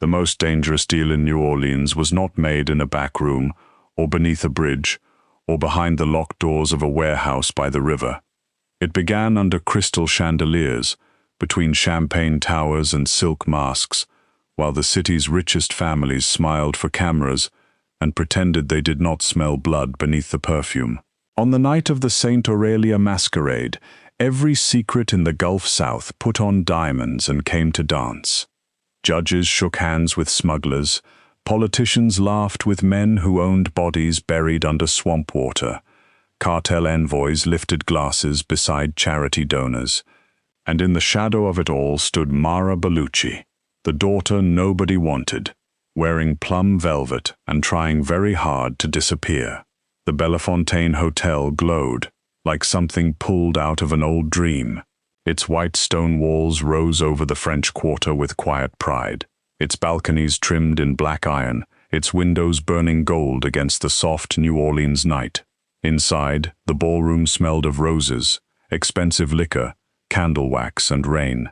The most dangerous deal in New Orleans was not made in a back room, or beneath a bridge, or behind the locked doors of a warehouse by the river. It began under crystal chandeliers, between champagne towers and silk masks, while the city's richest families smiled for cameras and pretended they did not smell blood beneath the perfume. On the night of the St. Aurelia masquerade, every secret in the Gulf South put on diamonds and came to dance. Judges shook hands with smugglers, politicians laughed with men who owned bodies buried under swamp water, cartel envoys lifted glasses beside charity donors, and in the shadow of it all stood Mara Bellucci, the daughter nobody wanted, wearing plum velvet and trying very hard to disappear. The Bellefontaine Hotel glowed, like something pulled out of an old dream. Its white stone walls rose over the French Quarter with quiet pride, its balconies trimmed in black iron, its windows burning gold against the soft New Orleans night. Inside, the ballroom smelled of roses, expensive liquor, candle wax and rain.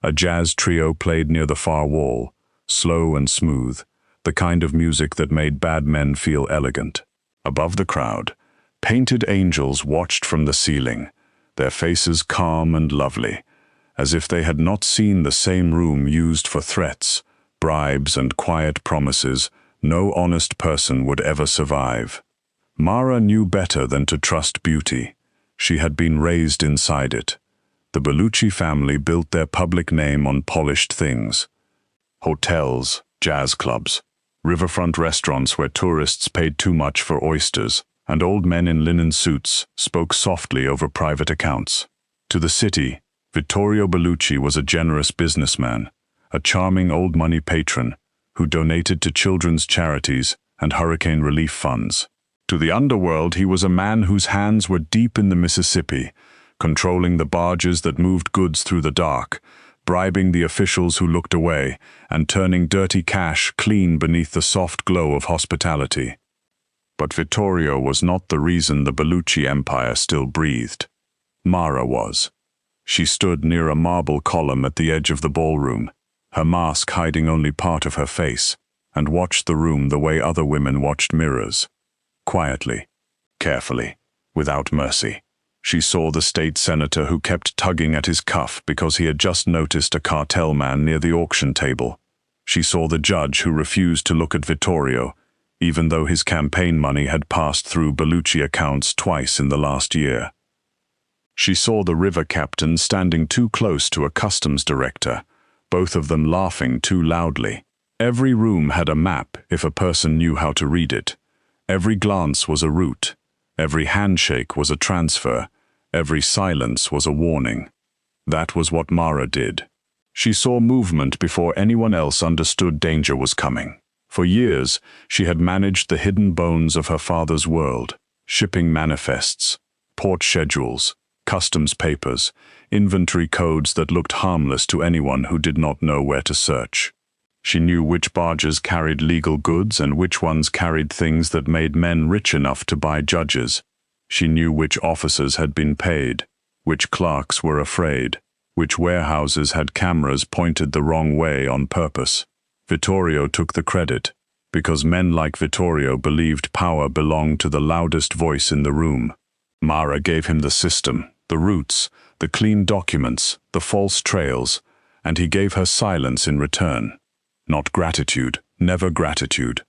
A jazz trio played near the far wall, slow and smooth, the kind of music that made bad men feel elegant. Above the crowd, painted angels watched from the ceiling, their faces calm and lovely, as if they had not seen the same room used for threats, bribes and quiet promises no honest person would ever survive. Mara knew better than to trust beauty. She had been raised inside it. The Bellucci family built their public name on polished things. Hotels, jazz clubs, riverfront restaurants where tourists paid too much for oysters, and old men in linen suits spoke softly over private accounts. To the city, Vittorio Bellucci was a generous businessman, a charming old money patron who donated to children's charities and hurricane relief funds. To the underworld, he was a man whose hands were deep in the Mississippi, controlling the barges that moved goods through the dark, bribing the officials who looked away, and turning dirty cash clean beneath the soft glow of hospitality. But Vittorio was not the reason the Bellucci empire still breathed. Mara was. She stood near a marble column at the edge of the ballroom, her mask hiding only part of her face, and watched the room the way other women watched mirrors. Quietly, carefully, without mercy. She saw the state senator who kept tugging at his cuff because he had just noticed a cartel man near the auction table. She saw the judge who refused to look at Vittorio, even though his campaign money had passed through Bellucci accounts twice in the last year. She saw the river captain standing too close to a customs director, both of them laughing too loudly. Every room had a map if a person knew how to read it. Every glance was a route. Every handshake was a transfer. Every silence was a warning. That was what Mara did. She saw movement before anyone else understood danger was coming. For years, she had managed the hidden bones of her father's world, shipping manifests, port schedules, customs papers, inventory codes that looked harmless to anyone who did not know where to search. She knew which barges carried legal goods and which ones carried things that made men rich enough to buy judges. She knew which officers had been paid, which clerks were afraid, which warehouses had cameras pointed the wrong way on purpose. Vittorio took the credit, because men like Vittorio believed power belonged to the loudest voice in the room. Mara gave him the system, the routes, the clean documents, the false trails, and he gave her silence in return. Not gratitude, never gratitude.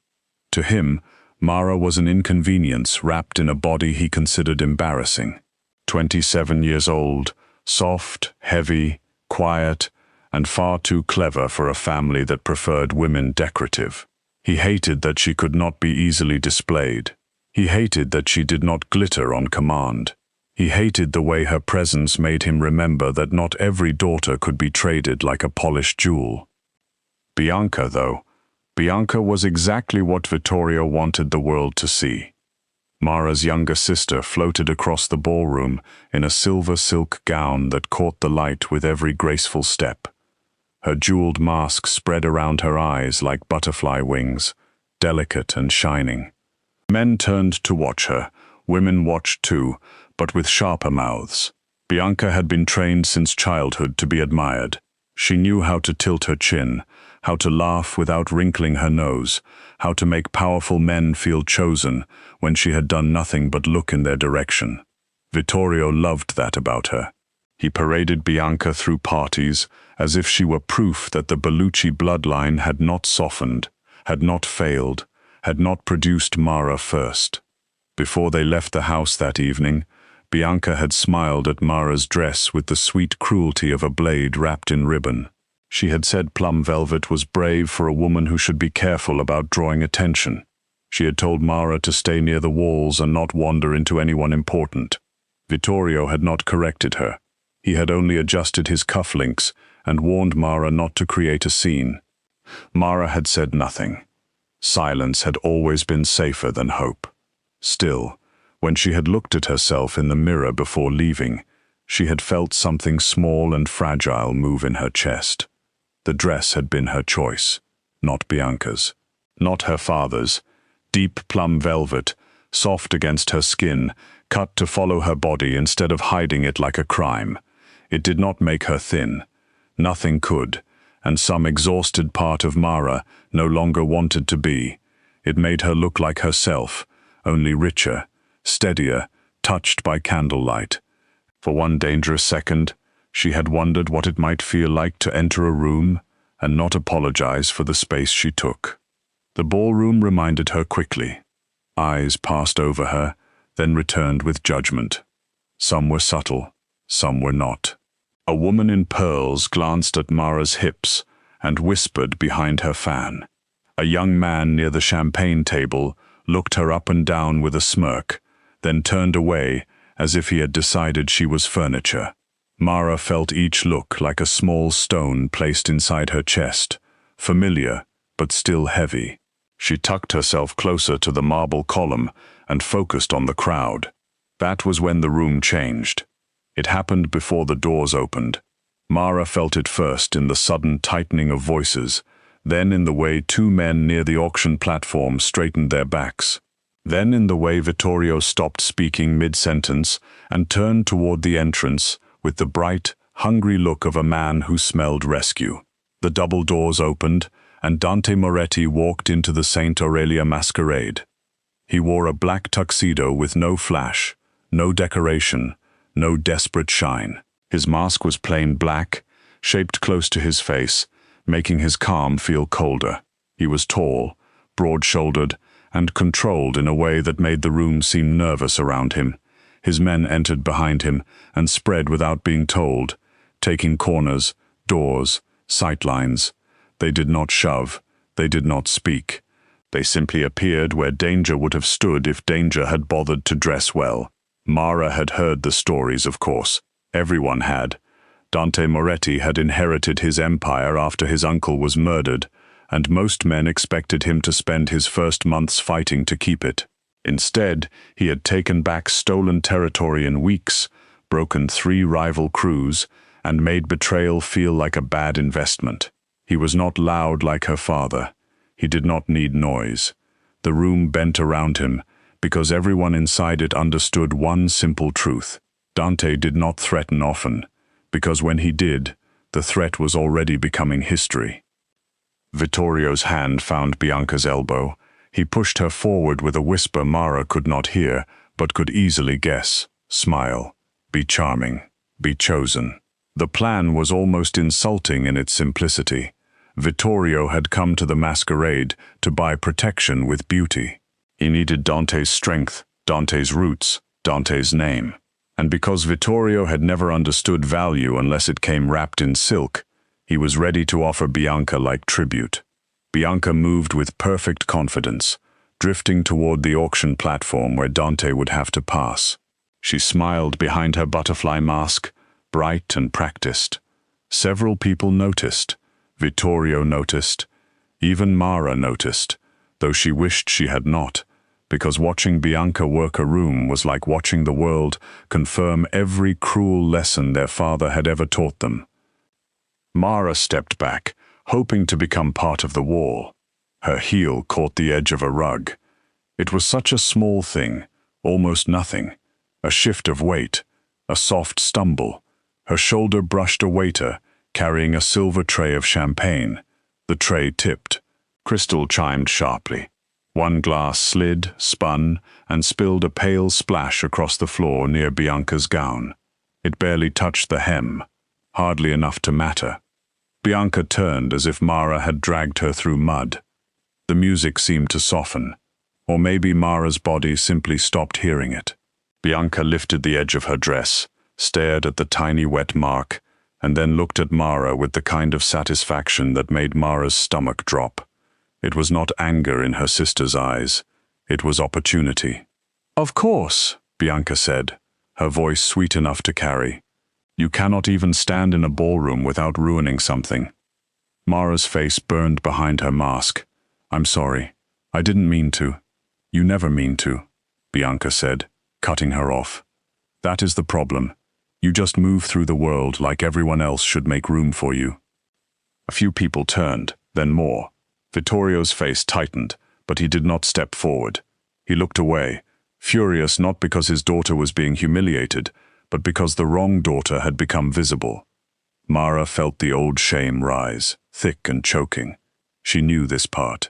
To him, Mara was an inconvenience wrapped in a body he considered embarrassing. 27 years old, soft, heavy, quiet, and far too clever for a family that preferred women decorative. He hated that she could not be easily displayed. He hated that she did not glitter on command. He hated the way her presence made him remember that not every daughter could be traded like a polished jewel. Bianca, though, Bianca was exactly what Vittorio wanted the world to see. Mara's younger sister floated across the ballroom in a silver silk gown that caught the light with every graceful step. Her jeweled mask spread around her eyes like butterfly wings, delicate and shining. Men turned to watch her, women watched too, but with sharper mouths. Bianca had been trained since childhood to be admired. She knew how to tilt her chin, how to laugh without wrinkling her nose, how to make powerful men feel chosen when she had done nothing but look in their direction. Vittorio loved that about her. He paraded Bianca through parties as if she were proof that the Bellucci bloodline had not softened, had not failed, had not produced Mara first. Before they left the house that evening, Bianca had smiled at Mara's dress with the sweet cruelty of a blade wrapped in ribbon. She had said plum velvet was brave for a woman who should be careful about drawing attention. She had told Mara to stay near the walls and not wander into anyone important. Vittorio had not corrected her. He had only adjusted his cufflinks and warned Mara not to create a scene. Mara had said nothing. Silence had always been safer than hope. Still, when she had looked at herself in the mirror before leaving, she had felt something small and fragile move in her chest. The dress had been her choice, not Bianca's, not her father's. Deep plum velvet, soft against her skin, cut to follow her body instead of hiding it like a crime. It did not make her thin. Nothing could, and some exhausted part of Mara no longer wanted to be. It made her look like herself, only richer, steadier, touched by candlelight. For one dangerous second, she had wondered what it might feel like to enter a room and not apologize for the space she took. The ballroom reminded her quickly. Eyes passed over her, then returned with judgment. Some were subtle, some were not. A woman in pearls glanced at Mara's hips and whispered behind her fan. A young man near the champagne table looked her up and down with a smirk, then turned away as if he had decided she was furniture. Mara felt each look like a small stone placed inside her chest, familiar but still heavy. She tucked herself closer to the marble column and focused on the crowd. That was when the room changed. It happened before the doors opened. Mara felt it first in the sudden tightening of voices, then in the way two men near the auction platform straightened their backs, then in the way Vittorio stopped speaking mid-sentence and turned toward the entrance with the bright, hungry look of a man who smelled rescue. The double doors opened, and Dante Moretti walked into the Saint Aurelia masquerade. He wore a black tuxedo with no flash, no decoration, no desperate shine. His mask was plain black, shaped close to his face, making his calm feel colder. He was tall, broad-shouldered, and controlled in a way that made the room seem nervous around him. His men entered behind him and spread without being told, taking corners, doors, sightlines. They did not shove, they did not speak. They simply appeared where danger would have stood if danger had bothered to dress well. Mara had heard the stories, of course. Everyone had. Dante Moretti had inherited his empire after his uncle was murdered, and most men expected him to spend his first months fighting to keep it. Instead, he had taken back stolen territory in weeks, broken 3 rival crews, and made betrayal feel like a bad investment. He was not loud like her father. He did not need noise. The room bent around him, because everyone inside it understood one simple truth. Dante did not threaten often, because when he did, the threat was already becoming history. Vittorio's hand found Bianca's elbow. He pushed her forward with a whisper Mara could not hear, but could easily guess. Smile. Be charming. Be chosen. The plan was almost insulting in its simplicity. Vittorio had come to the masquerade to buy protection with beauty. He needed Dante's strength, Dante's roots, Dante's name. And because Vittorio had never understood value unless it came wrapped in silk, he was ready to offer Bianca like tribute. Bianca moved with perfect confidence, drifting toward the auction platform where Dante would have to pass. She smiled behind her butterfly mask, bright and practiced. Several people noticed. Vittorio noticed. Even Mara noticed, though she wished she had not, because watching Bianca work a room was like watching the world confirm every cruel lesson their father had ever taught them. Mara stepped back, hoping to become part of the wall. Her heel caught the edge of a rug. It was such a small thing, almost nothing. A shift of weight, a soft stumble. Her shoulder brushed a waiter, carrying a silver tray of champagne. The tray tipped. Crystal chimed sharply. One glass slid, spun, and spilled a pale splash across the floor near Bianca's gown. It barely touched the hem, hardly enough to matter. Bianca turned as if Mara had dragged her through mud. The music seemed to soften, or maybe Mara's body simply stopped hearing it. Bianca lifted the edge of her dress, stared at the tiny wet mark, and then looked at Mara with the kind of satisfaction that made Mara's stomach drop. It was not anger in her sister's eyes. It was opportunity. "Of course," Bianca said, her voice sweet enough to carry. "You cannot even stand in a ballroom without ruining something." Mara's face burned behind her mask. "I'm sorry. I didn't mean to." "You never mean to," Bianca said, cutting her off. "That is the problem. You just move through the world like everyone else should make room for you." A few people turned, then more. Vittorio's face tightened, but he did not step forward. He looked away, furious not because his daughter was being humiliated, but because the wrong daughter had become visible. Mara felt the old shame rise, thick and choking. She knew this part.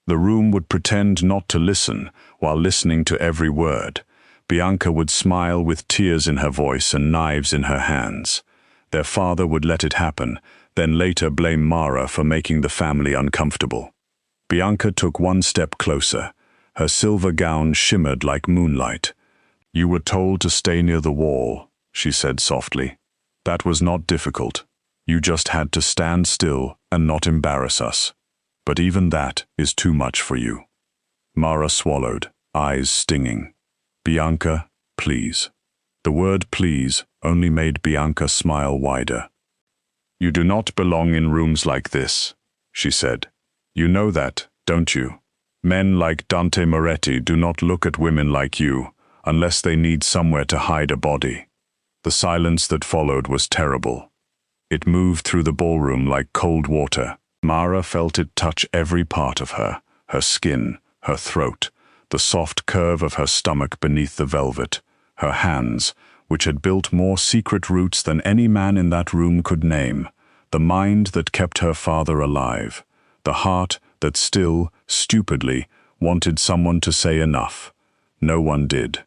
The room would pretend not to listen, while listening to every word. Bianca would smile with tears in her voice and knives in her hands. Their father would let it happen, then later blame Mara for making the family uncomfortable. Bianca took one step closer. Her silver gown shimmered like moonlight. "You were told to stay near the wall," she said softly. "That was not difficult. You just had to stand still and not embarrass us. But even that is too much for you." Mara swallowed, eyes stinging. "Bianca, please." The word please only made Bianca smile wider. "You do not belong in rooms like this," she said. "You know that, don't you? Men like Dante Moretti do not look at women like you, unless they need somewhere to hide a body." The silence that followed was terrible. It moved through the ballroom like cold water. Mara felt it touch every part of her skin, her throat, the soft curve of her stomach beneath the velvet, her hands, which had built more secret roots than any man in that room could name, the mind that kept her father alive, the heart that still, stupidly, wanted someone to say enough. No one did.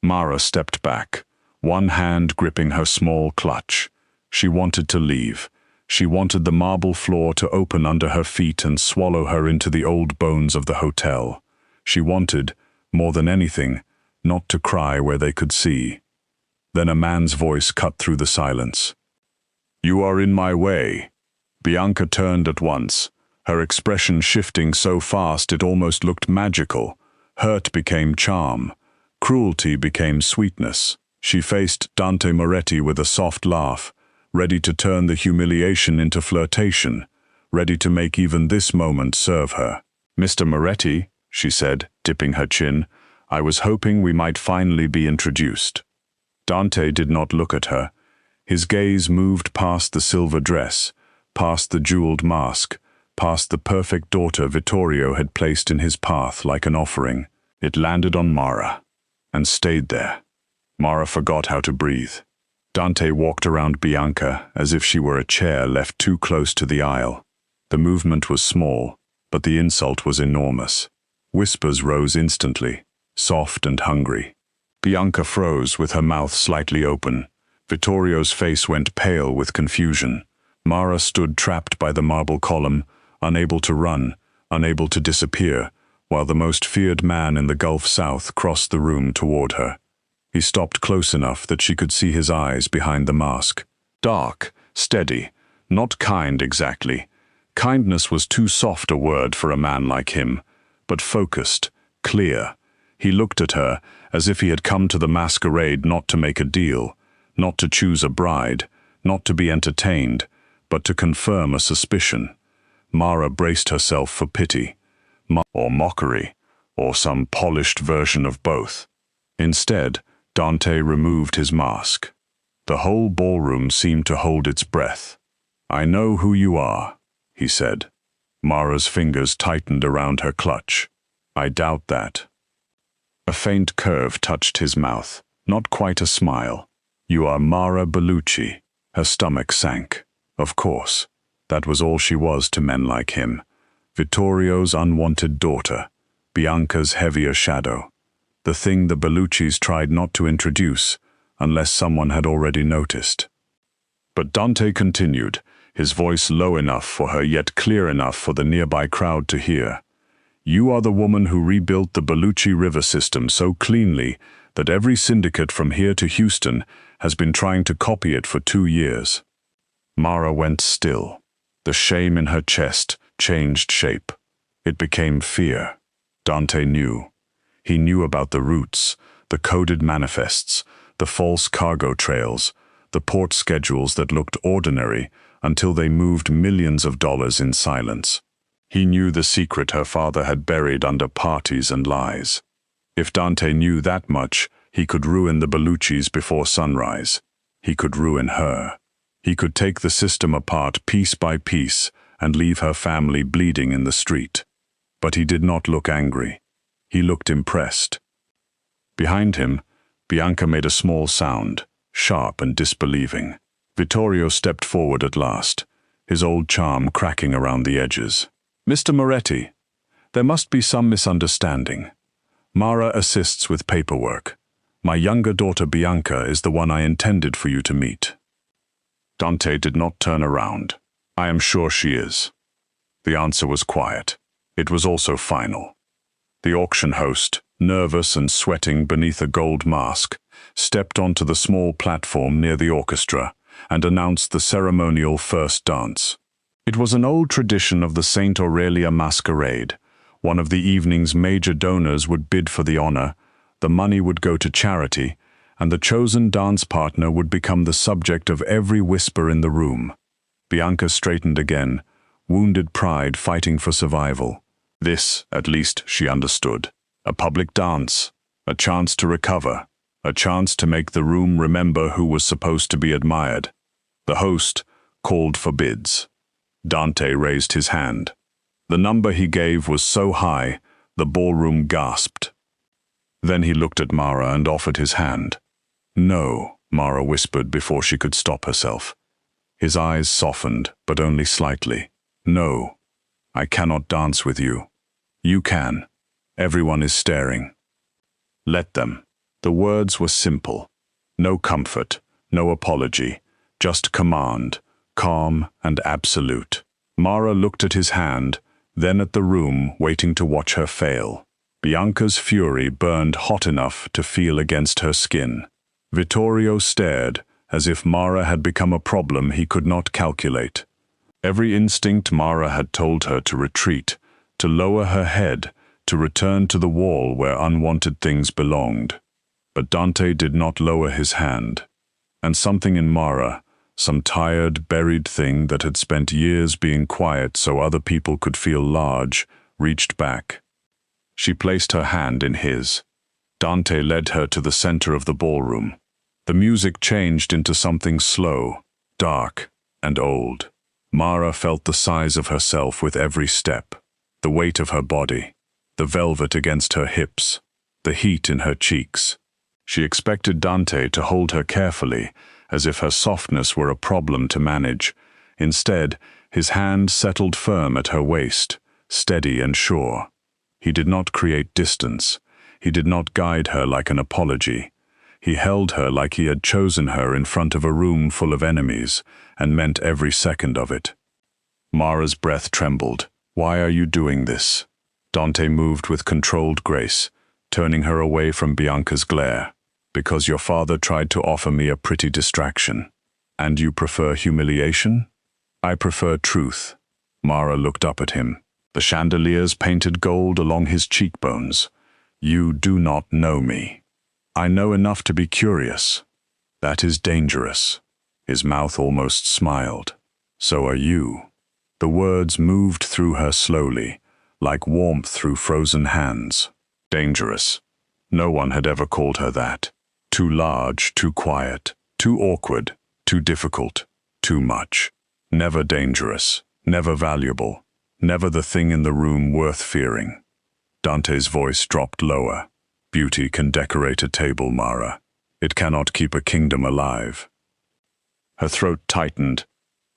Mara stepped back, one hand gripping her small clutch. She wanted to leave. She wanted the marble floor to open under her feet and swallow her into the old bones of the hotel. She wanted, more than anything, not to cry where they could see. Then a man's voice cut through the silence. "You are in my way." Bianca turned at once, her expression shifting so fast it almost looked magical. Hurt became charm. Cruelty became sweetness. She faced Dante Moretti with a soft laugh, ready to turn the humiliation into flirtation, ready to make even this moment serve her. "Mr. Moretti," she said, dipping her chin, "I was hoping we might finally be introduced." Dante did not look at her. His gaze moved past the silver dress, past the jeweled mask, past the perfect daughter Vittorio had placed in his path like an offering. It landed on Mara, and stayed there. Mara forgot how to breathe. Dante walked around Bianca as if she were a chair left too close to the aisle. The movement was small, but the insult was enormous. Whispers rose instantly, soft and hungry. Bianca froze with her mouth slightly open. Vittorio's face went pale with confusion. Mara stood trapped by the marble column, unable to run, unable to disappear, while the most feared man in the Gulf South crossed the room toward her. He stopped close enough that she could see his eyes behind the mask. Dark, steady, not kind exactly. Kindness was too soft a word for a man like him, but focused, clear. He looked at her as if he had come to the masquerade not to make a deal, not to choose a bride, not to be entertained, but to confirm a suspicion. Mara braced herself for pity, or mockery, or some polished version of both. Instead, Dante removed his mask. The whole ballroom seemed to hold its breath. "I know who you are," he said. Mara's fingers tightened around her clutch. "I doubt that." A faint curve touched his mouth, not quite a smile. "You are Mara Bellucci." Her stomach sank. Of course. That was all she was to men like him. Vittorio's unwanted daughter, Bianca's heavier shadow, the thing the Belluccis tried not to introduce unless someone had already noticed. But Dante continued, his voice low enough for her yet clear enough for the nearby crowd to hear. You are the woman who rebuilt the Bellucci river system so cleanly that every syndicate from here to Houston has been trying to copy it for 2 years. Mara went still. The shame in her chest changed shape. It became fear. Dante knew. He knew about the routes, the coded manifests, the false cargo trails, the port schedules that looked ordinary until they moved millions of dollars in silence. He knew the secret her father had buried under parties and lies. If Dante knew that much, he could ruin the Belluccis before sunrise. He could ruin her. He could take the system apart piece by piece and leave her family bleeding in the street. But he did not look angry. He looked impressed. Behind him, Bianca made a small sound, sharp and disbelieving. Vittorio stepped forward at last, his old charm cracking around the edges. Mr. Moretti, there must be some misunderstanding. Mara assists with paperwork. My younger daughter Bianca is the one I intended for you to meet. Dante did not turn around. I am sure she is. The answer was quiet. It was also final. The auction host, nervous and sweating beneath a gold mask, stepped onto the small platform near the orchestra and announced the ceremonial first dance. It was an old tradition of the St. Aurelia masquerade. One of the evening's major donors would bid for the honor, the money would go to charity, and the chosen dance partner would become the subject of every whisper in the room. Bianca straightened again, wounded pride fighting for survival. This, at least, she understood. A public dance, a chance to recover, a chance to make the room remember who was supposed to be admired. The host called for bids. Dante raised his hand. The number he gave was so high, the ballroom gasped. Then he looked at Mara and offered his hand. No, Mara whispered before she could stop herself. His eyes softened, but only slightly. No, I cannot dance with you. You can. Everyone is staring. Let them. The words were simple. No comfort, no apology, just command, calm and absolute. Mara looked at his hand, then at the room, waiting to watch her fail. Bianca's fury burned hot enough to feel against her skin. Vittorio stared, as if Mara had become a problem he could not calculate. Every instinct Mara had told her to retreat, to lower her head, to return to the wall where unwanted things belonged. But Dante did not lower his hand. And something in Mara, some tired, buried thing that had spent years being quiet so other people could feel large, reached back. She placed her hand in his. Dante led her to the center of the ballroom. The music changed into something slow, dark, and old. Mara felt the size of herself with every step, the weight of her body, the velvet against her hips, the heat in her cheeks. She expected Dante to hold her carefully, as if her softness were a problem to manage. Instead, his hand settled firm at her waist, steady and sure. He did not create distance. He did not guide her like an apology. He held her like he had chosen her in front of a room full of enemies, and meant every second of it. Mara's breath trembled. Why are you doing this? Dante moved with controlled grace, turning her away from Bianca's glare. Because your father tried to offer me a pretty distraction. And you prefer humiliation? I prefer truth. Mara looked up at him, the chandeliers painted gold along his cheekbones. You do not know me. I know enough to be curious. That is dangerous. His mouth almost smiled. So are you. The words moved through her slowly, like warmth through frozen hands. Dangerous. No one had ever called her that. Too large, too quiet, too awkward, too difficult, too much. Never dangerous, never valuable, never the thing in the room worth fearing. Dante's voice dropped lower. Beauty can decorate a table, Mara. It cannot keep a kingdom alive. Her throat tightened.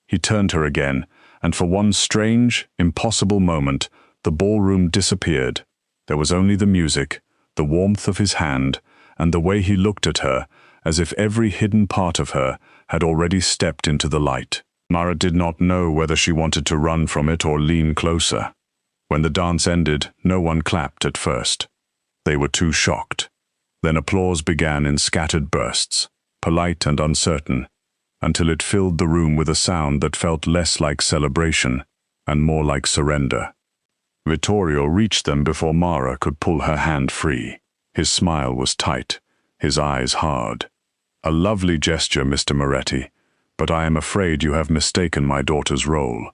He turned her again, and for one strange, impossible moment, the ballroom disappeared. There was only the music, the warmth of his hand, and the way he looked at her, as if every hidden part of her had already stepped into the light. Mara did not know whether she wanted to run from it or lean closer. When the dance ended, no one clapped at first. They were too shocked. Then applause began in scattered bursts, polite and uncertain, until it filled the room with a sound that felt less like celebration and more like surrender. Vittorio reached them before Mara could pull her hand free. His smile was tight, his eyes hard. "A lovely gesture, Mr. Moretti, but I am afraid you have mistaken my daughter's role.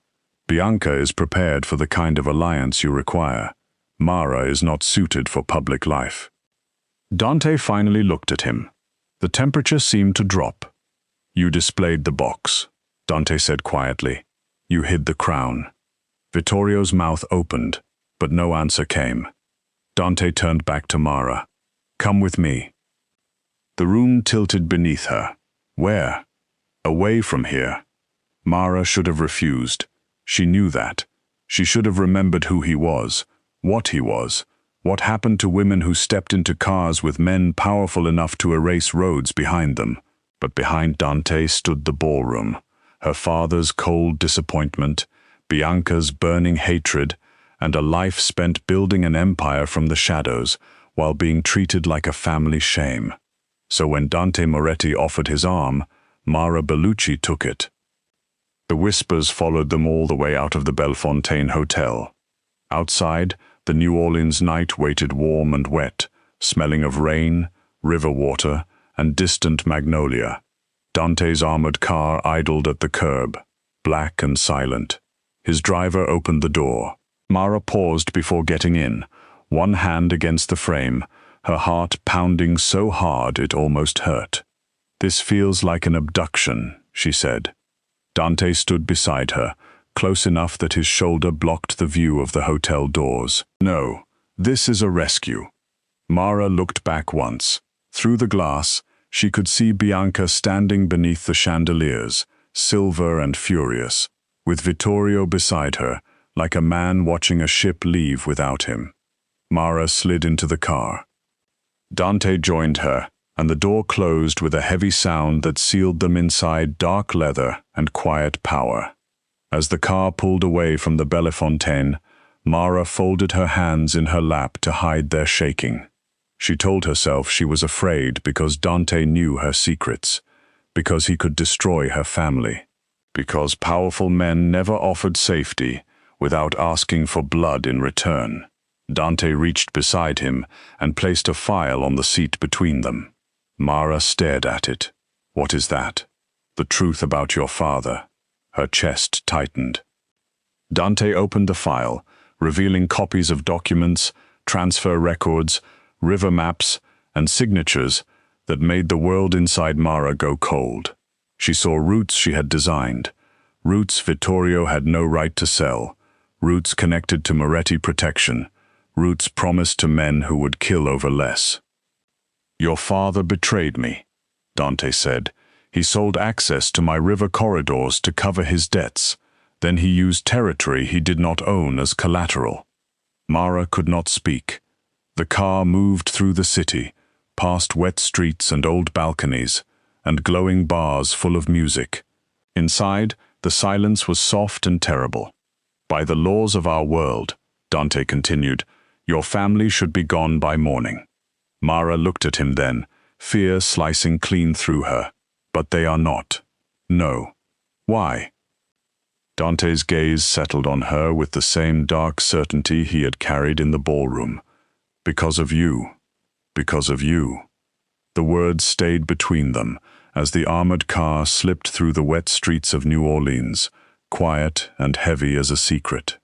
Bianca is prepared for the kind of alliance you require. Mara is not suited for public life." Dante finally looked at him. The temperature seemed to drop. "You displayed the box," Dante said quietly. "You hid the crown." Vittorio's mouth opened, but no answer came. Dante turned back to Mara. "Come with me." The room tilted beneath her. Where? Away from here. Mara should have refused. She knew that. She should have remembered who he was, what he was, what happened to women who stepped into cars with men powerful enough to erase roads behind them. But behind Dante stood the ballroom, her father's cold disappointment, Bianca's burning hatred, and a life spent building an empire from the shadows while being treated like a family shame. So when Dante Moretti offered his arm, Mara Bellucci took it. The whispers followed them all the way out of the Bellefontaine Hotel. Outside, the New Orleans night waited warm and wet, smelling of rain, river water, and distant magnolia. Dante's armored car idled at the curb, black and silent. His driver opened the door. Mara paused before getting in, one hand against the frame, her heart pounding so hard it almost hurt. "This feels like an abduction," she said. Dante stood beside her, close enough that his shoulder blocked the view of the hotel doors. "No, this is a rescue." Mara looked back once. Through the glass, she could see Bianca standing beneath the chandeliers, silver and furious, with Vittorio beside her, like a man watching a ship leave without him. Mara slid into the car. Dante joined her, and the door closed with a heavy sound that sealed them inside dark leather and quiet power. As the car pulled away from the Bellefontaine, Mara folded her hands in her lap to hide their shaking. She told herself she was afraid because Dante knew her secrets, because he could destroy her family, because powerful men never offered safety without asking for blood in return. Dante reached beside him and placed a file on the seat between them. Mara stared at it. "What is that?" "The truth about your father." Her chest tightened. Dante opened the file, revealing copies of documents, transfer records, river maps, and signatures that made the world inside Mara go cold. She saw routes she had designed, routes Vittorio had no right to sell, routes connected to Moretti protection, routes promised to men who would kill over less. "Your father betrayed me," Dante said. "He sold access to my river corridors to cover his debts. Then he used territory he did not own as collateral." Mara could not speak. The car moved through the city, past wet streets and old balconies, and glowing bars full of music. Inside, the silence was soft and terrible. "By the laws of our world," Dante continued, "your family should be gone by morning." Mara looked at him then, fear slicing clean through her. "But they are not." "No." "Why?" Dante's gaze settled on her with the same dark certainty he had carried in the ballroom. "Because of you. Because of you." The words stayed between them as the armored car slipped through the wet streets of New Orleans, quiet and heavy as a secret.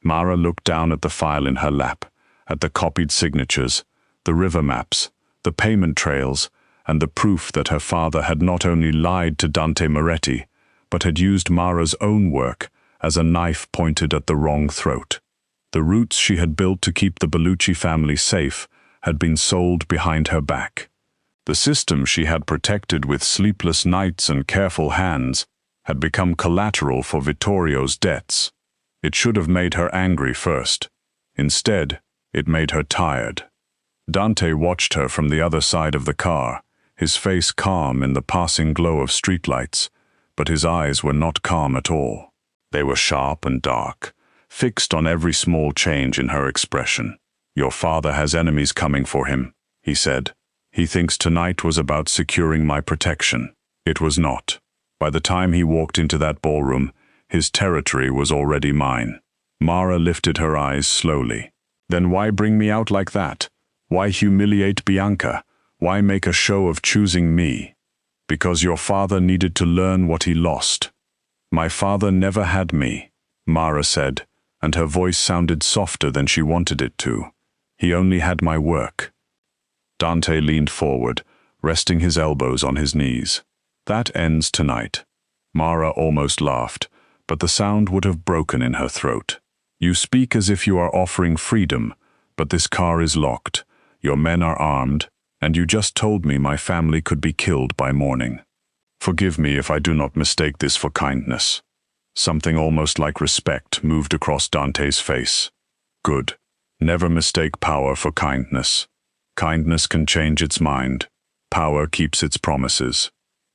Mara looked down at the file in her lap, at the copied signatures, the river maps, the payment trails, and the proof that her father had not only lied to Dante Moretti, but had used Mara's own work as a knife pointed at the wrong throat. The roots she had built to keep the Bellucci family safe had been sold behind her back. The system she had protected with sleepless nights and careful hands had become collateral for Vittorio's debts. It should have made her angry first. Instead, it made her tired. Dante watched her from the other side of the car, his face calm in the passing glow of streetlights, but his eyes were not calm at all. They were sharp and dark, fixed on every small change in her expression. "Your father has enemies coming for him," he said. "He thinks tonight was about securing my protection." It was not. By the time he walked into that ballroom, his territory was already mine. Mara lifted her eyes slowly. "Then why bring me out like that? Why humiliate Bianca? Why make a show of choosing me?" "Because your father needed to learn what he lost." "My father never had me," Mara said, and her voice sounded softer than she wanted it to. "He only had my work." Dante leaned forward, resting his elbows on his knees. "That ends tonight." Mara almost laughed, but the sound would have broken in her throat. "You speak as if you are offering freedom, but this car is locked, your men are armed, and you just told me my family could be killed by morning. Forgive me if I do not mistake this for kindness." Something almost like respect moved across Dante's face. "Good. Never mistake power for kindness. Kindness can change its mind. Power keeps its promises.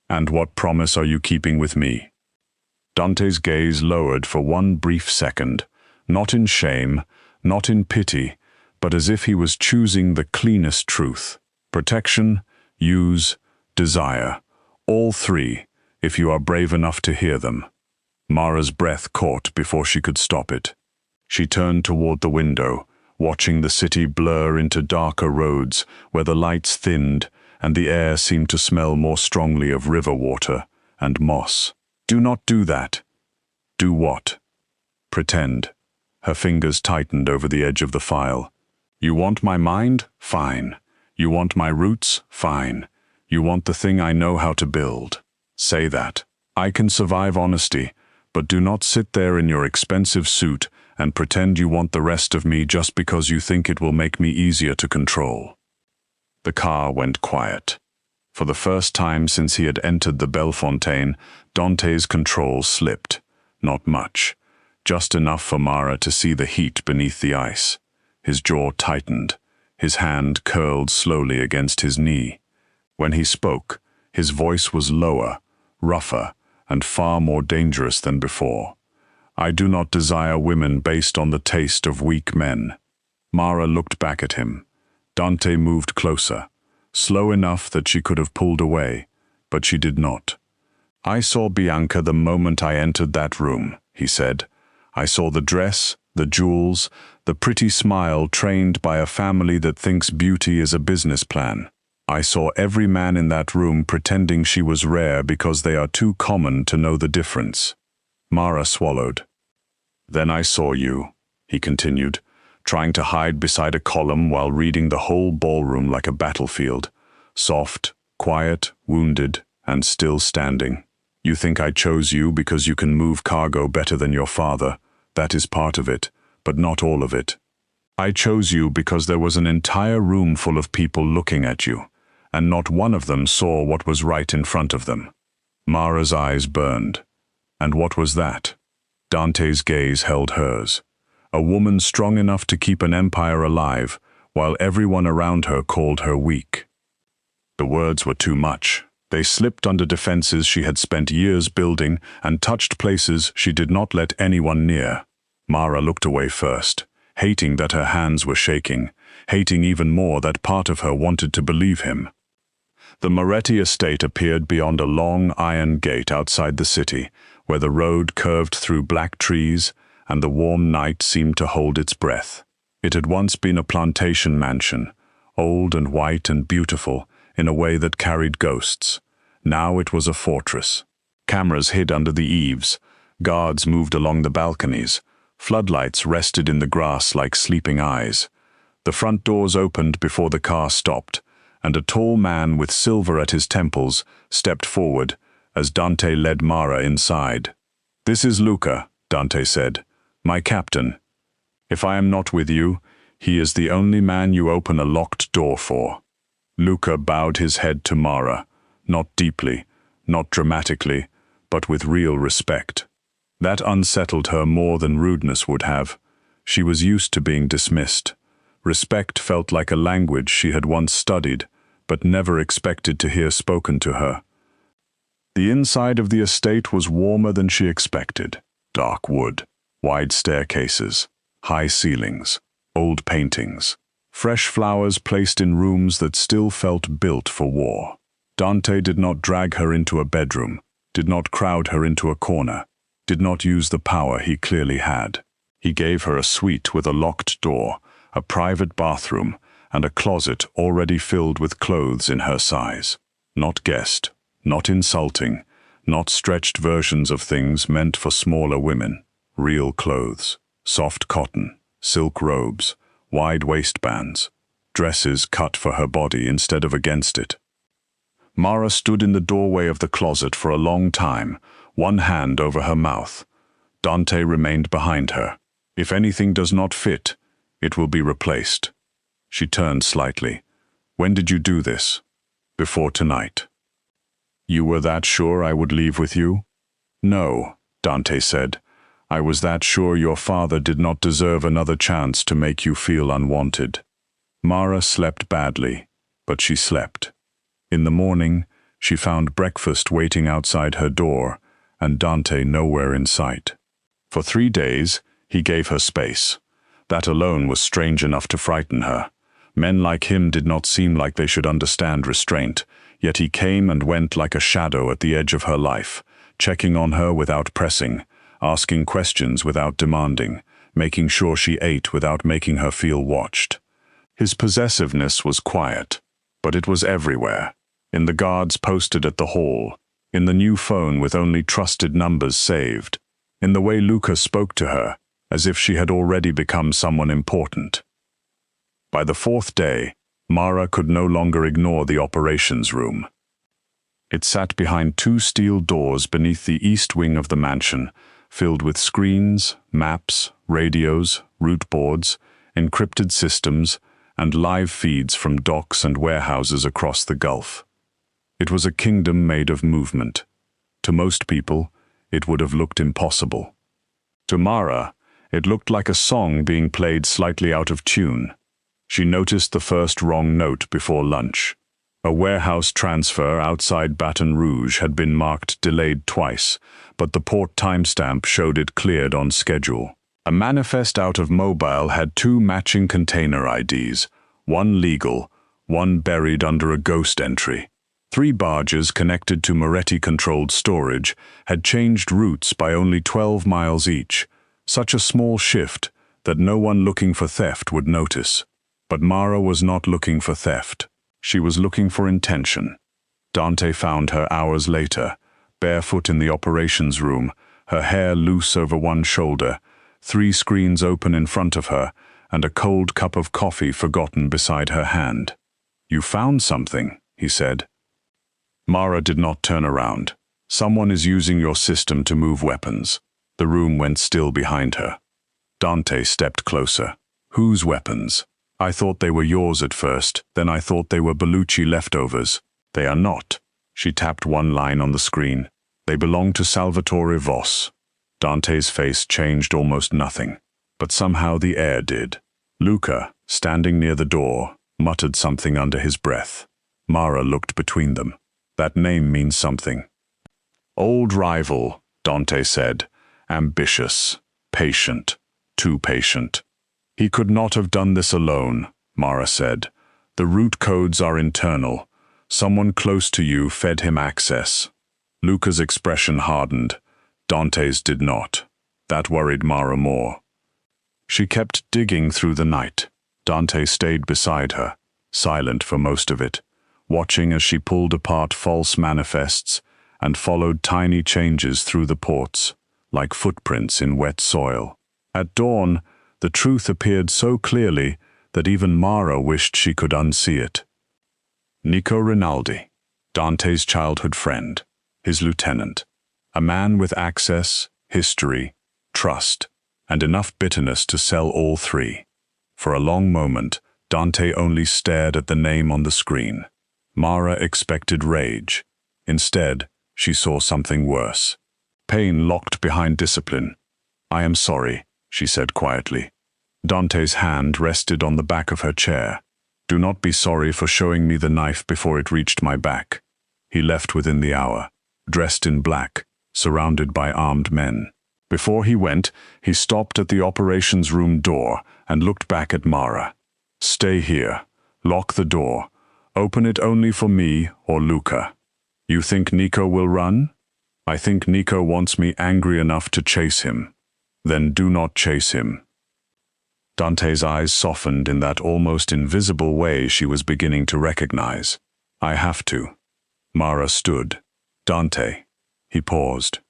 And what promise are you keeping with me?" Dante's gaze lowered for one brief second, not in shame, not in pity, but as if he was choosing the cleanest truth. Protection, use, desire. All three, if you are brave enough to hear them. Mara's breath caught before she could stop it. She turned toward the window, watching the city blur into darker roads where the lights thinned and the air seemed to smell more strongly of river water and moss. "Do not do that." "Do what?" "Pretend." Her fingers tightened over the edge of the file. "You want my mind? Fine. You want my roots? Fine. You want the thing I know how to build. Say that. I can survive honesty, but do not sit there in your expensive suit and pretend you want the rest of me just because you think it will make me easier to control." The car went quiet. For the first time since he had entered the Bellefontaine, Dante's control slipped. Not much. Just enough for Mara to see the heat beneath the ice. His jaw tightened. His hand curled slowly against his knee. When he spoke, his voice was lower, rougher, and far more dangerous than before. "I do not desire women based on the taste of weak men." Mara looked back at him. Dante moved closer, slow enough that she could have pulled away, but she did not. "I saw Bianca the moment I entered that room," he said. "I saw the dress, the jewels, the pretty smile trained by a family that thinks beauty is a business plan. I saw every man in that room pretending she was rare because they are too common to know the difference." Mara swallowed. "Then I saw you," he continued, trying to hide beside a column while reading the whole ballroom like a battlefield. Soft, quiet, wounded, and still standing. "You think I chose you because you can move cargo better than your father. That is part of it, but not all of it. I chose you because there was an entire room full of people looking at you, and not one of them saw what was right in front of them." Mara's eyes burned. And what was that? Dante's gaze held hers. A woman strong enough to keep an empire alive, while everyone around her called her weak. The words were too much. They slipped under defenses she had spent years building and touched places she did not let anyone near. Mara looked away first, hating that her hands were shaking, hating even more that part of her wanted to believe him. The Moretti estate appeared beyond a long iron gate outside the city, where the road curved through black trees and the warm night seemed to hold its breath. It had once been a plantation mansion, old and white and beautiful, in a way that carried ghosts. Now it was a fortress. Cameras hid under the eaves, guards moved along the balconies, floodlights rested in the grass like sleeping eyes. The front doors opened before the car stopped, and a tall man with silver at his temples stepped forward as Dante led Mara inside. "This is Luca," Dante said, "my captain. If I am not with you, he is the only man you open a locked door for." Luca bowed his head to Mara, not deeply, not dramatically, but with real respect. That unsettled her more than rudeness would have. She was used to being dismissed. Respect felt like a language she had once studied, but never expected to hear spoken to her. The inside of the estate was warmer than she expected. Dark wood, wide staircases, high ceilings, old paintings, fresh flowers placed in rooms that still felt built for war. Dante did not drag her into a bedroom, did not crowd her into a corner, did not use the power he clearly had. He gave her a suite with a locked door, a private bathroom, and a closet already filled with clothes in her size. Not guessed, not insulting, not stretched versions of things meant for smaller women. Real clothes, soft cotton, silk robes, wide waistbands, dresses cut for her body instead of against it. Mara stood in the doorway of the closet for a long time, one hand over her mouth. Dante remained behind her. If anything does not fit, it will be replaced. She turned slightly. When did you do this? Before tonight. You were that sure I would leave with you? No, Dante said. I was that sure your father did not deserve another chance to make you feel unwanted. Mara slept badly, but she slept. In the morning, she found breakfast waiting outside her door, and Dante nowhere in sight. For 3 days, he gave her space. That alone was strange enough to frighten her. Men like him did not seem like they should understand restraint, yet he came and went like a shadow at the edge of her life, checking on her without pressing, asking questions without demanding, making sure she ate without making her feel watched. His possessiveness was quiet, but it was everywhere. In the guards posted at the hall, in the new phone with only trusted numbers saved, in the way Luca spoke to her, as if she had already become someone important. By the 4th day, Mara could no longer ignore the operations room. It sat behind 2 steel doors beneath the east wing of the mansion, filled with screens, maps, radios, route boards, encrypted systems, and live feeds from docks and warehouses across the Gulf. It was a kingdom made of movement. To most people, it would have looked impossible. To Mara, it looked like a song being played slightly out of tune. She noticed the first wrong note before lunch. A warehouse transfer outside Baton Rouge had been marked delayed twice, but the port timestamp showed it cleared on schedule. A manifest out of Mobile had 2 matching container IDs, one legal, one buried under a ghost entry. 3 barges connected to Moretti-controlled storage had changed routes by only 12 miles each, such a small shift that no one looking for theft would notice. But Mara was not looking for theft. She was looking for intention. Dante found her hours later, barefoot in the operations room, her hair loose over one shoulder, 3 screens open in front of her, and a cold cup of coffee forgotten beside her hand. "You found something," he said. Mara did not turn around. "Someone is using your system to move weapons." The room went still behind her. Dante stepped closer. "Whose weapons? I thought they were yours at first, then I thought they were Bellucci leftovers. They are not." She tapped one line on the screen. "They belong to Salvatore Voss." Dante's face changed almost nothing, but somehow the air did. Luca, standing near the door, muttered something under his breath. Mara looked between them. "That name means something." "Old rival," Dante said. "Ambitious, patient, too patient." "He could not have done this alone," Mara said. "The root codes are internal. Someone close to you fed him access." Luca's expression hardened. Dante's did not. That worried Mara more. She kept digging through the night. Dante stayed beside her, silent for most of it, watching as she pulled apart false manifests and followed tiny changes through the ports, like footprints in wet soil. At dawn, the truth appeared so clearly that even Mara wished she could unsee it. Nico Rinaldi, Dante's childhood friend, his lieutenant, a man with access, history, trust, and enough bitterness to sell all 3. For a long moment, Dante only stared at the name on the screen. Mara expected rage. Instead, she saw something worse. pain locked behind discipline. "I am sorry," she said quietly. Dante's hand rested on the back of her chair. "Do not be sorry for showing me the knife before it reached my back." He left within the hour, dressed in black, surrounded by armed men. Before he went, he stopped at the operations room door and looked back at Mara. "Stay here. Lock the door. Open it only for me or Luca. You think Nico will run? I think Nico wants me angry enough to chase him. Then do not chase him." Dante's eyes softened in that almost invisible way she was beginning to recognize. "I have to." Mara stood. "Dante." He paused.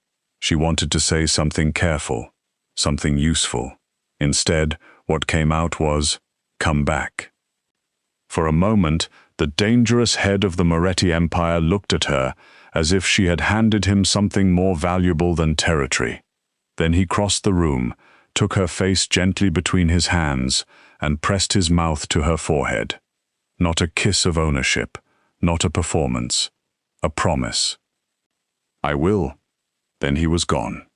She wanted to say something careful, something useful. Instead, what came out was, "Come back." For a moment, the dangerous head of the Moretti Empire looked at her as if she had handed him something more valuable than territory. Then he crossed the room, took her face gently between his hands, and pressed his mouth to her forehead. Not a kiss of ownership, not a performance, a promise. "I will." Then he was gone.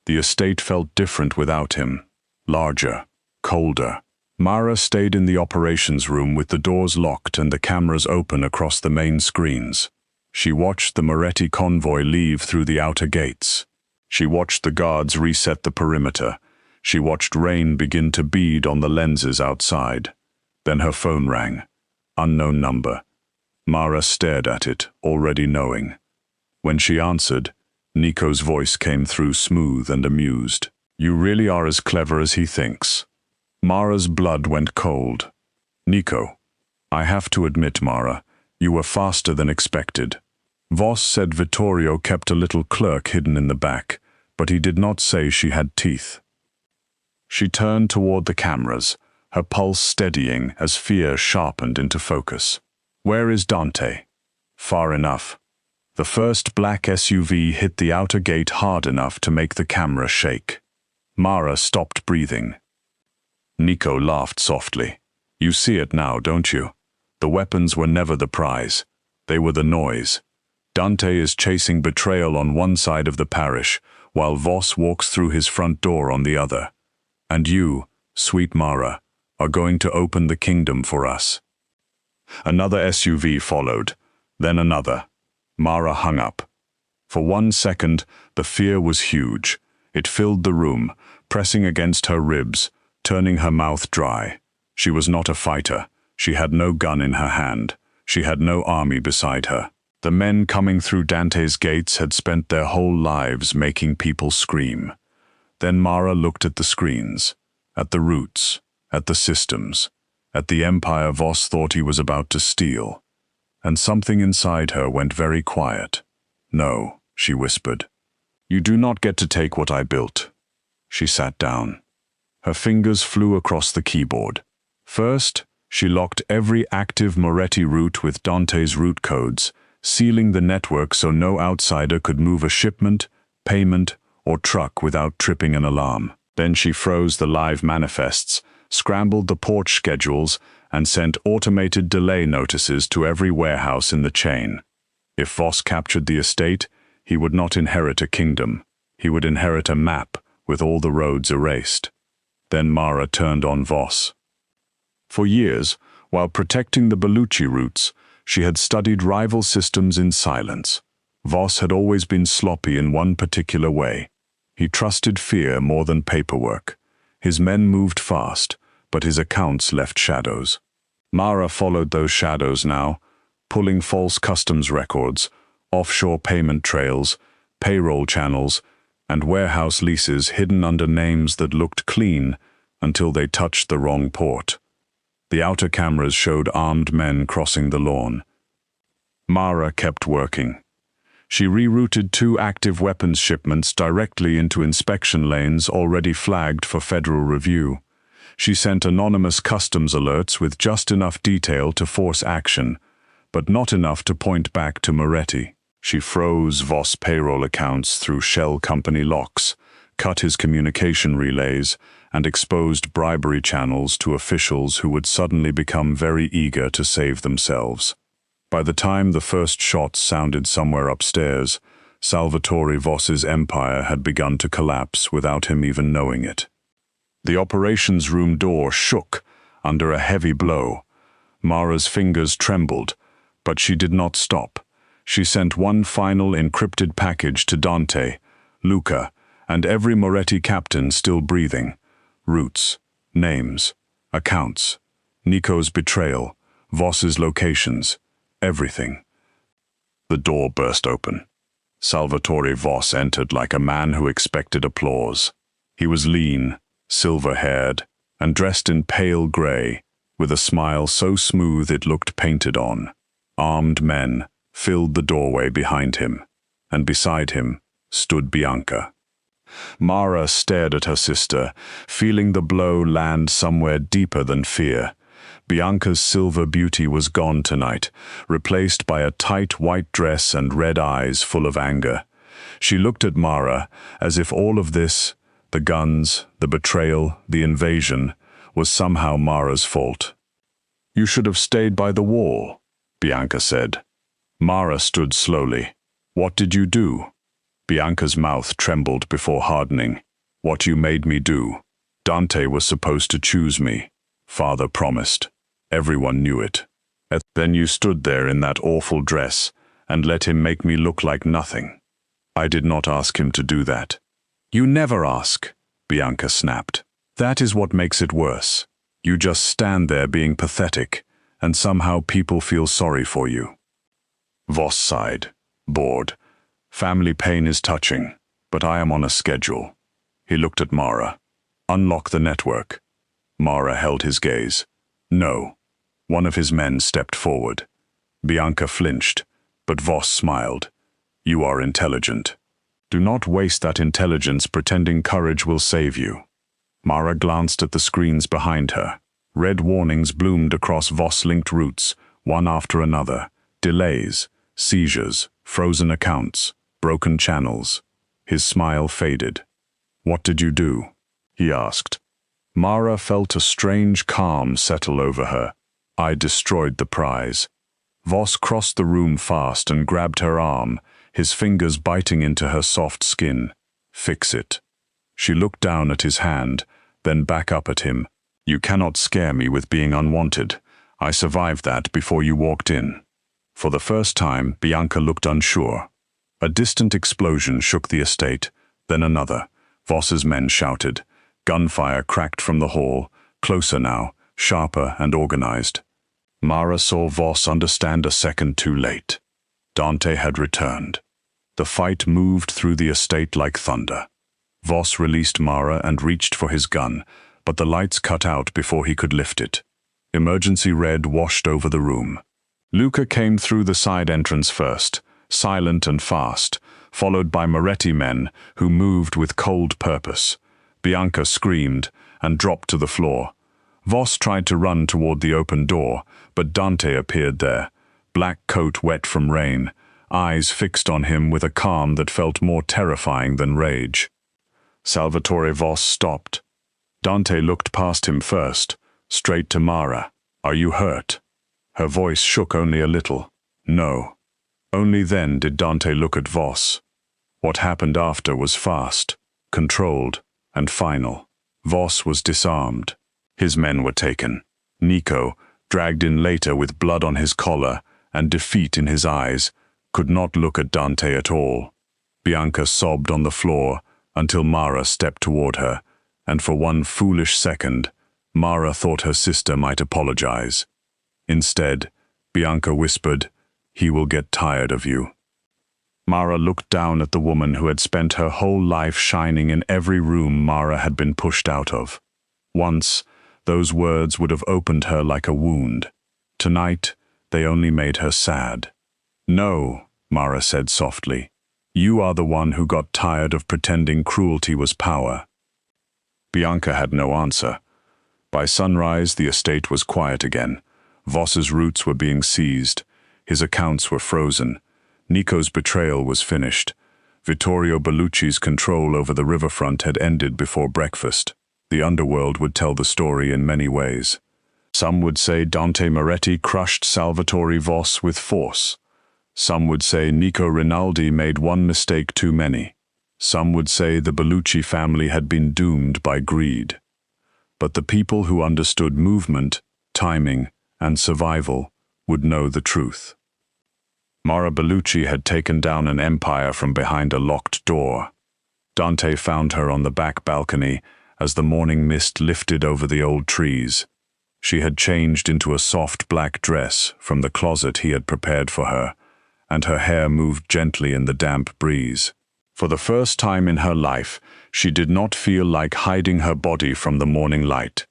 The estate felt different without him, larger, colder. Mara stayed in the operations room with the doors locked and the cameras open across the main screens. She watched the Moretti convoy leave through the outer gates. She watched the guards reset the perimeter. She watched rain begin to bead on the lenses outside. Then her phone rang. Unknown number. Mara stared at it, already knowing. When she answered, Nico's voice came through smooth and amused. "You really are as clever as he thinks." Mara's blood went cold. "Nico, I have to admit, Mara, you were faster than expected." Voss said Vittorio kept a little clerk hidden in the back, but he did not say she had teeth. She turned toward the cameras, her pulse steadying as fear sharpened into focus. "Where is Dante?" "Far enough." The first black SUV hit the outer gate hard enough to make the camera shake. Mara stopped breathing. Nico laughed softly. "You see it now, don't you? The weapons were never the prize. They were the noise. Dante is chasing betrayal on one side of the parish, while Voss walks through his front door on the other. And you, sweet Mara, are going to open the kingdom for us." Another SUV followed, then another. Mara hung up. For 1 second, the fear was huge. It filled the room, pressing against her ribs, turning her mouth dry. She was not a fighter. She had no gun in her hand. She had no army beside her. The men coming through Dante's gates had spent their whole lives making people scream. Then Mara looked at the screens, at the roots, at the systems, at the empire Voss thought he was about to steal. And something inside her went very quiet. "No," she whispered. "You do not get to take what I built." She sat down. Her fingers flew across the keyboard. First, she locked every active Moretti route with Dante's route codes, sealing the network so no outsider could move a shipment, payment, or truck without tripping an alarm. Then she froze the live manifests, scrambled the porch schedules, and sent automated delay notices to every warehouse in the chain. If Voss captured the estate, he would not inherit a kingdom. He would inherit a map with all the roads erased. Then Mara turned on Voss. For years, while protecting the Bellucci routes, she had studied rival systems in silence. Voss had always been sloppy in one particular way. He trusted fear more than paperwork. His men moved fast, but his accounts left shadows. Mara followed those shadows now, pulling false customs records, offshore payment trails, payroll channels, and warehouse leases hidden under names that looked clean until they touched the wrong port. The outer cameras showed armed men crossing the lawn. Mara kept working. She rerouted 2 active weapons shipments directly into inspection lanes already flagged for federal review. She sent anonymous customs alerts with just enough detail to force action, but not enough to point back to Moretti. She froze Voss payroll accounts through shell company locks, cut his communication relays, and exposed bribery channels to officials who would suddenly become very eager to save themselves. By the time the first shots sounded somewhere upstairs, Salvatore Voss's empire had begun to collapse without him even knowing it. The operations room door shook under a heavy blow. Mara's fingers trembled, but she did not stop. She sent one final encrypted package to Dante, Luca, and every Moretti captain still breathing. Routes, names, accounts, Nico's betrayal, Voss's locations, everything. The door burst open. Salvatore Voss entered like a man who expected applause. He was lean, silver-haired, and dressed in pale grey, with a smile so smooth it looked painted on. Armed men filled the doorway behind him, and beside him stood Bianca. Mara stared at her sister, feeling the blow land somewhere deeper than fear. Bianca's silver beauty was gone tonight, replaced by a tight white dress and red eyes full of anger. She looked at Mara as if all of this, the guns, the betrayal, the invasion, was somehow Mara's fault. "You should have stayed by the wall," Bianca said. Mara stood slowly. "What did you do?" Bianca's mouth trembled before hardening. "What you made me do. Dante was supposed to choose me. Father promised. Everyone knew it. Then you stood there in that awful dress and let him make me look like nothing. I did not ask him to do that." "You never ask," Bianca snapped. "That is what makes it worse. You just stand there being pathetic, and somehow people feel sorry for you." Voss sighed, bored. "Family pain is touching, but I am on a schedule." He looked at Mara. "Unlock the network." Mara held his gaze. "No." One of his men stepped forward. Bianca flinched, but Voss smiled. "You are intelligent. Do not waste that intelligence pretending courage will save you." Mara glanced at the screens behind her. Red warnings bloomed across Voss-linked routes, one after another. Delays, seizures, frozen accounts, broken channels. His smile faded. "What did you do?" he asked. Mara felt a strange calm settle over her. "I destroyed the prize." Voss crossed the room fast and grabbed her arm, his fingers biting into her soft skin. "Fix it." She looked down at his hand, then back up at him. "You cannot scare me with being unwanted. I survived that before you walked in." For the first time, Bianca looked unsure. A distant explosion shook the estate, then another. Voss's men shouted. Gunfire cracked from the hall, closer now, sharper and organized. Mara saw Voss understand a second too late. Dante had returned. The fight moved through the estate like thunder. Voss released Mara and reached for his gun, but the lights cut out before he could lift it. Emergency red washed over the room. Luca came through the side entrance first, silent and fast, followed by Moretti men who moved with cold purpose. Bianca screamed and dropped to the floor. Voss tried to run toward the open door, but Dante appeared there, black coat wet from rain, eyes fixed on him with a calm that felt more terrifying than rage. Salvatore Voss stopped. Dante looked past him first, straight to Mara. "Are you hurt?" Her voice shook only a little. "No." Only then did Dante look at Voss. What happened after was fast, controlled, and final. Voss was disarmed. His men were taken. Nico, dragged in later with blood on his collar and defeat in his eyes, could not look at Dante at all. Bianca sobbed on the floor until Mara stepped toward her, and for one foolish second, Mara thought her sister might apologize. Instead, Bianca whispered, "He will get tired of you." Mara looked down at the woman who had spent her whole life shining in every room Mara had been pushed out of. Once, those words would have opened her like a wound. Tonight, they only made her sad. "No," Mara said softly. "You are the one who got tired of pretending cruelty was power." Bianca had no answer. By sunrise, the estate was quiet again. Voss's routes were being seized. His accounts were frozen. Nico's betrayal was finished. Vittorio Bellucci's control over the riverfront had ended before breakfast. The underworld would tell the story in many ways. Some would say Dante Moretti crushed Salvatore Voss with force. Some would say Nico Rinaldi made one mistake too many. Some would say the Bellucci family had been doomed by greed. But the people who understood movement, timing, and survival would know the truth. Mara Bellucci had taken down an empire from behind a locked door. Dante found her on the back balcony as the morning mist lifted over the old trees. She had changed into a soft black dress from the closet he had prepared for her, and her hair moved gently in the damp breeze. For the first time in her life, she did not feel like hiding her body from the morning light.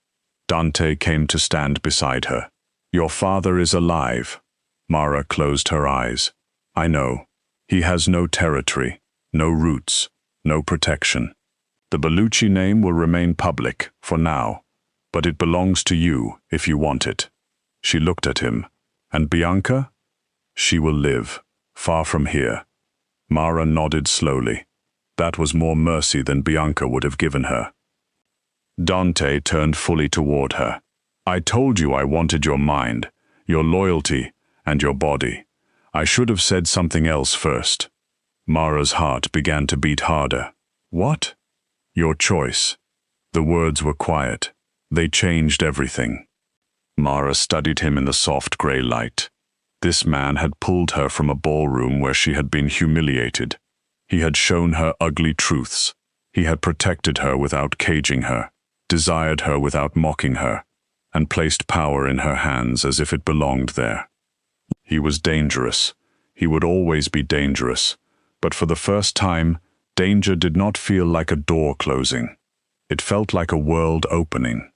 Dante came to stand beside her. "Your father is alive." Mara closed her eyes. "I know. He has no territory, no roots, no protection. The Bellucci name will remain public, for now, but it belongs to you if you want it." She looked at him. "And Bianca? She will live, far from here." Mara nodded slowly. That was more mercy than Bianca would have given her. Dante turned fully toward her. "I told you I wanted your mind, your loyalty, and your body. I should have said something else first." Mara's heart began to beat harder. "What?" "Your choice." The words were quiet. They changed everything. Mara studied him in the soft gray light. This man had pulled her from a ballroom where she had been humiliated. He had shown her ugly truths. He had protected her without caging her, desired her without mocking her, and placed power in her hands as if it belonged there. He was dangerous. He would always be dangerous. But for the first time, danger did not feel like a door closing. It felt like a world opening.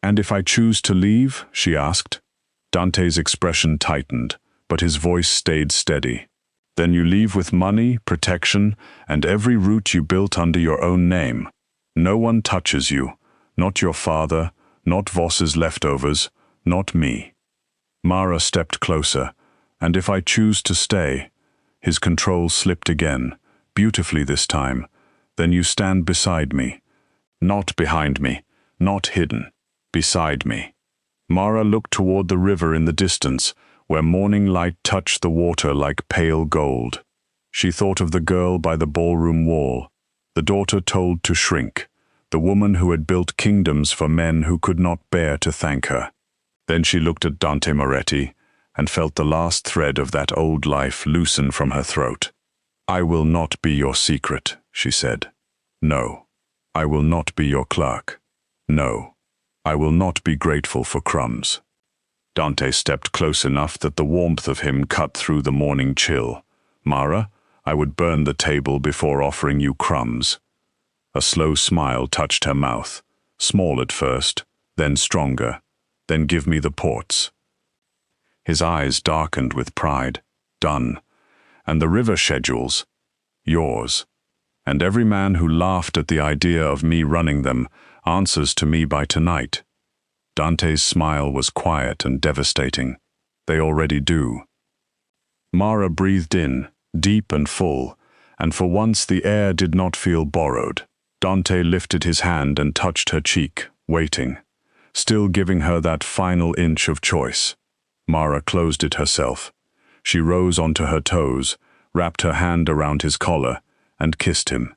"And if I choose to leave?" she asked. Dante's expression tightened, but his voice stayed steady. "Then you leave with money, protection, and every root you built under your own name. No one touches you, not your father, not Voss's leftovers, not me." Mara stepped closer, "And if I choose to stay?" His control slipped again, beautifully this time. "Then you stand beside me. Not behind me, not hidden, beside me." Mara looked toward the river in the distance, where morning light touched the water like pale gold. She thought of the girl by the ballroom wall, the daughter told to shrink, the woman who had built kingdoms for men who could not bear to thank her. Then she looked at Dante Moretti and felt the last thread of that old life loosen from her throat. "I will not be your secret," she said. "No. I will not be your clerk. No. I will not be grateful for crumbs." Dante stepped close enough that the warmth of him cut through the morning chill. "Mara, I would burn the table before offering you crumbs." A slow smile touched her mouth, small at first, then stronger. "Then give me the ports." His eyes darkened with pride. "Done. And the river schedules? Yours. And every man who laughed at the idea of me running them answers to me by tonight." Dante's smile was quiet and devastating. "They already do." Mara breathed in, deep and full, and for once the air did not feel borrowed. Dante lifted his hand and touched her cheek, waiting, still giving her that final inch of choice. Mara closed it herself. She rose onto her toes, wrapped her hand around his collar, and kissed him.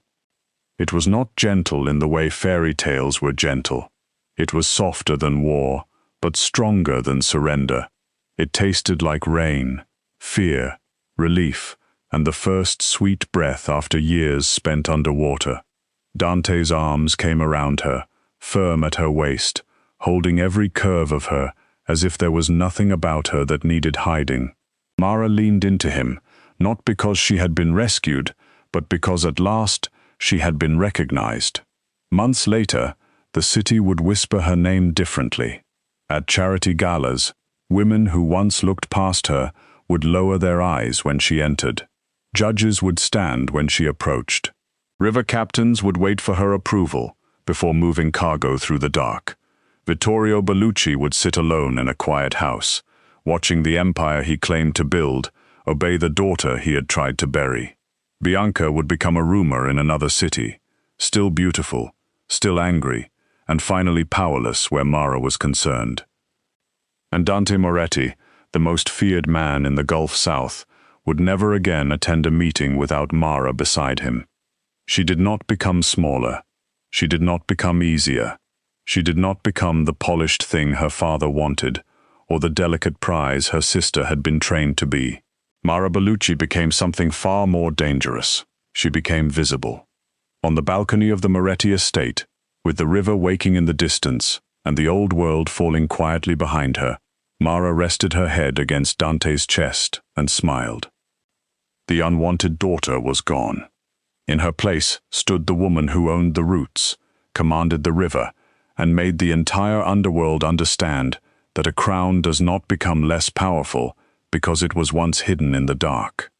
It was not gentle in the way fairy tales were gentle. It was softer than war, but stronger than surrender. It tasted like rain, fear, relief, and the first sweet breath after years spent underwater. Dante's arms came around her, firm at her waist, holding every curve of her, as if there was nothing about her that needed hiding. Mara leaned into him, not because she had been rescued, but because at last she had been recognized. Months later, the city would whisper her name differently. At charity galas, women who once looked past her would lower their eyes when she entered. Judges would stand when she approached. River captains would wait for her approval before moving cargo through the dark. Vittorio Bellucci would sit alone in a quiet house, watching the empire he claimed to build obey the daughter he had tried to bury. Bianca would become a rumor in another city, still beautiful, still angry, and finally powerless where Mara was concerned. And Dante Moretti, the most feared man in the Gulf South, would never again attend a meeting without Mara beside him. She did not become smaller. She did not become easier. She did not become the polished thing her father wanted, or the delicate prize her sister had been trained to be. Mara Bellucci became something far more dangerous. She became visible. On the balcony of the Moretti estate, with the river waking in the distance and the old world falling quietly behind her, Mara rested her head against Dante's chest and smiled. The unwanted daughter was gone. In her place stood the woman who owned the roots, commanded the river, and made the entire underworld understand that a crown does not become less powerful because it was once hidden in the dark.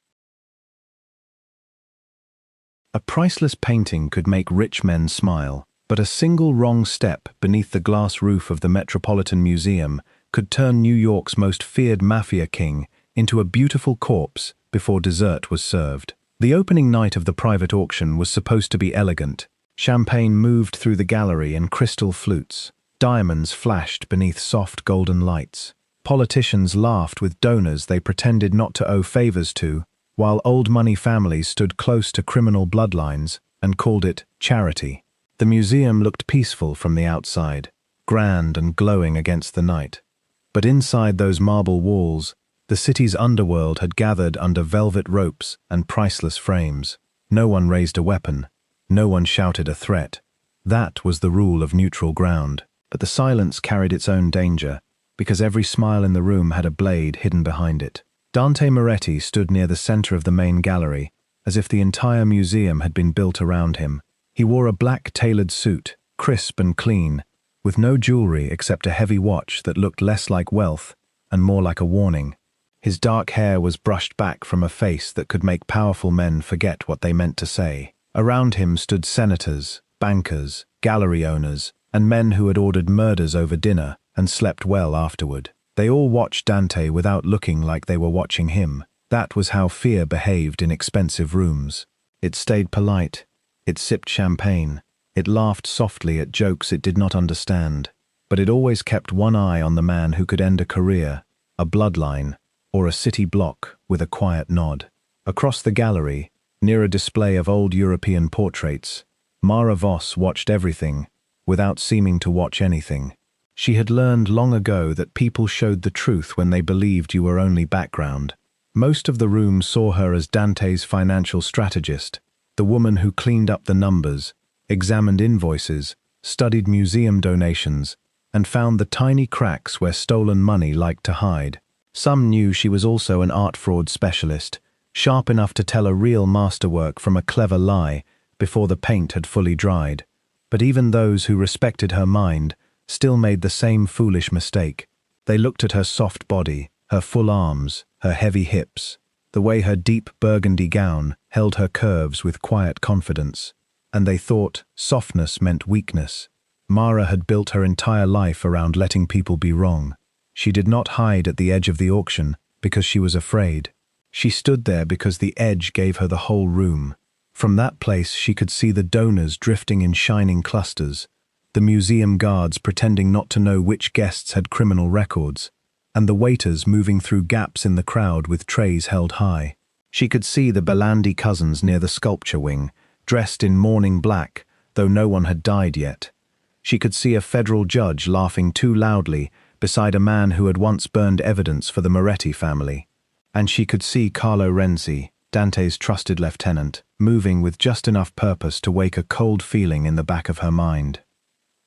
A priceless painting could make rich men smile, but a single wrong step beneath the glass roof of the Metropolitan Museum could turn New York's most feared mafia king into a beautiful corpse before dessert was served. The opening night of the private auction was supposed to be elegant. Champagne moved through the gallery in crystal flutes. Diamonds flashed beneath soft golden lights. Politicians laughed with donors they pretended not to owe favors to, while old money families stood close to criminal bloodlines and called it charity. The museum looked peaceful from the outside, grand and glowing against the night. But inside those marble walls, the city's underworld had gathered under velvet ropes and priceless frames. No one raised a weapon. No one shouted a threat. That was the rule of neutral ground. But the silence carried its own danger, because every smile in the room had a blade hidden behind it. Dante Moretti stood near the center of the main gallery, as if the entire museum had been built around him. He wore a black tailored suit, crisp and clean, with no jewelry except a heavy watch that looked less like wealth and more like a warning. His dark hair was brushed back from a face that could make powerful men forget what they meant to say. Around him stood senators, bankers, gallery owners, and men who had ordered murders over dinner and slept well afterward. They all watched Dante without looking like they were watching him. That was how fear behaved in expensive rooms. It stayed polite. It sipped champagne. It laughed softly at jokes it did not understand. But it always kept one eye on the man who could end a career, a bloodline, or a city block with a quiet nod. Across the gallery, near a display of old European portraits, Mara Voss watched everything, without seeming to watch anything. She had learned long ago that people showed the truth when they believed you were only background. Most of the room saw her as Dante's financial strategist, the woman who cleaned up the numbers, examined invoices, studied museum donations, and found the tiny cracks where stolen money liked to hide. Some knew she was also an art fraud specialist, sharp enough to tell a real masterwork from a clever lie before the paint had fully dried. But even those who respected her mind still made the same foolish mistake. They looked at her soft body, her full arms, her heavy hips, the way her deep burgundy gown held her curves with quiet confidence, and they thought softness meant weakness. Mara had built her entire life around letting people be wrong. She did not hide at the edge of the auction because she was afraid. She stood there because the edge gave her the whole room. From that place she could see the donors drifting in shining clusters, the museum guards pretending not to know which guests had criminal records, and the waiters moving through gaps in the crowd with trays held high. She could see the Belandi cousins near the sculpture wing, dressed in mourning black, though no one had died yet. She could see a federal judge laughing too loudly beside a man who had once burned evidence for the Moretti family. And she could see Carlo Renzi, Dante's trusted lieutenant, moving with just enough purpose to wake a cold feeling in the back of her mind.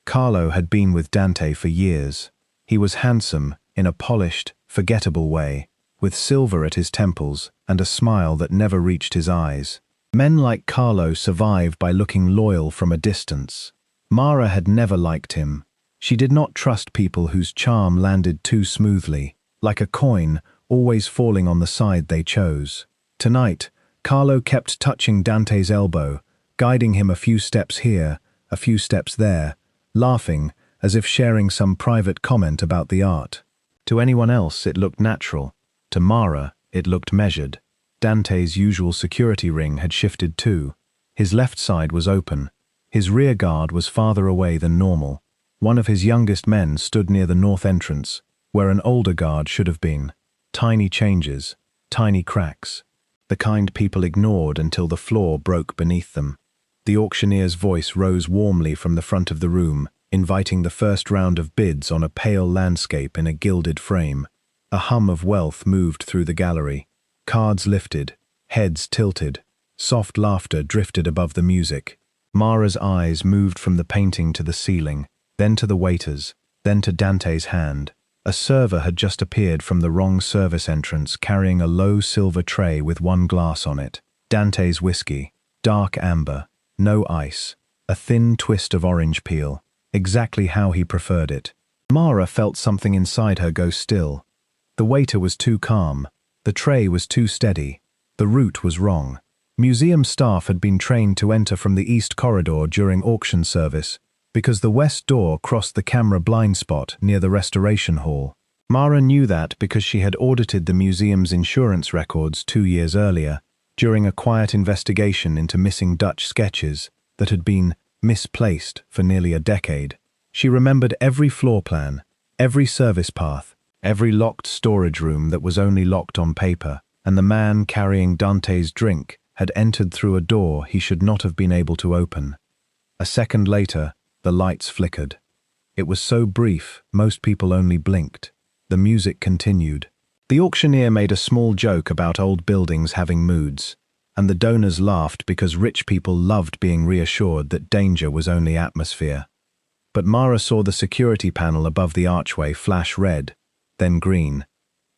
Carlo had been with Dante for years. He was handsome, in a polished, forgettable way, with silver at his temples and a smile that never reached his eyes. Men like Carlo survive by looking loyal from a distance. Mara had never liked him. She did not trust people whose charm landed too smoothly, like a coin always falling on the side they chose. Tonight, Carlo kept touching Dante's elbow, guiding him a few steps here, a few steps there, laughing as if sharing some private comment about the art. To anyone else it looked natural. To Mara it looked measured. Dante's usual security ring had shifted too. His left side was open. His rear guard was farther away than normal. One of his youngest men stood near the north entrance, where an older guard should have been. Tiny changes, tiny cracks. the kind people ignored until the floor broke beneath them. The auctioneer's voice rose warmly from the front of the room, inviting the first round of bids on a pale landscape in a gilded frame. A hum of wealth moved through the gallery. Cards lifted, heads tilted. Soft laughter drifted above the music. Mara's eyes moved from the painting to the ceiling, then to the waiters, then to Dante's hand. A server had just appeared from the wrong service entrance carrying a low silver tray with one glass on it. Dante's whiskey, dark amber, no ice, a thin twist of orange peel, exactly how he preferred it. Mara felt something inside her go still. The waiter was too calm. The tray was too steady. The route was wrong. Museum staff had been trained to enter from the east corridor during auction service, because the west door crossed the camera blind spot near the restoration hall. Mara knew that because she had audited the museum's insurance records 2 years earlier, during a quiet investigation into missing Dutch sketches that had been misplaced for nearly a decade. She remembered every floor plan, every service path, every locked storage room that was only locked on paper, and the man carrying Dante's drink had entered through a door he should not have been able to open. A second later, the lights flickered. It was so brief, most people only blinked. The music continued. The auctioneer made a small joke about old buildings having moods, and the donors laughed because rich people loved being reassured that danger was only atmosphere. But Mara saw the security panel above the archway flash red, then green.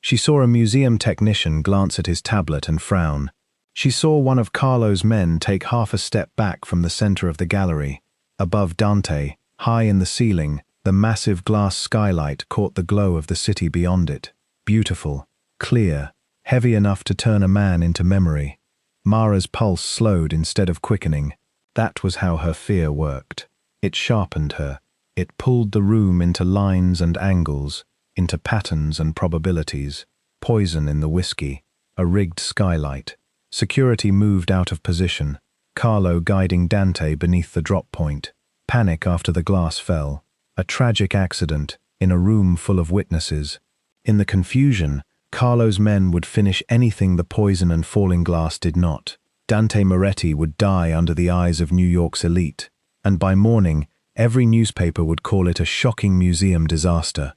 She saw a museum technician glance at his tablet and frown. She saw one of Carlo's men take half a step back from the center of the gallery. Above Dante, high in the ceiling, the massive glass skylight caught the glow of the city beyond it. Beautiful, clear, heavy enough to turn a man into memory. Mara's pulse slowed instead of quickening. That was how her fear worked. It sharpened her. It pulled the room into lines and angles, into patterns and probabilities. Poison in the whiskey, a rigged skylight. Security moved out of position, Carlo guiding Dante beneath the drop point. Panic after the glass fell. A tragic accident in a room full of witnesses. In the confusion, Carlo's men would finish anything the poison and falling glass did not. Dante Moretti would die under the eyes of New York's elite, and by morning, every newspaper would call it a shocking museum disaster.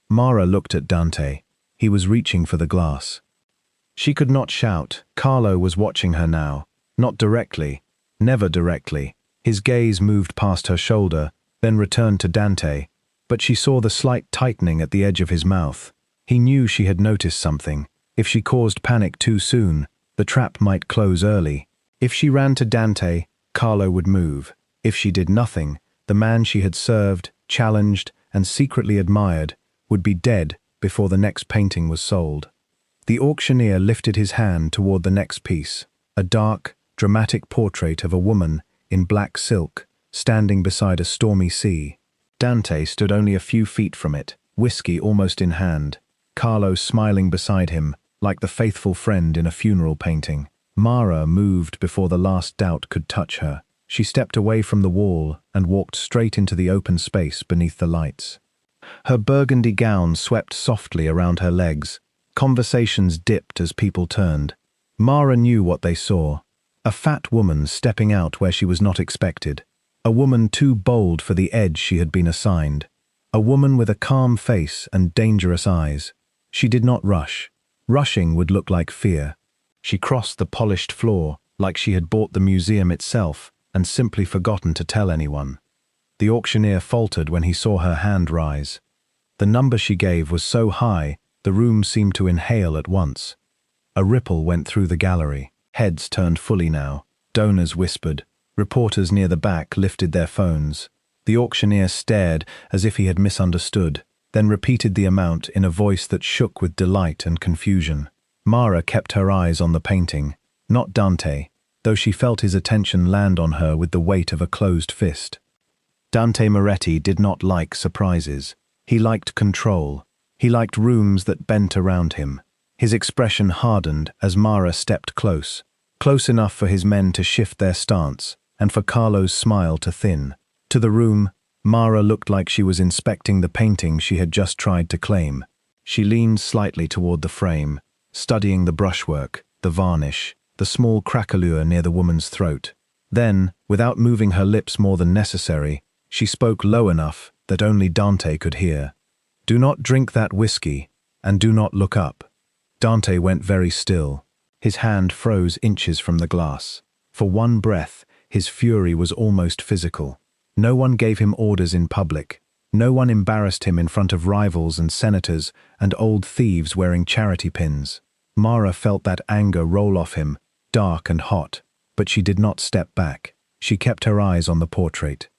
Mara looked at Dante. He was reaching for the glass. She could not shout. Carlo was watching her now. Not directly. Never directly. His gaze moved past her shoulder, then returned to Dante, but she saw the slight tightening at the edge of his mouth. He knew she had noticed something. If she caused panic too soon, the trap might close early. If she ran to Dante, Carlo would move. If she did nothing, the man she had served, challenged, and secretly admired would be dead before the next painting was sold. The auctioneer lifted his hand toward the next piece, a dark, dramatic portrait of a woman in black silk, standing beside a stormy sea. Dante stood only a few feet from it, whiskey almost in hand, Carlo smiling beside him, like the faithful friend in a funeral painting. Mara moved before the last doubt could touch her. She stepped away from the wall and walked straight into the open space beneath the lights. Her burgundy gown swept softly around her legs. Conversations dipped as people turned. Mara knew what they saw. A fat woman stepping out where she was not expected. A woman too bold for the edge she had been assigned. A woman with a calm face and dangerous eyes. She did not rush. Rushing would look like fear. She crossed the polished floor like she had bought the museum itself and simply forgotten to tell anyone. The auctioneer faltered when he saw her hand rise. The number she gave was so high, the room seemed to inhale at once. A ripple went through the gallery. Heads turned fully now. Donors whispered. Reporters near the back lifted their phones. The auctioneer stared as if he had misunderstood, then repeated the amount in a voice that shook with delight and confusion. Mara kept her eyes on the painting, not Dante, though she felt his attention land on her with the weight of a closed fist. Dante Moretti did not like surprises. He liked control. He liked rooms that bent around him. His expression hardened as Mara stepped close enough for his men to shift their stance, and for Carlo's smile to thin. To the room, Mara looked like she was inspecting the painting she had just tried to claim. She leaned slightly toward the frame, studying the brushwork, the varnish, the small craquelure near the woman's throat. Then, without moving her lips more than necessary, she spoke low enough that only Dante could hear. "Do not drink that whiskey, and do not look up." Dante went very still. His hand froze inches from the glass. For one breath, his fury was almost physical. No one gave him orders in public. No one embarrassed him in front of rivals and senators and old thieves wearing charity pins. Mara felt that anger roll off him, dark and hot, but she did not step back. She kept her eyes on the portrait.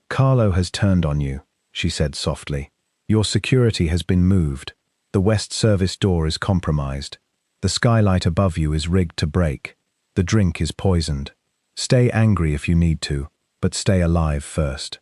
"Carlo has turned on you," she said softly. "Your security has been moved. The west service door is compromised. The skylight above you is rigged to break. The drink is poisoned. Stay angry if you need to, but stay alive first."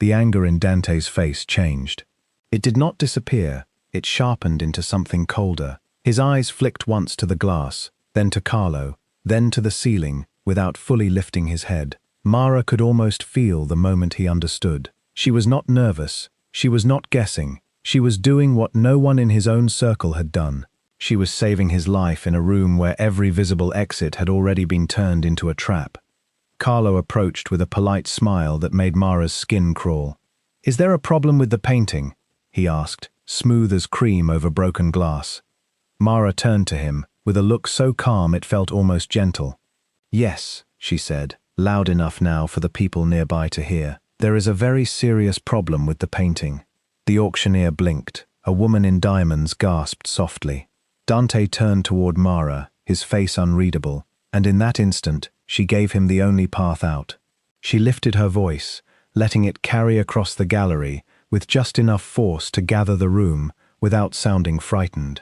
The anger in Dante's face changed. It did not disappear, it sharpened into something colder. His eyes flicked once to the glass, then to Carlo, then to the ceiling, without fully lifting his head. Mara could almost feel the moment he understood. She was not nervous, she was not guessing, she was doing what no one in his own circle had done. She was saving his life in a room where every visible exit had already been turned into a trap. Carlo approached with a polite smile that made Mara's skin crawl. "Is there a problem with the painting?" he asked, smooth as cream over broken glass. Mara turned to him, with a look so calm it felt almost gentle. "Yes," she said, loud enough now for the people nearby to hear. "There is a very serious problem with the painting." The auctioneer blinked. A woman in diamonds gasped softly. Dante turned toward Mara, his face unreadable, and in that instant, she gave him the only path out. She lifted her voice, letting it carry across the gallery, with just enough force to gather the room, without sounding frightened.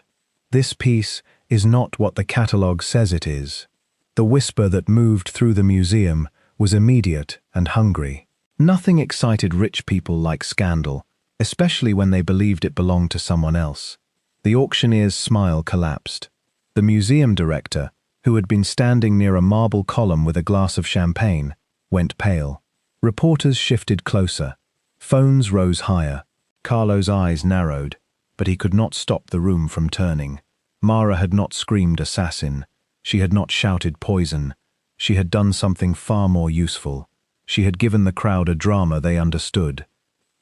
"This piece is not what the catalogue says it is." The whisper that moved through the museum was immediate and hungry. Nothing excited rich people like scandal, especially when they believed it belonged to someone else. The auctioneer's smile collapsed. The museum director, who had been standing near a marble column with a glass of champagne, went pale. Reporters shifted closer. Phones rose higher. Carlo's eyes narrowed, but he could not stop the room from turning. Mara had not screamed assassin. She had not shouted poison. She had done something far more useful. She had given the crowd a drama they understood.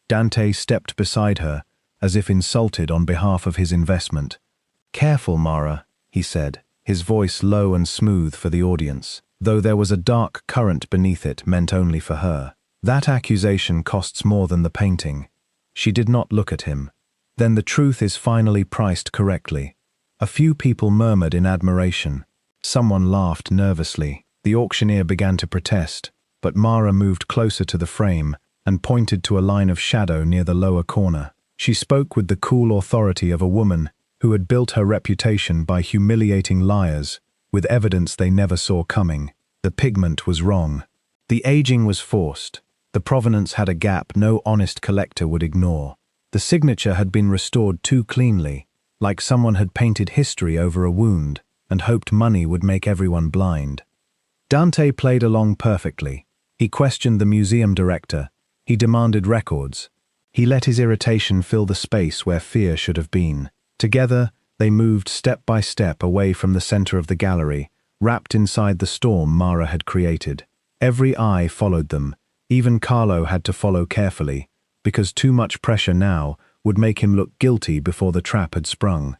Dante stepped beside her, as if insulted on behalf of his investment. "Careful, Mara," he said, his voice low and smooth for the audience, though there was a dark current beneath it meant only for her. "That accusation costs more than the painting." She did not look at him. "Then the truth is finally priced correctly." A few people murmured in admiration. Someone laughed nervously. The auctioneer began to protest, but Mara moved closer to the frame and pointed to a line of shadow near the lower corner. She spoke with the cool authority of a woman who had built her reputation by humiliating liars with evidence they never saw coming. The pigment was wrong. The aging was forced. The provenance had a gap no honest collector would ignore. The signature had been restored too cleanly, like someone had painted history over a wound and hoped money would make everyone blind. Dante played along perfectly. He questioned the museum director. He demanded records. He let his irritation fill the space where fear should have been. Together, they moved step by step away from the center of the gallery, wrapped inside the storm Mara had created. Every eye followed them. Even Carlo had to follow carefully, because too much pressure now would make him look guilty before the trap had sprung.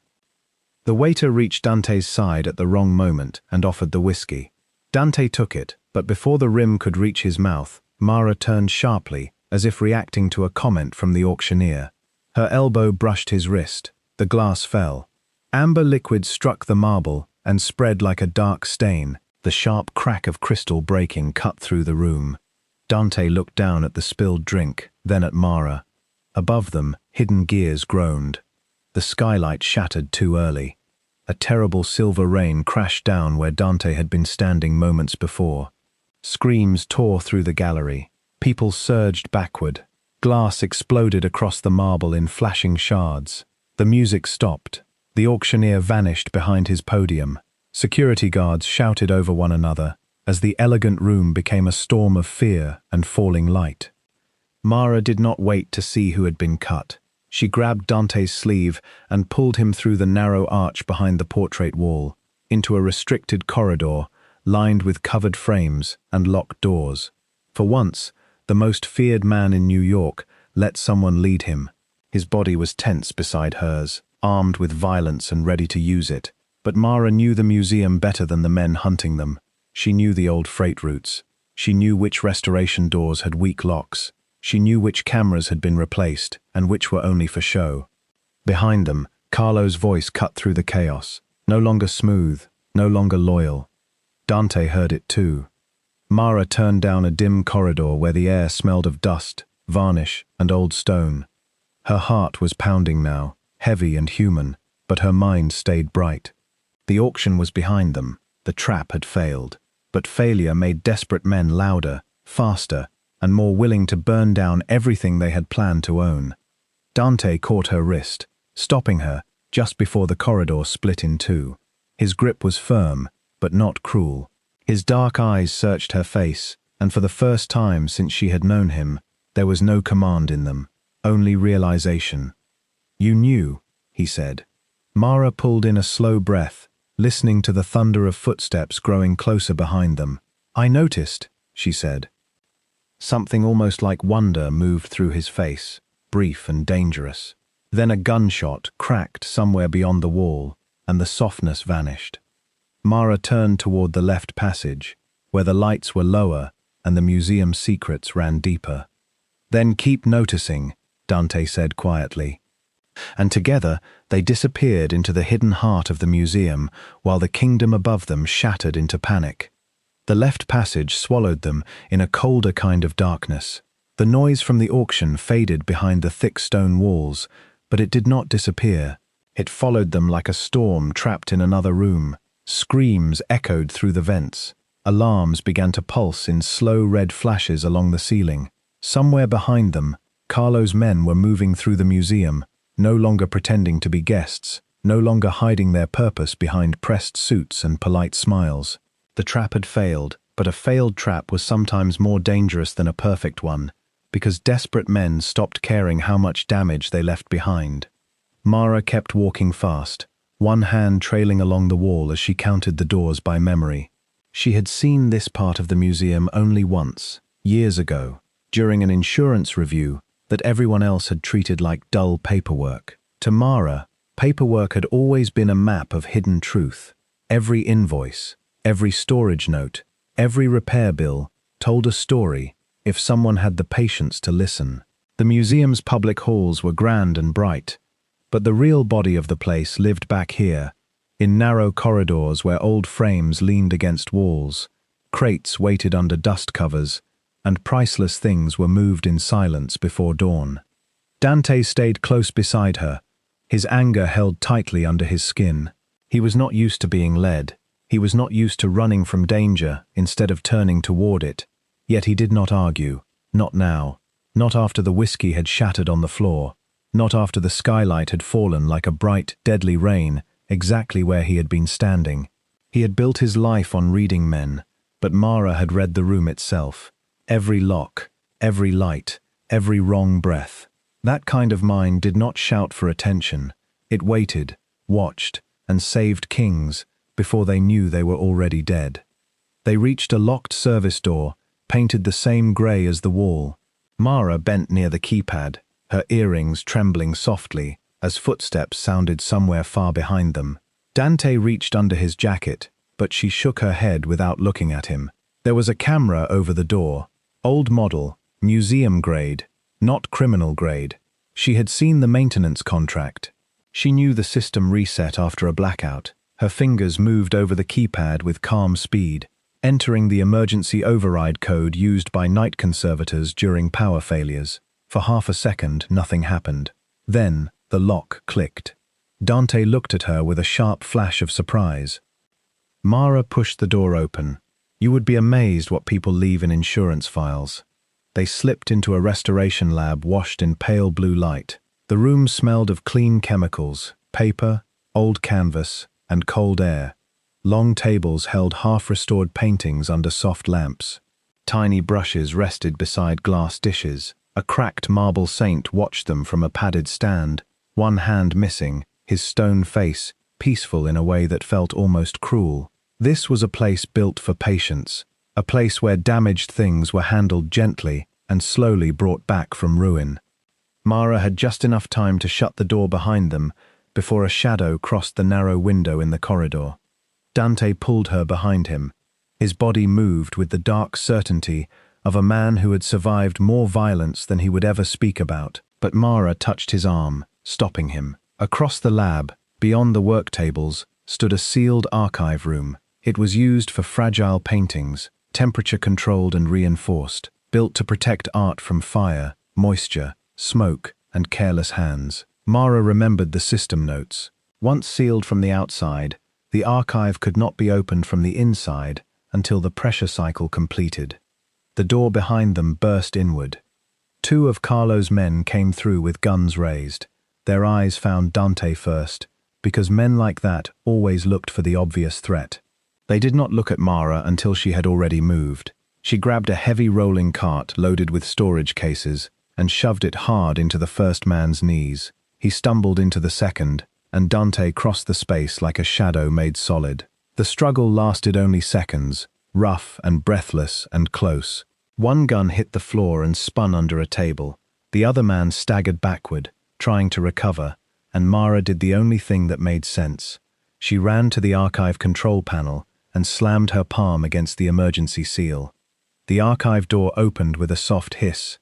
The waiter reached Dante's side at the wrong moment and offered the whiskey. Dante took it, but before the rim could reach his mouth, Mara turned sharply, as if reacting to a comment from the auctioneer. Her elbow brushed his wrist. The glass fell. Amber liquid struck the marble and spread like a dark stain, the sharp crack of crystal breaking cut through the room. Dante looked down at the spilled drink, then at Mara. Above them, hidden gears groaned. The skylight shattered too early. A terrible silver rain crashed down where Dante had been standing moments before. Screams tore through the gallery. People surged backward. Glass exploded across the marble in flashing shards. The music stopped. The auctioneer vanished behind his podium. Security guards shouted over one another as the elegant room became a storm of fear and falling light. Mara did not wait to see who had been cut. She grabbed Dante's sleeve and pulled him through the narrow arch behind the portrait wall. into a restricted corridor lined with covered frames and locked doors. For once, the most feared man in New York let someone lead him. His body was tense beside hers, armed with violence and ready to use it. But Mara knew the museum better than the men hunting them. She knew the old freight routes. She knew which restoration doors had weak locks. She knew which cameras had been replaced and which were only for show. Behind them, Carlo's voice cut through the chaos. No longer smooth, no longer loyal. Dante heard it too. Mara turned down a dim corridor where the air smelled of dust, varnish, and old stone. Her heart was pounding now, heavy and human, but her mind stayed bright. The auction was behind them. The trap had failed. But failure made desperate men louder, faster, and more willing to burn down everything they had planned to own. Dante caught her wrist, stopping her just before the corridor split in two. His grip was firm, but not cruel. His dark eyes searched her face, and for the first time since she had known him, there was no command in them, only realization. "You knew," he said. Mara pulled in a slow breath, listening to the thunder of footsteps growing closer behind them. "I noticed," she said. Something almost like wonder moved through his face, brief and dangerous. Then a gunshot cracked somewhere beyond the wall, and the softness vanished. Mara turned toward the left passage, where the lights were lower and the museum's secrets ran deeper. "Then keep noticing," Dante said quietly. And together they disappeared into the hidden heart of the museum, while the kingdom above them shattered into panic. The left passage swallowed them in a colder kind of darkness. The noise from the auction faded behind the thick stone walls, but it did not disappear. It followed them like a storm trapped in another room. Screams echoed through the vents. Alarms began to pulse in slow red flashes along the ceiling. Somewhere behind them, Carlo's men were moving through the museum, no longer pretending to be guests, no longer hiding their purpose behind pressed suits and polite smiles. The trap had failed, but a failed trap was sometimes more dangerous than a perfect one, because desperate men stopped caring how much damage they left behind. Mara kept walking fast, one hand trailing along the wall as she counted the doors by memory. She had seen this part of the museum only once, years ago, during an insurance review that everyone else had treated like dull paperwork. To Mara, paperwork had always been a map of hidden truth. Every invoice, every storage note, every repair bill told a story if someone had the patience to listen. The museum's public halls were grand and bright, but the real body of the place lived back here, in narrow corridors where old frames leaned against walls, crates waited under dust covers, and priceless things were moved in silence before dawn. Dante stayed close beside her, his anger held tightly under his skin. He was not used to being led. He was not used to running from danger instead of turning toward it. Yet he did not argue. Not now. Not after the whiskey had shattered on the floor. Not after the skylight had fallen like a bright, deadly rain, exactly where he had been standing. He had built his life on reading men, but Mara had read the room itself. Every lock, every light, every wrong breath. That kind of mind did not shout for attention. It waited, watched, and saved kings before they knew they were already dead. They reached a locked service door, painted the same grey as the wall. Mara bent near the keypad, her earrings trembling softly as footsteps sounded somewhere far behind them. Dante reached under his jacket, but she shook her head without looking at him. There was a camera over the door. Old model, museum grade, not criminal grade. She had seen the maintenance contract. She knew the system reset after a blackout. Her fingers moved over the keypad with calm speed, entering the emergency override code used by night conservators during power failures. For half a second, nothing happened. Then, the lock clicked. Dante looked at her with a sharp flash of surprise. Mara pushed the door open. You would be amazed what people leave in insurance files. They slipped into a restoration lab washed in pale blue light. The room smelled of clean chemicals, paper, old canvas, and cold air. Long tables held half-restored paintings under soft lamps. Tiny brushes rested beside glass dishes. A cracked marble saint watched them from a padded stand, one hand missing, his stone face peaceful in a way that felt almost cruel. This was a place built for patience, a place where damaged things were handled gently and slowly brought back from ruin. Mara had just enough time to shut the door behind them before a shadow crossed the narrow window in the corridor. Dante pulled her behind him. His body moved with the dark certainty of a man who had survived more violence than he would ever speak about. But Mara touched his arm, stopping him. Across the lab, beyond the work tables, stood a sealed archive room. It was used for fragile paintings, temperature-controlled and reinforced, built to protect art from fire, moisture, smoke, and careless hands. Mara remembered the system notes. Once sealed from the outside, the archive could not be opened from the inside until the pressure cycle completed. The door behind them burst inward. Two of Carlo's men came through with guns raised. Their eyes found Dante first, because men like that always looked for the obvious threat. They did not look at Mara until she had already moved. She grabbed a heavy rolling cart loaded with storage cases and shoved it hard into the first man's knees. He stumbled into the second, and Dante crossed the space like a shadow made solid. The struggle lasted only seconds, rough and breathless and close. One gun hit the floor and spun under a table. The other man staggered backward, trying to recover, and Mara did the only thing that made sense. She ran to the archive control panel and slammed her palm against the emergency seal. The archive door opened with a soft hiss.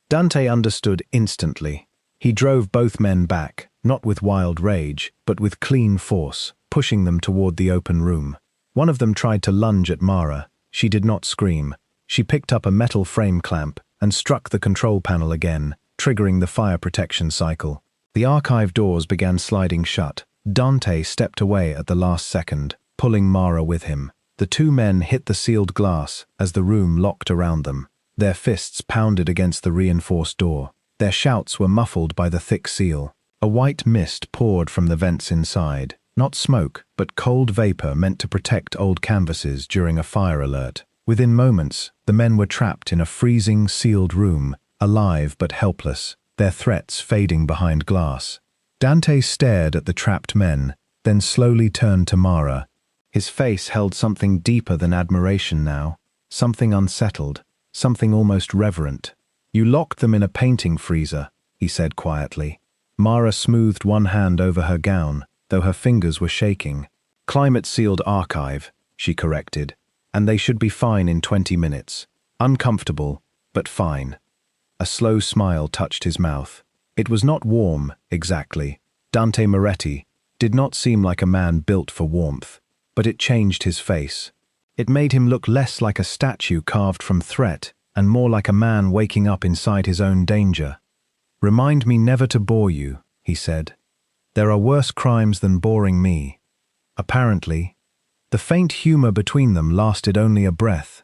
Dante understood instantly. He drove both men back, not with wild rage, but with clean force, pushing them toward the open room. One of them tried to lunge at Mara. She did not scream. She picked up a metal frame clamp and struck the control panel again, triggering the fire protection cycle. The archive doors began sliding shut. Dante stepped away at the last second, pulling Mara with him. The two men hit the sealed glass as the room locked around them. Their fists pounded against the reinforced door. Their shouts were muffled by the thick seal. A white mist poured from the vents inside. Not smoke, but cold vapor meant to protect old canvases during a fire alert. Within moments, the men were trapped in a freezing, sealed room, alive but helpless, their threats fading behind glass. Dante stared at the trapped men, then slowly turned to Mara. His face held something deeper than admiration now, something unsettled, something almost reverent. "You locked them in a painting freezer," he said quietly. Mara smoothed one hand over her gown, though her fingers were shaking. "Climate-sealed archive," she corrected, "and they should be fine in 20 minutes. Uncomfortable, but fine." A slow smile touched his mouth. It was not warm, exactly. Dante Moretti did not seem like a man built for warmth, but it changed his face. It made him look less like a statue carved from threat and more like a man waking up inside his own danger. "Remind me never to bore you," he said. "There are worse crimes than boring me." Apparently, the faint humor between them lasted only a breath.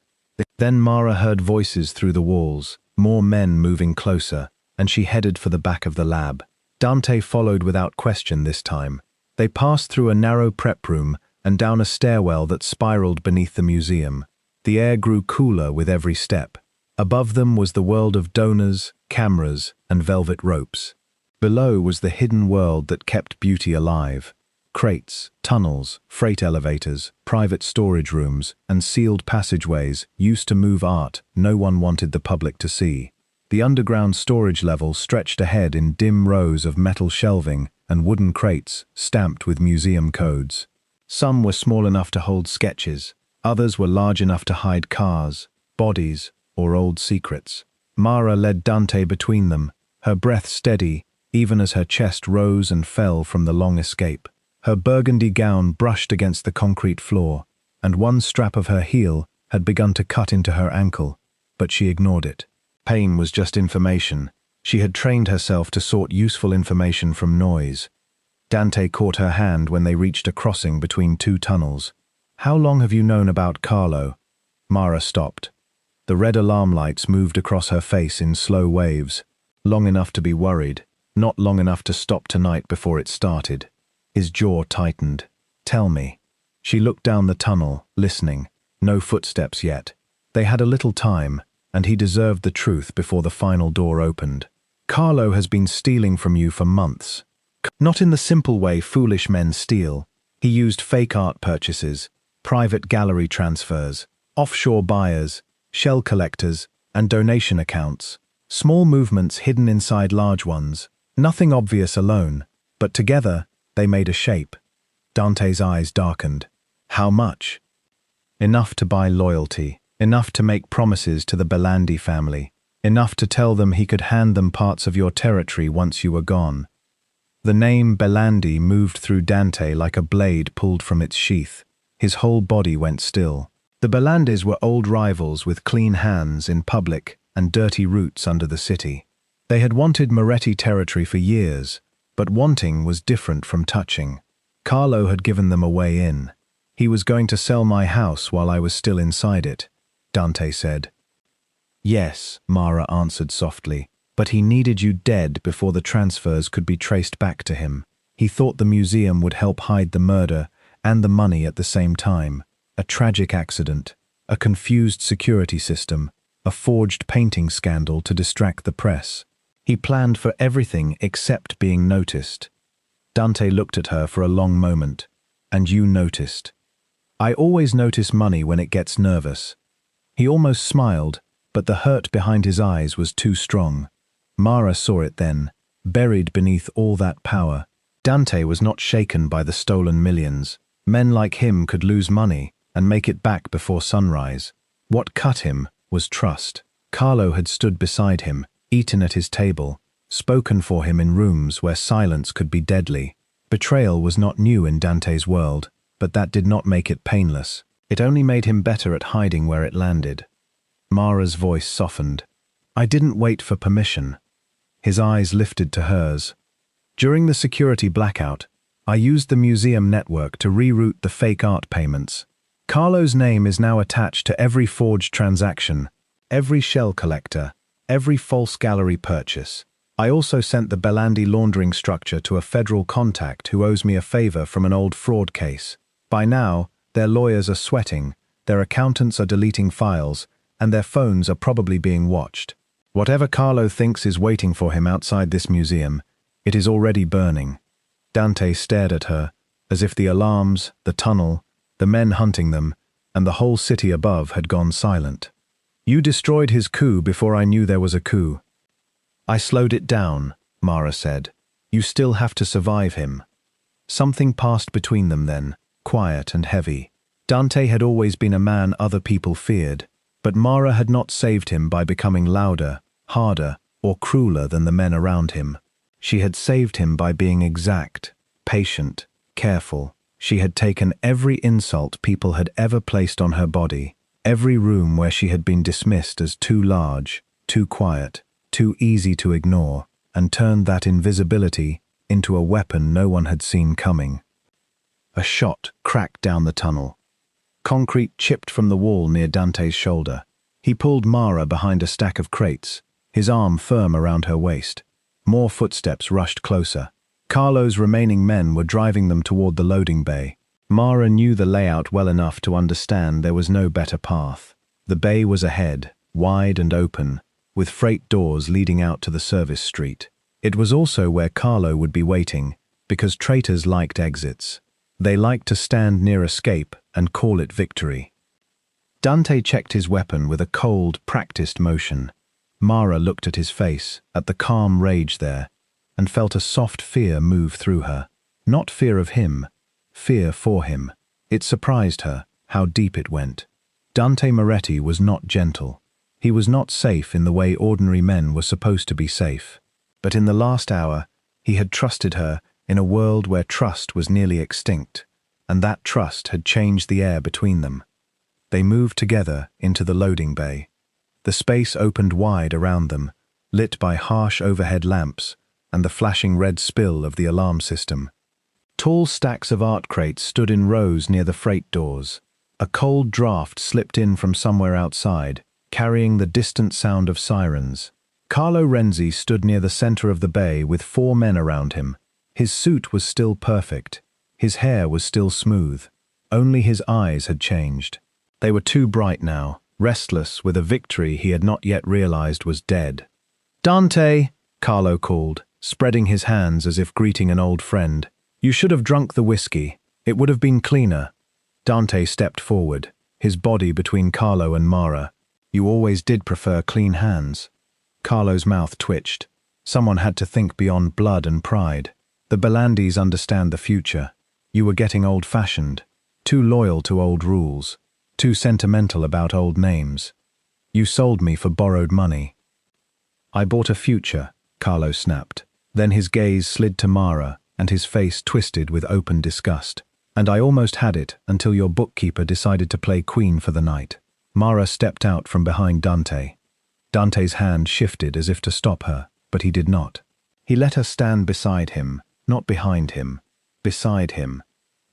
Then Mara heard voices through the walls, more men moving closer, and she headed for the back of the lab. Dante followed without question this time. They passed through a narrow prep room and down a stairwell that spiraled beneath the museum. The air grew cooler with every step. Above them was the world of donors, cameras, and velvet ropes. Below was the hidden world that kept beauty alive. Crates, tunnels, freight elevators, private storage rooms, and sealed passageways used to move art no one wanted the public to see. The underground storage level stretched ahead in dim rows of metal shelving and wooden crates stamped with museum codes. Some were small enough to hold sketches, others were large enough to hide cars, bodies, or old secrets. Mara led Dante between them, her breath steady even as her chest rose and fell from the long escape. Her burgundy gown brushed against the concrete floor, and one strap of her heel had begun to cut into her ankle, but she ignored it. Pain was just information. She had trained herself to sort useful information from noise. Dante caught her hand when they reached a crossing between two tunnels. "How long have you known about Carlo?" Mara stopped. The red alarm lights moved across her face in slow waves. Long enough to be worried, not long enough to stop tonight before it started. His jaw tightened. "Tell me." She looked down the tunnel, listening. No footsteps yet. They had a little time, and he deserved the truth before the final door opened. "Carlo has been stealing from you for months. Not in the simple way foolish men steal. He used fake art purchases, private gallery transfers, offshore buyers, shell collectors, and donation accounts. Small movements hidden inside large ones. Nothing obvious alone, but together they made a shape. Dante's eyes darkened. How much? Enough to buy loyalty, enough to make promises to the Belandi family, enough to tell them he could hand them parts of your territory once you were gone. The name Belandi moved through Dante like a blade pulled from its sheath. His whole body went still. The Belandis were old rivals with clean hands in public and dirty roots under the city. They had wanted Moretti territory for years, but wanting was different from touching. Carlo had given them a way in. He was going to sell my house while I was still inside it, Dante said. Yes, Mara answered softly, but he needed you dead before the transfers could be traced back to him. He thought the museum would help hide the murder and the money at the same time. A tragic accident, a confused security system, a forged painting scandal to distract the press. He planned for everything except being noticed. Dante looked at her for a long moment. And you noticed. I always notice money when it gets nervous. He almost smiled, but the hurt behind his eyes was too strong. Mara saw it then, buried beneath all that power. Dante was not shaken by the stolen millions. Men like him could lose money and make it back before sunrise. What cut him was trust. Carlo had stood beside him, eaten at his table, spoken for him in rooms where silence could be deadly. Betrayal was not new in Dante's world, but that did not make it painless. It only made him better at hiding where it landed. Mara's voice softened. I didn't wait for permission. His eyes lifted to hers. During the security blackout, I used the museum network to reroute the fake art payments. Carlo's name is now attached to every forged transaction, every shell collector, every false gallery purchase. I also sent the Belandi laundering structure to a federal contact who owes me a favor from an old fraud case. By now, their lawyers are sweating, their accountants are deleting files, and their phones are probably being watched. Whatever Carlo thinks is waiting for him outside this museum, it is already burning. Dante stared at her, as if the alarms, the tunnel, the men hunting them, and the whole city above had gone silent. You destroyed his coup before I knew there was a coup. I slowed it down, Mara said. You still have to survive him. Something passed between them then, quiet and heavy. Dante had always been a man other people feared, but Mara had not saved him by becoming louder, harder, or crueler than the men around him. She had saved him by being exact, patient, careful. She had taken every insult people had ever placed on her body, every room where she had been dismissed as too large, too quiet, too easy to ignore, and turned that invisibility into a weapon no one had seen coming. A shot cracked down the tunnel. Concrete chipped from the wall near Dante's shoulder. He pulled Mara behind a stack of crates, his arm firm around her waist. More footsteps rushed closer. Carlo's remaining men were driving them toward the loading bay. Mara knew the layout well enough to understand there was no better path. The bay was ahead, wide and open, with freight doors leading out to the service street. It was also where Carlo would be waiting, because traitors liked exits. They liked to stand near escape and call it victory. Dante checked his weapon with a cold, practiced motion. Mara looked at his face, at the calm rage there, and felt a soft fear move through her. Not fear of him, fear for him. It surprised her how deep it went. Dante Moretti was not gentle. He was not safe in the way ordinary men were supposed to be safe. But in the last hour, he had trusted her in a world where trust was nearly extinct, and that trust had changed the air between them. They moved together into the loading bay. The space opened wide around them, lit by harsh overhead lamps and the flashing red spill of the alarm system. Tall stacks of art crates stood in rows near the freight doors. A cold draft slipped in from somewhere outside, carrying the distant sound of sirens. Carlo Renzi stood near the center of the bay with 4 men around him. His suit was still perfect. His hair was still smooth. Only his eyes had changed. They were too bright now, restless with a victory he had not yet realized was dead. "Dante!" Carlo called, spreading his hands as if greeting an old friend. "You should have drunk the whiskey. It would have been cleaner." Dante stepped forward, his body between Carlo and Mara. "You always did prefer clean hands." Carlo's mouth twitched. Someone had to think beyond blood and pride. The Bellandis understand the future. You were getting old-fashioned, too loyal to old rules, too sentimental about old names. You sold me for borrowed money. "I bought a future," Carlo snapped. Then his gaze slid to Mara, and his face twisted with open disgust. "And I almost had it until your bookkeeper decided to play queen for the night." Mara stepped out from behind Dante. Dante's hand shifted as if to stop her, but he did not. He let her stand beside him, not behind him, beside him.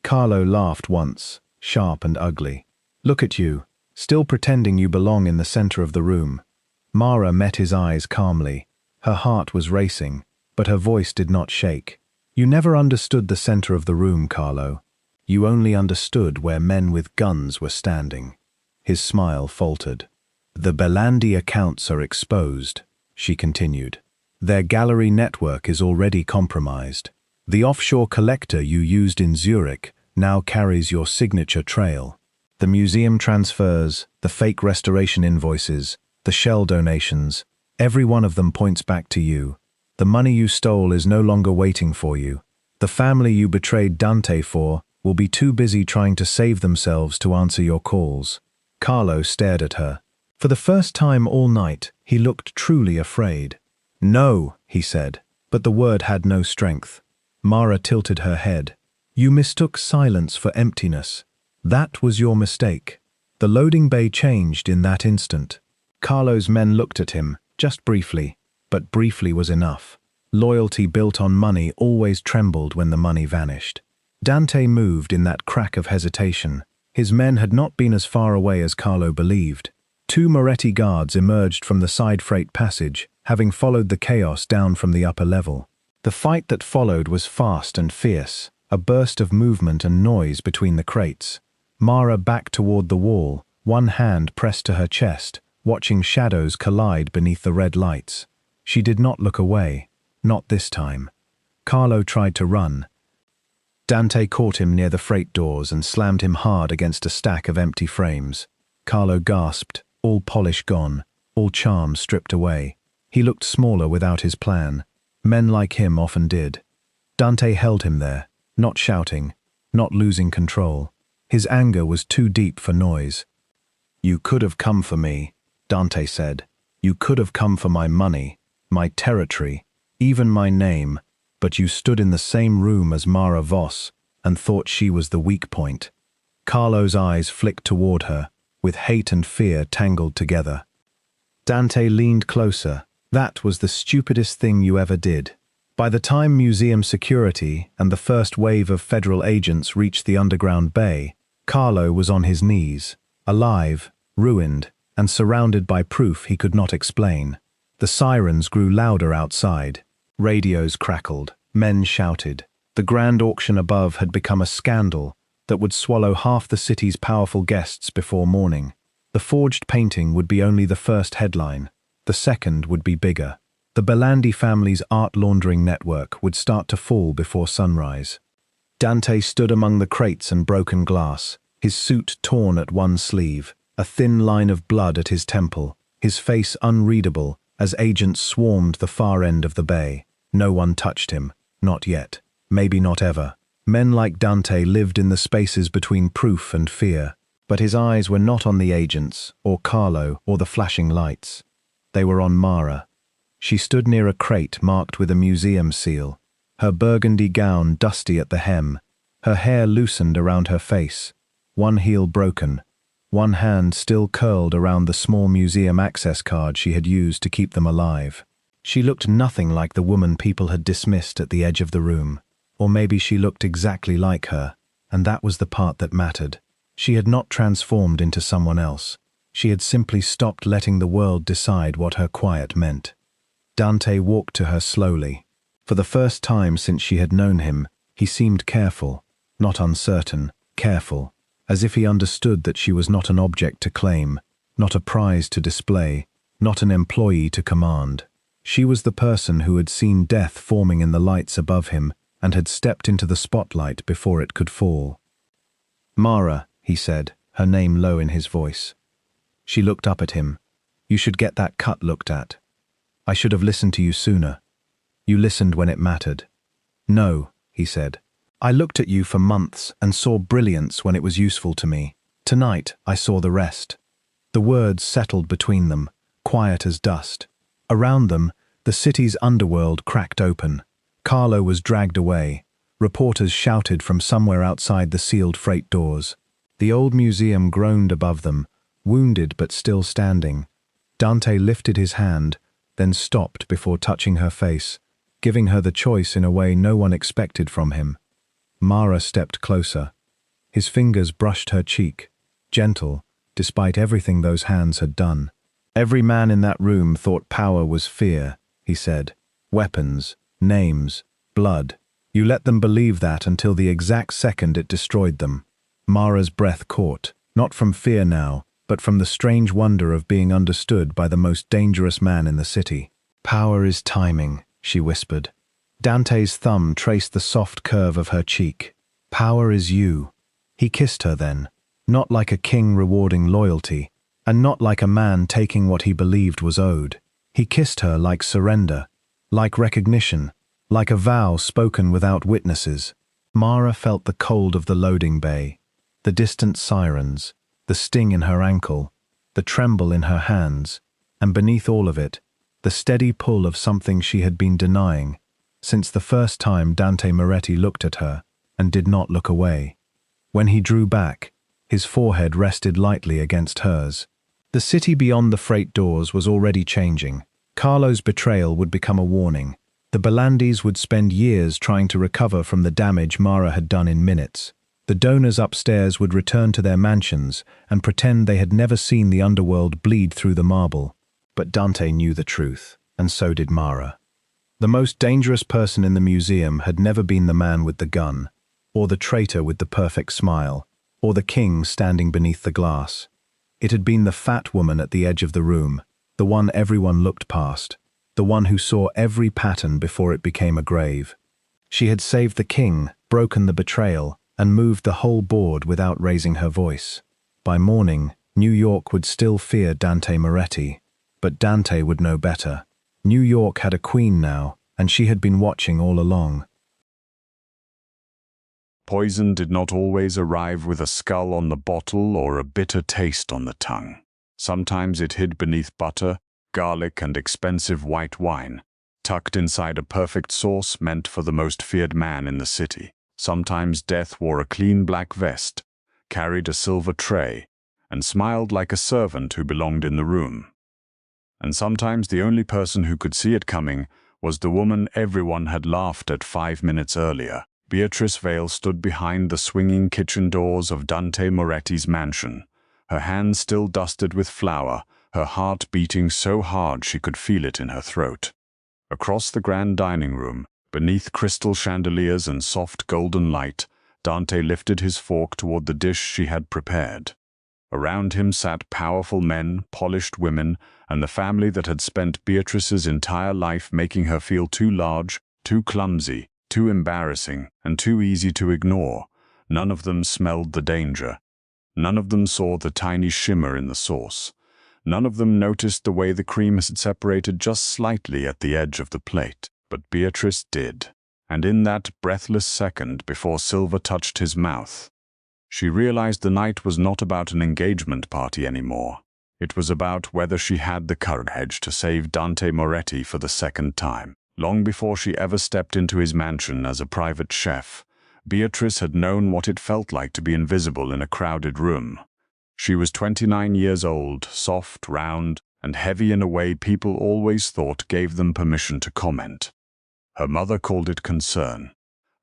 Carlo laughed once, sharp and ugly. "Look at you, still pretending you belong in the center of the room." Mara met his eyes calmly. Her heart was racing, but her voice did not shake. "You never understood the center of the room, Carlo. You only understood where men with guns were standing." His smile faltered. "The Bellandi accounts are exposed," she continued. "Their gallery network is already compromised. The offshore collector you used in Zurich now carries your signature trail. The museum transfers, the fake restoration invoices, the shell donations, every one of them points back to you. The money you stole is no longer waiting for you. The family you betrayed Dante for will be too busy trying to save themselves to answer your calls." Carlo stared at her. For the first time all night, he looked truly afraid. "No," he said, but the word had no strength. Mara tilted her head. "You mistook silence for emptiness. That was your mistake." The loading bay changed in that instant. Carlo's men looked at him, just briefly, but briefly was enough. Loyalty built on money always trembled when the money vanished. Dante moved in that crack of hesitation. His men had not been as far away as Carlo believed. 2 Moretti guards emerged from the side freight passage, having followed the chaos down from the upper level. The fight that followed was fast and fierce, a burst of movement and noise between the crates. Mara backed toward the wall, one hand pressed to her chest, watching shadows collide beneath the red lights. She did not look away, not this time. Carlo tried to run. Dante caught him near the freight doors and slammed him hard against a stack of empty frames. Carlo gasped, all polish gone, all charm stripped away. He looked smaller without his plan. Men like him often did. Dante held him there, not shouting, not losing control. His anger was too deep for noise. "You could have come for me," Dante said. "You could have come for my money, my territory, even my name, but you stood in the same room as Mara Voss and thought she was the weak point." Carlo's eyes flicked toward her, with hate and fear tangled together. Dante leaned closer. "That was the stupidest thing you ever did." By the time museum security and the first wave of federal agents reached the underground bay, Carlo was on his knees, alive, ruined, and surrounded by proof he could not explain. The sirens grew louder outside. Radios crackled. Men shouted. The grand auction above had become a scandal that would swallow half the city's powerful guests before morning. The forged painting would be only the first headline. The second would be bigger. The Bellandi family's art laundering network would start to fall before sunrise. Dante stood among the crates and broken glass, his suit torn at one sleeve, a thin line of blood at his temple, his face unreadable as agents swarmed the far end of the bay. No one touched him, not yet, maybe not ever. Men like Dante lived in the spaces between proof and fear, but his eyes were not on the agents, or Carlo, or the flashing lights. They were on Mara. She stood near a crate marked with a museum seal, her burgundy gown dusty at the hem, her hair loosened around her face, one heel broken, one hand still curled around the small museum access card she had used to keep them alive. She looked nothing like the woman people had dismissed at the edge of the room. Or maybe she looked exactly like her, and that was the part that mattered. She had not transformed into someone else. She had simply stopped letting the world decide what her quiet meant. Dante walked to her slowly. For the first time since she had known him, he seemed careful, not uncertain, careful, as if he understood that she was not an object to claim, not a prize to display, not an employee to command. She was the person who had seen death forming in the lights above him and had stepped into the spotlight before it could fall. "Mara," he said, her name low in his voice. She looked up at him. "You should get that cut looked at. I should have listened to you sooner. You listened when it mattered." "No," he said. "I looked at you for months and saw brilliance when it was useful to me. Tonight, I saw the rest." The words settled between them, quiet as dust. Around them, the city's underworld cracked open. Carlo was dragged away. Reporters shouted from somewhere outside the sealed freight doors. The old museum groaned above them, wounded but still standing. Dante lifted his hand, then stopped before touching her face, giving her the choice in a way no one expected from him. Mara stepped closer. His fingers brushed her cheek, gentle, despite everything those hands had done. "Every man in that room thought power was fear," he said. "Weapons, names, blood. You let them believe that until the exact second it destroyed them." Mara's breath caught, not from fear now, but from the strange wonder of being understood by the most dangerous man in the city. "Power is timing," she whispered. Dante's thumb traced the soft curve of her cheek. "Power is you." He kissed her then, not like a king rewarding loyalty, and not like a man taking what he believed was owed. He kissed her like surrender, like recognition, like a vow spoken without witnesses. Mara felt the cold of the loading bay, the distant sirens, the sting in her ankle, the tremble in her hands, and beneath all of it, the steady pull of something she had been denying since the first time Dante Moretti looked at her and did not look away. When he drew back, his forehead rested lightly against hers. The city beyond the freight doors was already changing. Carlo's betrayal would become a warning. The Bellandis would spend years trying to recover from the damage Mara had done in minutes. The donors upstairs would return to their mansions and pretend they had never seen the underworld bleed through the marble. But Dante knew the truth, and so did Mara. The most dangerous person in the museum had never been the man with the gun, or the traitor with the perfect smile, or the king standing beneath the glass. It had been the fat woman at the edge of the room, the one everyone looked past, the one who saw every pattern before it became a grave. She had saved the king, broken the betrayal, and moved the whole board without raising her voice. By morning, New York would still fear Dante Moretti, but Dante would know better. New York had a queen now, and she had been watching all along. Poison did not always arrive with a skull on the bottle or a bitter taste on the tongue. Sometimes it hid beneath butter, garlic, and expensive white wine, tucked inside a perfect sauce meant for the most feared man in the city. Sometimes death wore a clean black vest, carried a silver tray, and smiled like a servant who belonged in the room. And sometimes the only person who could see it coming was the woman everyone had laughed at 5 minutes earlier. Beatrice Vale stood behind the swinging kitchen doors of Dante Moretti's mansion, her hands still dusted with flour, her heart beating so hard she could feel it in her throat. Across the grand dining room, beneath crystal chandeliers and soft golden light, Dante lifted his fork toward the dish she had prepared. Around him sat powerful men, polished women, and the family that had spent Beatrice's entire life making her feel too large, too clumsy, too embarrassing, and too easy to ignore. None of them smelled the danger. None of them saw the tiny shimmer in the sauce. None of them noticed the way the cream had separated just slightly at the edge of the plate. But Beatrice did. And in that breathless second before silver touched his mouth, she realized the night was not about an engagement party anymore. It was about whether she had the courage to save Dante Moretti for the second time. Long before she ever stepped into his mansion as a private chef, Beatrice had known what it felt like to be invisible in a crowded room. She was 29 years old, soft, round, and heavy in a way people always thought gave them permission to comment. Her mother called it concern.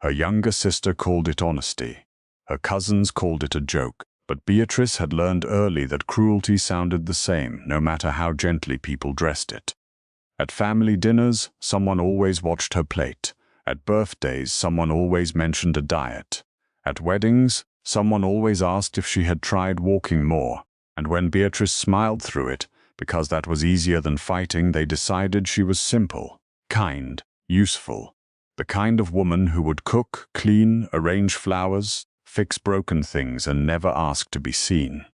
Her younger sister called it honesty. Her cousins called it a joke. But Beatrice had learned early that cruelty sounded the same, no matter how gently people dressed it. At family dinners, someone always watched her plate. At birthdays, someone always mentioned a diet. At weddings, someone always asked if she had tried walking more. And when Beatrice smiled through it, Because that was easier than fighting, they decided she was simple, kind, useful. The kind of woman who would cook, clean, arrange flowers, fix broken things, and never ask to be seen.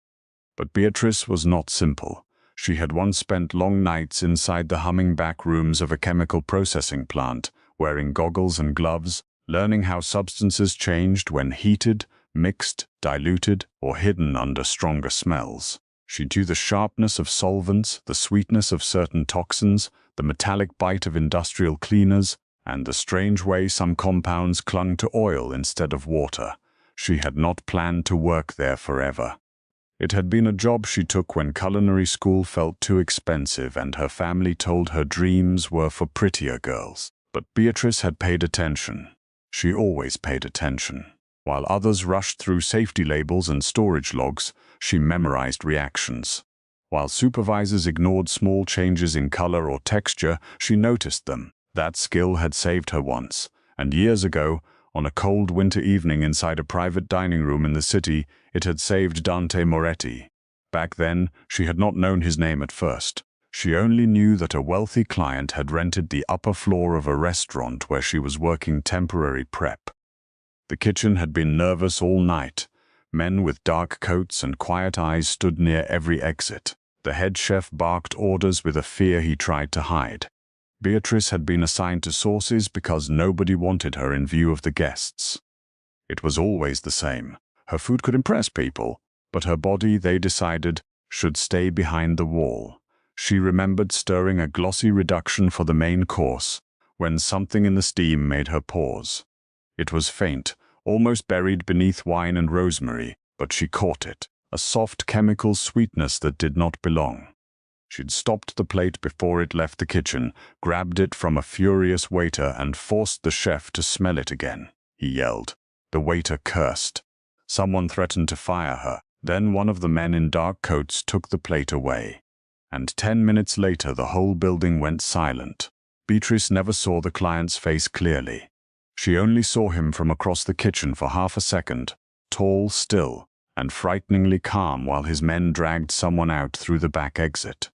But Beatrice was not simple. She had once spent long nights inside the humming back rooms of a chemical processing plant, wearing goggles and gloves, learning how substances changed when heated, mixed, diluted, or hidden under stronger smells. She knew the sharpness of solvents, the sweetness of certain toxins, the metallic bite of industrial cleaners, and the strange way some compounds clung to oil instead of water. She had not planned to work there forever. It had been a job she took when culinary school felt too expensive and her family told her dreams were for prettier girls. But Beatrice had paid attention. She always paid attention. While others rushed through safety labels and storage logs, she memorized reactions. While supervisors ignored small changes in color or texture, she noticed them. That skill had saved her once, and years ago, on a cold winter evening inside a private dining room in the city, it had saved Dante Moretti. Back then, she had not known his name at first. She only knew that a wealthy client had rented the upper floor of a restaurant where she was working temporary prep. The kitchen had been nervous all night. Men with dark coats and quiet eyes stood near every exit. The head chef barked orders with a fear he tried to hide. Beatrice had been assigned to sources because nobody wanted her in view of the guests. It was always the same. Her food could impress people, but her body, they decided, should stay behind the wall. She remembered stirring a glossy reduction for the main course when something in the steam made her pause. It was faint, almost buried beneath wine and rosemary, but she caught it, a soft chemical sweetness that did not belong. She'd stopped the plate before it left the kitchen, grabbed it from a furious waiter, and forced the chef to smell it again. He yelled. The waiter cursed. Someone threatened to fire her. Then one of the men in dark coats took the plate away. And 10 minutes later, the whole building went silent. Beatrice never saw the client's face clearly. She only saw him from across the kitchen for half a second, tall, still, and frighteningly calm while his men dragged someone out through the back exit.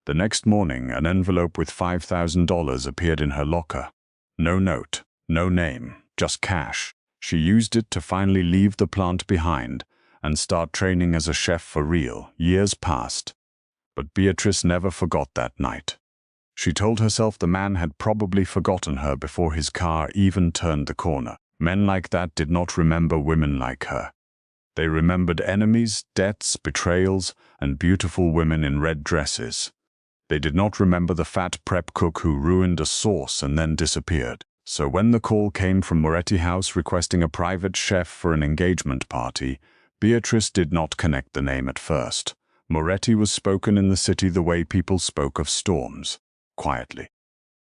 The next morning, an envelope with $5,000 appeared in her locker. No note, no name, just cash. She used it to finally leave the plant behind and start training as a chef for real. Years passed, but Beatrice never forgot that night. She told herself the man had probably forgotten her before his car even turned the corner. Men like that did not remember women like her. They remembered enemies, debts, betrayals, and beautiful women in red dresses. They did not remember the fat prep cook who ruined a sauce and then disappeared. So when the call came from Moretti House requesting a private chef for an engagement party, Beatrice did not connect the name at first. Moretti was spoken in the city the way people spoke of storms. Quietly,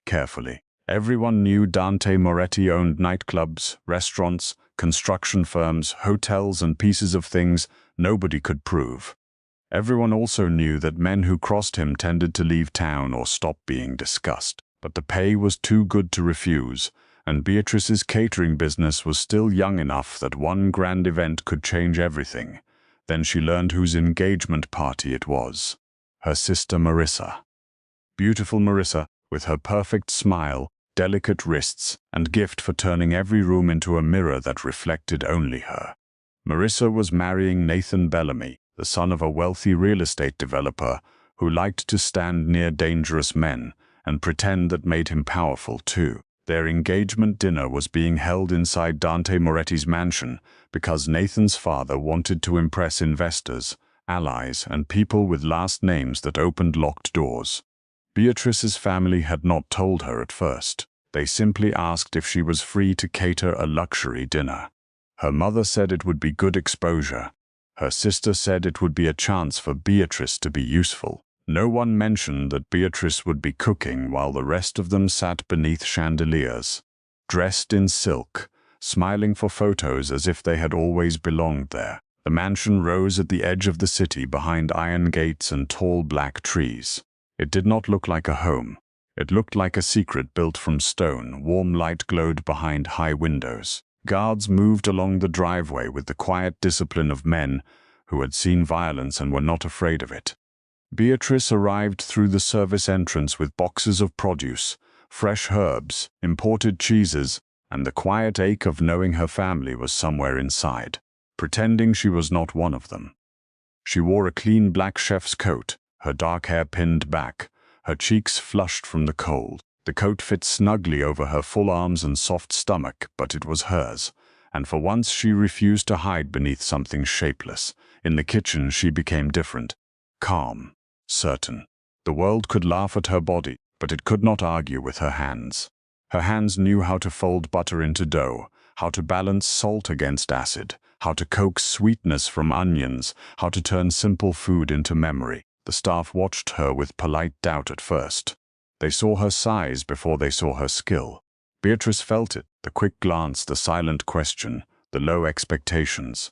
carefully. Everyone knew Dante Moretti owned nightclubs, restaurants, construction firms, hotels, and pieces of things nobody could prove. Everyone also knew that men who crossed him tended to leave town or stop being discussed. But the pay was too good to refuse, and Beatrice's catering business was still young enough that one grand event could change everything. Then she learned whose engagement party it was. Her sister Marissa. Beautiful Marissa, with her perfect smile, delicate wrists, and gift for turning every room into a mirror that reflected only her. Marissa was marrying Nathan Bellamy, the son of a wealthy real estate developer who liked to stand near dangerous men and pretend that made him powerful too. Their engagement dinner was being held inside Dante Moretti's mansion because Nathan's father wanted to impress investors, allies, and people with last names that opened locked doors. Beatrice's family had not told her at first. They simply asked if she was free to cater a luxury dinner. Her mother said it would be good exposure. Her sister said it would be a chance for Beatrice to be useful. No one mentioned that Beatrice would be cooking while the rest of them sat beneath chandeliers, dressed in silk, smiling for photos as if they had always belonged there. The mansion rose at the edge of the city behind iron gates and tall black trees. It did not look like a home. It looked like a secret built from stone. Warm light glowed behind high windows. Guards moved along the driveway with the quiet discipline of men who had seen violence and were not afraid of it. Beatrice arrived through the service entrance with boxes of produce, fresh herbs, imported cheeses, and the quiet ache of knowing her family was somewhere inside, pretending she was not one of them. She wore a clean black chef's coat, her dark hair pinned back, her cheeks flushed from the cold. The coat fit snugly over her full arms and soft stomach, but it was hers, and for once she refused to hide beneath something shapeless. In the kitchen she became different, calm, certain. The world could laugh at her body, but it could not argue with her hands. Her hands knew how to fold butter into dough, how to balance salt against acid, how to coax sweetness from onions, how to turn simple food into memory. The staff watched her with polite doubt at first. They saw her size before they saw her skill. Beatrice felt it, the quick glance, the silent question, the low expectations.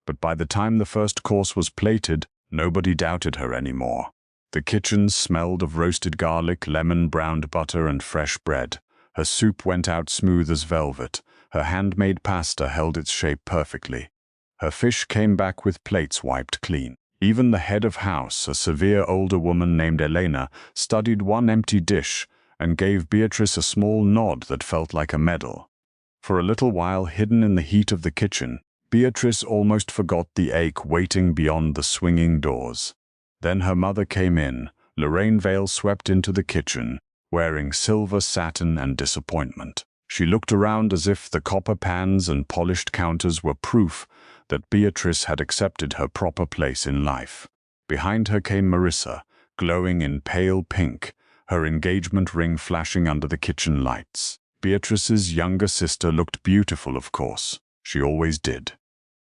But by the time the first course was plated, nobody doubted her anymore. The kitchen smelled of roasted garlic, lemon-browned butter, and fresh bread. Her soup went out smooth as velvet. Her handmade pasta held its shape perfectly. Her fish came back with plates wiped clean. Even the head of house, a severe older woman named Elena, studied one empty dish and gave Beatrice a small nod that felt like a medal. For a little while, hidden in the heat of the kitchen, Beatrice almost forgot the ache waiting beyond the swinging doors. Then her mother came in. Lorraine Vale swept into the kitchen, wearing silver satin and disappointment. She looked around as if the copper pans and polished counters were proof that Beatrice had accepted her proper place in life. Behind her came Marissa, glowing in pale pink, her engagement ring flashing under the kitchen lights. Beatrice's younger sister looked beautiful, of course. She always did.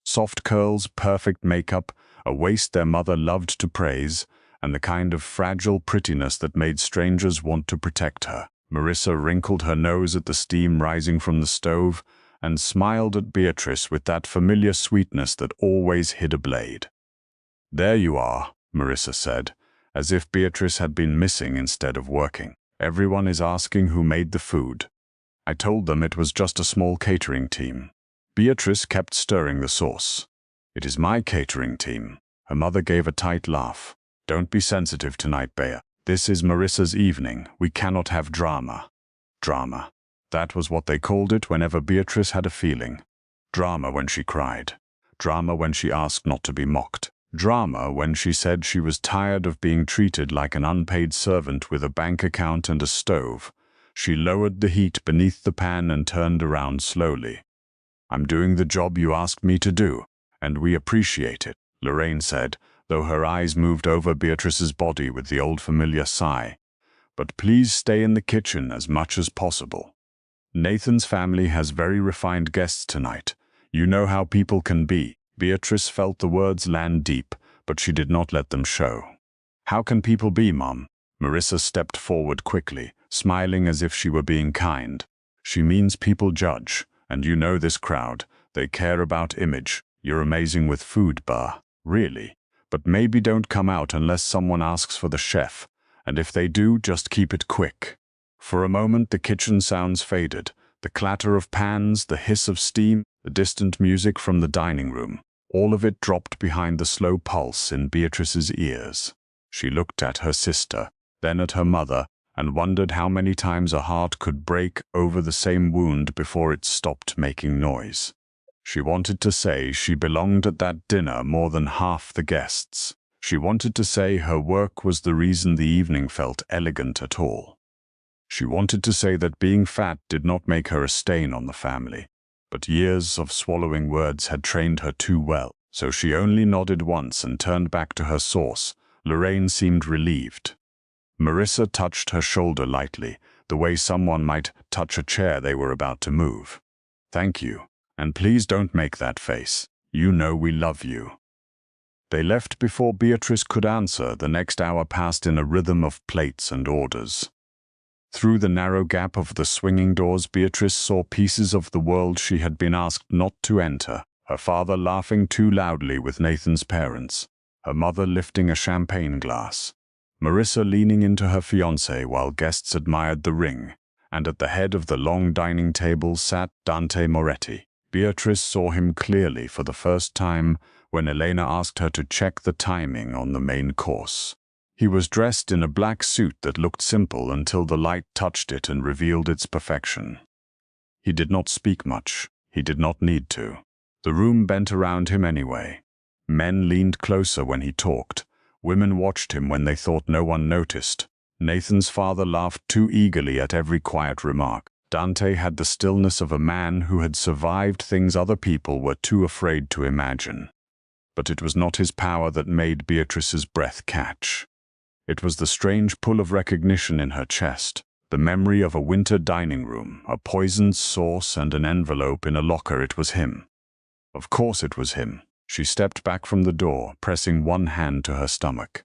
Soft curls, perfect makeup, a waist their mother loved to praise, and the kind of fragile prettiness that made strangers want to protect her. Marissa wrinkled her nose at the steam rising from the stove and smiled at Beatrice with that familiar sweetness that always hid a blade. "There you are," Marissa said, as if Beatrice had been missing instead of working. "Everyone is asking who made the food. I told them it was just a small catering team." Beatrice kept stirring the sauce. "It is my catering team." Her mother gave a tight laugh. "Don't be sensitive tonight, Bea. This is Marissa's evening. We cannot have drama." Drama. That was what they called it whenever Beatrice had a feeling. Drama when she cried. Drama when she asked not to be mocked. Drama when she said she was tired of being treated like an unpaid servant with a bank account and a stove. She lowered the heat beneath the pan and turned around slowly. "I'm doing the job you asked me to do, and we appreciate it," Lorraine said, though her eyes moved over Beatrice's body with the old familiar sigh. "But please stay in the kitchen as much as possible. Nathan's family has very refined guests tonight. You know how people can be." Beatrice felt the words land deep, but she did not let them show. "How can people be, Mom?" Marissa stepped forward quickly, smiling as if she were being kind. "She means people judge, and you know this crowd. They care about image. You're amazing with food, Bah. Really. But maybe don't come out unless someone asks for the chef, and if they do, just keep it quick." For a moment the kitchen sounds faded, the clatter of pans, the hiss of steam, the distant music from the dining room. All of it dropped behind the slow pulse in Beatrice's ears. She looked at her sister, then at her mother, and wondered how many times a heart could break over the same wound before it stopped making noise. She wanted to say she belonged at that dinner more than half the guests. She wanted to say her work was the reason the evening felt elegant at all. She wanted to say that being fat did not make her a stain on the family, but years of swallowing words had trained her too well, so she only nodded once and turned back to her sauce. Lorraine seemed relieved. Marissa touched her shoulder lightly, the way someone might touch a chair they were about to move. "Thank you, and please don't make that face. You know we love you." They left before Beatrice could answer. The next hour passed in a rhythm of plates and orders. Through the narrow gap of the swinging doors, Beatrice saw pieces of the world she had been asked not to enter. Her father laughing too loudly with Nathan's parents, her mother lifting a champagne glass, Marissa leaning into her fiancé while guests admired the ring, and at the head of the long dining table sat Dante Moretti. Beatrice saw him clearly for the first time when Elena asked her to check the timing on the main course. He was dressed in a black suit that looked simple until the light touched it and revealed its perfection. He did not speak much. He did not need to. The room bent around him anyway. Men leaned closer when he talked. Women watched him when they thought no one noticed. Nathan's father laughed too eagerly at every quiet remark. Dante had the stillness of a man who had survived things other people were too afraid to imagine. But it was not his power that made Beatrice's breath catch. It was the strange pull of recognition in her chest, the memory of a winter dining room, a poisoned sauce and an envelope in a locker. It was him. Of course it was him. She stepped back from the door, pressing one hand to her stomach.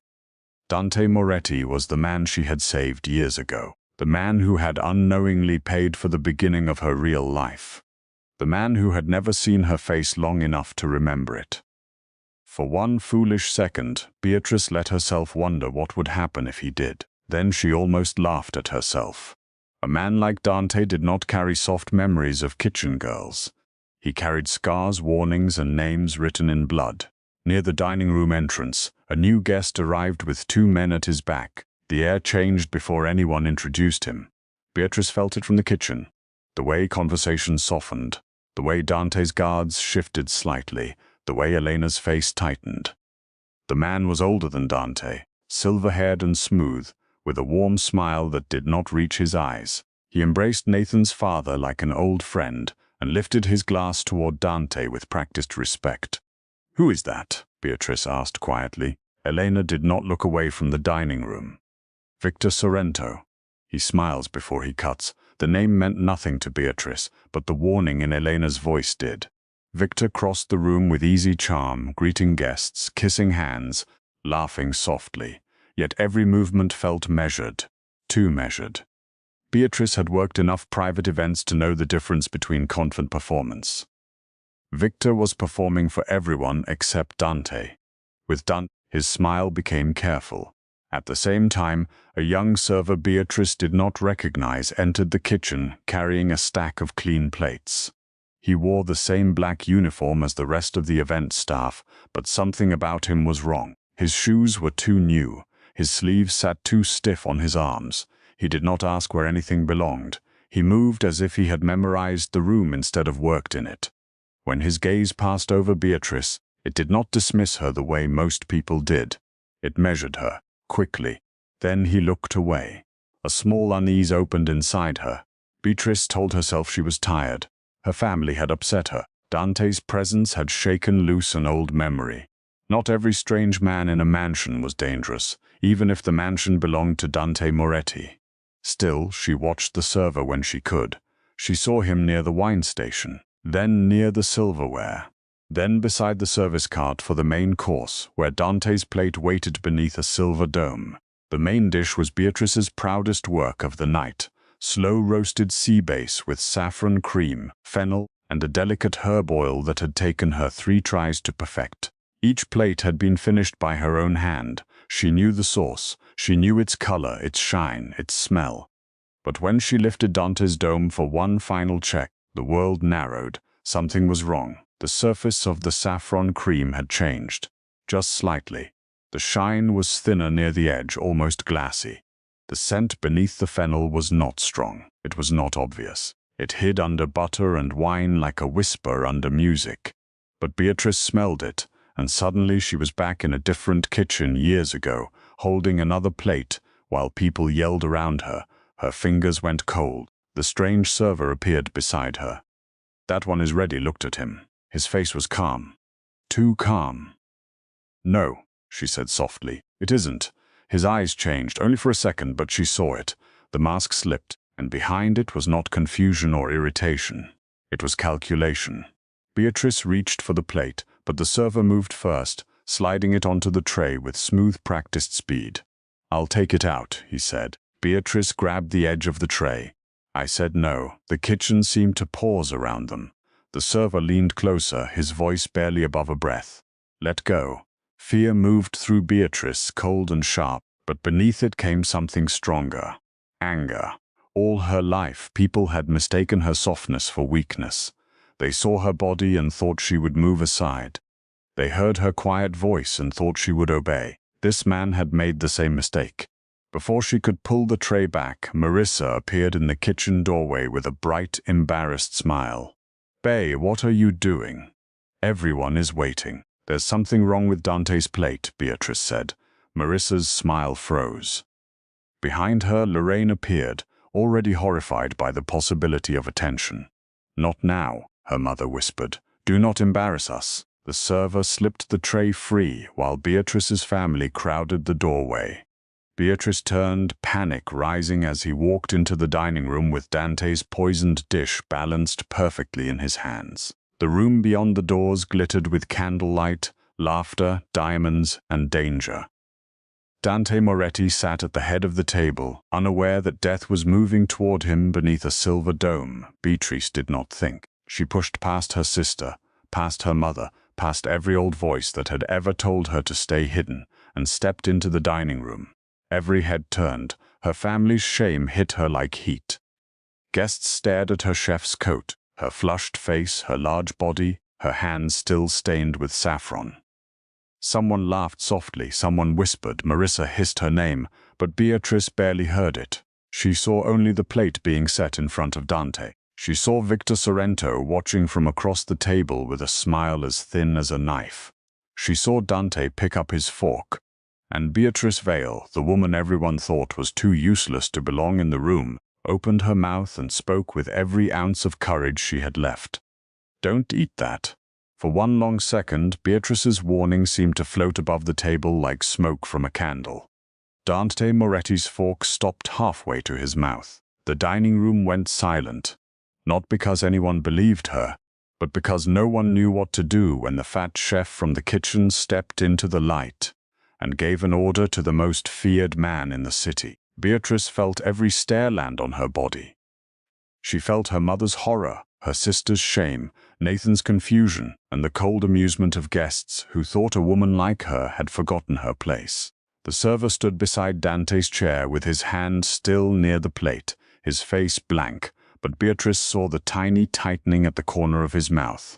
Dante Moretti was the man she had saved years ago, the man who had unknowingly paid for the beginning of her real life, the man who had never seen her face long enough to remember it. For one foolish second, Beatrice let herself wonder what would happen if he did. Then she almost laughed at herself. A man like Dante did not carry soft memories of kitchen girls. He carried scars, warnings, and names written in blood. Near the dining room entrance, a new guest arrived with two men at his back. The air changed before anyone introduced him. Beatrice felt it from the kitchen. The way conversation softened, the way Dante's guards shifted slightly, the way Elena's face tightened. The man was older than Dante, silver-haired and smooth, with a warm smile that did not reach his eyes. He embraced Nathan's father like an old friend and lifted his glass toward Dante with practiced respect. "Who is that?" Beatrice asked quietly. Elena did not look away from the dining room. "Victor Sorrento." He smiles before he cuts. The name meant nothing to Beatrice, but the warning in Elena's voice did. Victor crossed the room with easy charm, greeting guests, kissing hands, laughing softly. Yet every movement felt measured, too measured. Beatrice had worked enough private events to know the difference between confident performance. Victor was performing for everyone except Dante. With Dante, his smile became careful. At the same time, a young server Beatrice did not recognize entered the kitchen carrying a stack of clean plates. He wore the same black uniform as the rest of the event staff, but something about him was wrong. His shoes were too new. His sleeves sat too stiff on his arms. He did not ask where anything belonged. He moved as if he had memorized the room instead of worked in it. When his gaze passed over Beatrice, it did not dismiss her the way most people did. It measured her, quickly. Then he looked away. A small unease opened inside her. Beatrice told herself she was tired. Her family had upset her. Dante's presence had shaken loose an old memory. Not every strange man in a mansion was dangerous, even if the mansion belonged to Dante Moretti. Still, she watched the server when she could. She saw him near the wine station, then near the silverware, then beside the service cart for the main course, where Dante's plate waited beneath a silver dome. The main dish was Beatrice's proudest work of the night, slow-roasted sea bass with saffron cream, fennel, and a delicate herb oil that had taken her 3 tries to perfect. Each plate had been finished by her own hand. She knew the sauce. She knew its color, its shine, its smell. But when she lifted Dante's dome for one final check, the world narrowed. Something was wrong. The surface of the saffron cream had changed, just slightly. The shine was thinner near the edge, almost glassy. The scent beneath the fennel was not strong. It was not obvious. It hid under butter and wine like a whisper under music. But Beatrice smelled it, and suddenly she was back in a different kitchen years ago, holding another plate, while people yelled around her. Her fingers went cold. The strange server appeared beside her. "That one is ready," looked at him. His face was calm. Too calm. "No," she said softly. "It isn't." His eyes changed, only for a second, but she saw it. The mask slipped, and behind it was not confusion or irritation. It was calculation. Beatrice reached for the plate, but the server moved first, sliding it onto the tray with smooth, practiced speed. "I'll take it out," he said. Beatrice grabbed the edge of the tray. I said no. The kitchen seemed to pause around them. The server leaned closer, his voice barely above a breath. "Let go." Fear moved through Beatrice, cold and sharp, but beneath it came something stronger. Anger. All her life, people had mistaken her softness for weakness. They saw her body and thought she would move aside. They heard her quiet voice and thought she would obey. This man had made the same mistake. Before she could pull the tray back, Marissa appeared in the kitchen doorway with a bright, embarrassed smile. "Bae, what are you doing? Everyone is waiting." "There's something wrong with Dante's plate," Beatrice said. Marissa's smile froze. Behind her, Lorraine appeared, already horrified by the possibility of attention. "Not now," her mother whispered. "Do not embarrass us." The server slipped the tray free while Beatrice's family crowded the doorway. Beatrice turned, panic rising as he walked into the dining room with Dante's poisoned dish balanced perfectly in his hands. The room beyond the doors glittered with candlelight, laughter, diamonds, and danger. Dante Moretti sat at the head of the table, unaware that death was moving toward him beneath a silver dome. Beatrice did not think. She pushed past her sister, past her mother, past every old voice that had ever told her to stay hidden, and stepped into the dining room. Every head turned. Her family's shame hit her like heat. Guests stared at her chef's coat, her flushed face, her large body, her hands still stained with saffron. Someone laughed softly, someone whispered. Marissa hissed her name, but Beatrice barely heard it. She saw only the plate being set in front of Dante. She saw Victor Sorrento watching from across the table with a smile as thin as a knife. She saw Dante pick up his fork, and Beatrice Vale, the woman everyone thought was too useless to belong in the room, opened her mouth and spoke with every ounce of courage she had left. "Don't eat that." For one long second, Beatrice's warning seemed to float above the table like smoke from a candle. Dante Moretti's fork stopped halfway to his mouth. The dining room went silent, not because anyone believed her, but because no one knew what to do when the fat chef from the kitchen stepped into the light and gave an order to the most feared man in the city. Beatrice felt every stare land on her body. She felt her mother's horror, her sister's shame, Nathan's confusion, and the cold amusement of guests who thought a woman like her had forgotten her place. The server stood beside Dante's chair with his hand still near the plate, his face blank, but Beatrice saw the tiny tightening at the corner of his mouth.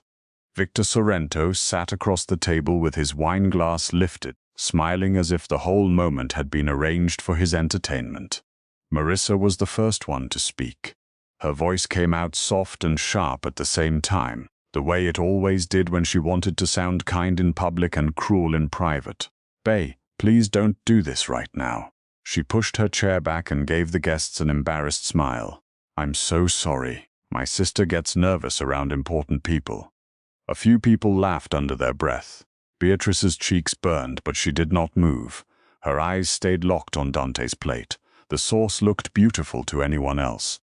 Victor Sorrento sat across the table with his wine glass lifted, smiling as if the whole moment had been arranged for his entertainment. Marissa was the first one to speak. Her voice came out soft and sharp at the same time, the way it always did when she wanted to sound kind in public and cruel in private. "Bae, please don't do this right now." She pushed her chair back and gave the guests an embarrassed smile. "I'm so sorry. My sister gets nervous around important people." A few people laughed under their breath. Beatrice's cheeks burned, but she did not move. Her eyes stayed locked on Dante's plate. The sauce looked beautiful to anyone else.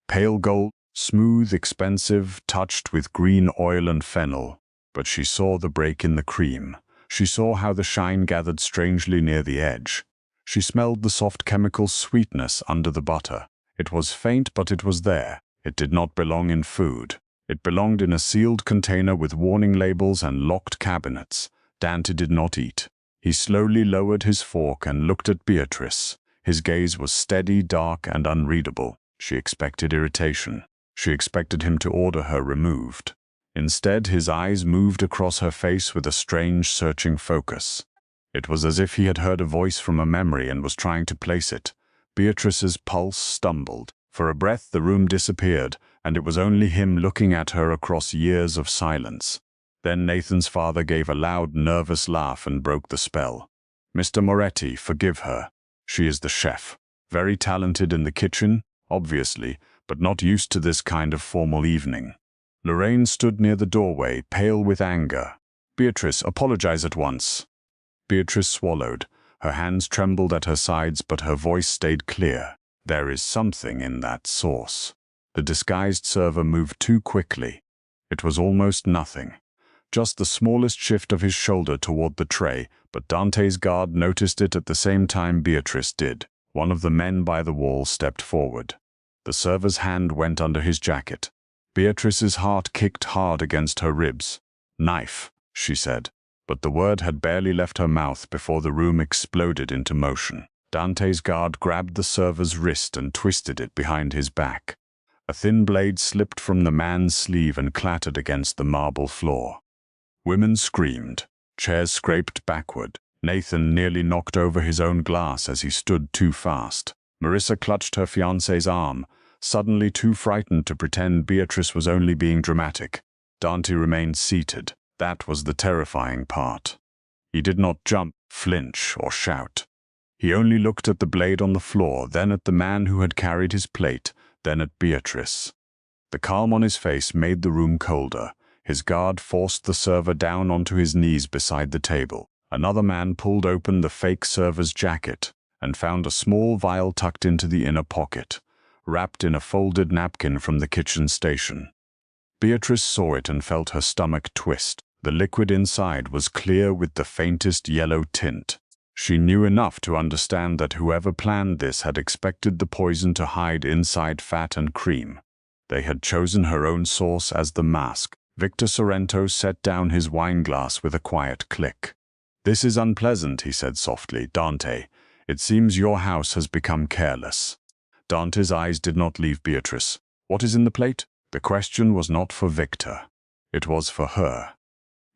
Pale gold, smooth, expensive, touched with green oil and fennel. But she saw the break in the cream. She saw how the shine gathered strangely near the edge. She smelled the soft chemical sweetness under the butter. It was faint, but it was there. It did not belong in food. It belonged in a sealed container with warning labels and locked cabinets. Dante did not eat. He slowly lowered his fork and looked at Beatrice. His gaze was steady, dark, and unreadable. She expected irritation. She expected him to order her removed. Instead, his eyes moved across her face with a strange, searching focus. It was as if he had heard a voice from a memory and was trying to place it. Beatrice's pulse stumbled. For a breath, the room disappeared, and it was only him looking at her across years of silence. Then Nathan's father gave a loud, nervous laugh and broke the spell. "Mr. Moretti, forgive her. She is the chef. Very talented in the kitchen, obviously, but not used to this kind of formal evening." Lorraine stood near the doorway, pale with anger. "Beatrice, apologize at once." Beatrice swallowed. Her hands trembled at her sides, but her voice stayed clear. "There is something in that sauce." The disguised server moved too quickly. It was almost nothing. Just the smallest shift of his shoulder toward the tray, but Dante's guard noticed it at the same time Beatrice did. One of the men by the wall stepped forward. The server's hand went under his jacket. Beatrice's heart kicked hard against her ribs. "Knife," she said, but the word had barely left her mouth before the room exploded into motion. Dante's guard grabbed the server's wrist and twisted it behind his back. A thin blade slipped from the man's sleeve and clattered against the marble floor. Women screamed. Chairs scraped backward. Nathan nearly knocked over his own glass as he stood too fast. Marissa clutched her fiancé's arm, suddenly too frightened to pretend Beatrice was only being dramatic. Dante remained seated. That was the terrifying part. He did not jump, flinch, or shout. He only looked at the blade on the floor, then at the man who had carried his plate, then at Beatrice. The calm on his face made the room colder. His guard forced the server down onto his knees beside the table. Another man pulled open the fake server's jacket and found a small vial tucked into the inner pocket, wrapped in a folded napkin from the kitchen station. Beatrice saw it and felt her stomach twist. The liquid inside was clear with the faintest yellow tint. She knew enough to understand that whoever planned this had expected the poison to hide inside fat and cream. They had chosen her own sauce as the mask. Victor Sorrento set down his wineglass with a quiet click. "This is unpleasant," he said softly. "Dante, it seems your house has become careless." Dante's eyes did not leave Beatrice. "What is in the plate?" The question was not for Victor. It was for her.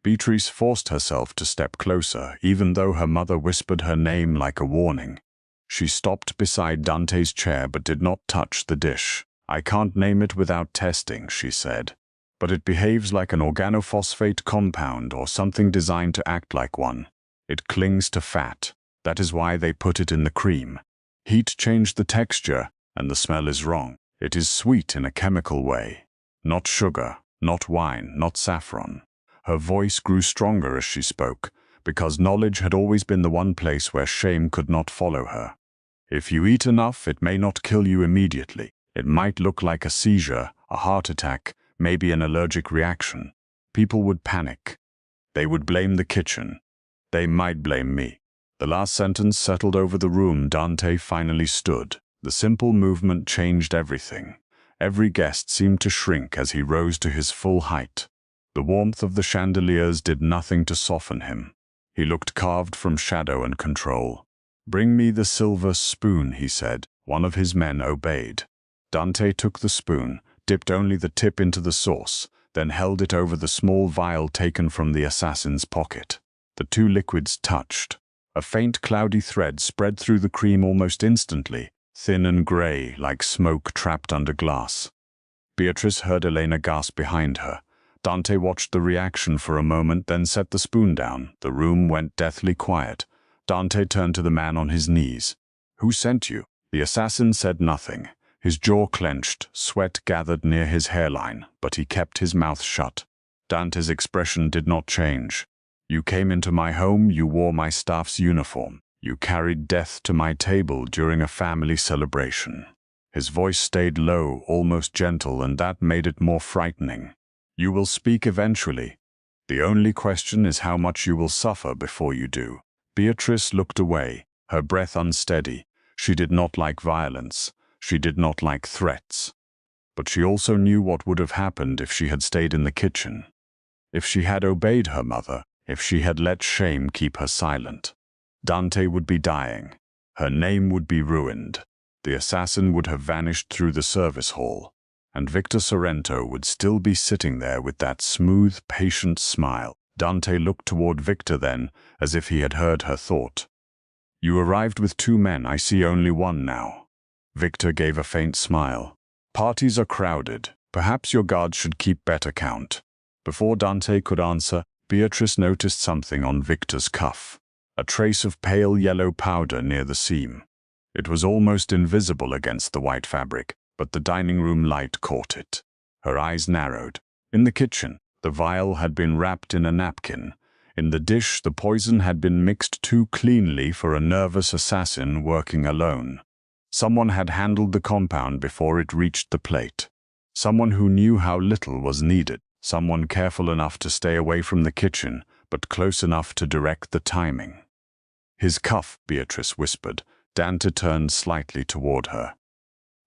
Beatrice forced herself to step closer, even though her mother whispered her name like a warning. She stopped beside Dante's chair but did not touch the dish. "I can't name it without testing," she said. "But it behaves like an organophosphate compound or something designed to act like one. It clings to fat. That is why they put it in the cream. Heat changed the texture, and the smell is wrong. It is sweet in a chemical way. Not sugar, not wine, not saffron." Her voice grew stronger as she spoke, because knowledge had always been the one place where shame could not follow her. "If you eat enough, it may not kill you immediately. It might look like a seizure, a heart attack, maybe an allergic reaction. People would panic. They would blame the kitchen. They might blame me." The last sentence settled over the room. Dante finally stood. The simple movement changed everything. Every guest seemed to shrink as he rose to his full height. The warmth of the chandeliers did nothing to soften him. He looked carved from shadow and control. "Bring me the silver spoon," he said. One of his men obeyed. Dante took the spoon, dipped only the tip into the sauce, then held it over the small vial taken from the assassin's pocket. The two liquids touched. A faint cloudy thread spread through the cream almost instantly, thin and gray, like smoke trapped under glass. Beatrice heard Elena gasp behind her. Dante watched the reaction for a moment, then set the spoon down. The room went deathly quiet. Dante turned to the man on his knees. "Who sent you?" The assassin said nothing. His jaw clenched, sweat gathered near his hairline, but he kept his mouth shut. Dante's expression did not change. "You came into my home, you wore my staff's uniform. You carried death to my table during a family celebration." His voice stayed low, almost gentle, and that made it more frightening. "You will speak eventually. The only question is how much you will suffer before you do." Beatrice looked away, her breath unsteady. She did not like violence. She did not like threats. But she also knew what would have happened if she had stayed in the kitchen. If she had obeyed her mother, if she had let shame keep her silent. Dante would be dying. Her name would be ruined. The assassin would have vanished through the service hall. And Victor Sorrento would still be sitting there with that smooth, patient smile. Dante looked toward Victor then, as if he had heard her thought. "You arrived with 2 men, I see only 1 now." Victor gave a faint smile. "Parties are crowded. Perhaps your guards should keep better count." Before Dante could answer, Beatrice noticed something on Victor's cuff. A trace of pale yellow powder near the seam. It was almost invisible against the white fabric, but the dining room light caught it. Her eyes narrowed. In the kitchen, the vial had been wrapped in a napkin. In the dish, the poison had been mixed too cleanly for a nervous assassin working alone. Someone had handled the compound before it reached the plate. Someone who knew how little was needed. Someone careful enough to stay away from the kitchen, but close enough to direct the timing. "His cuff," Beatrice whispered. Dante turned slightly toward her.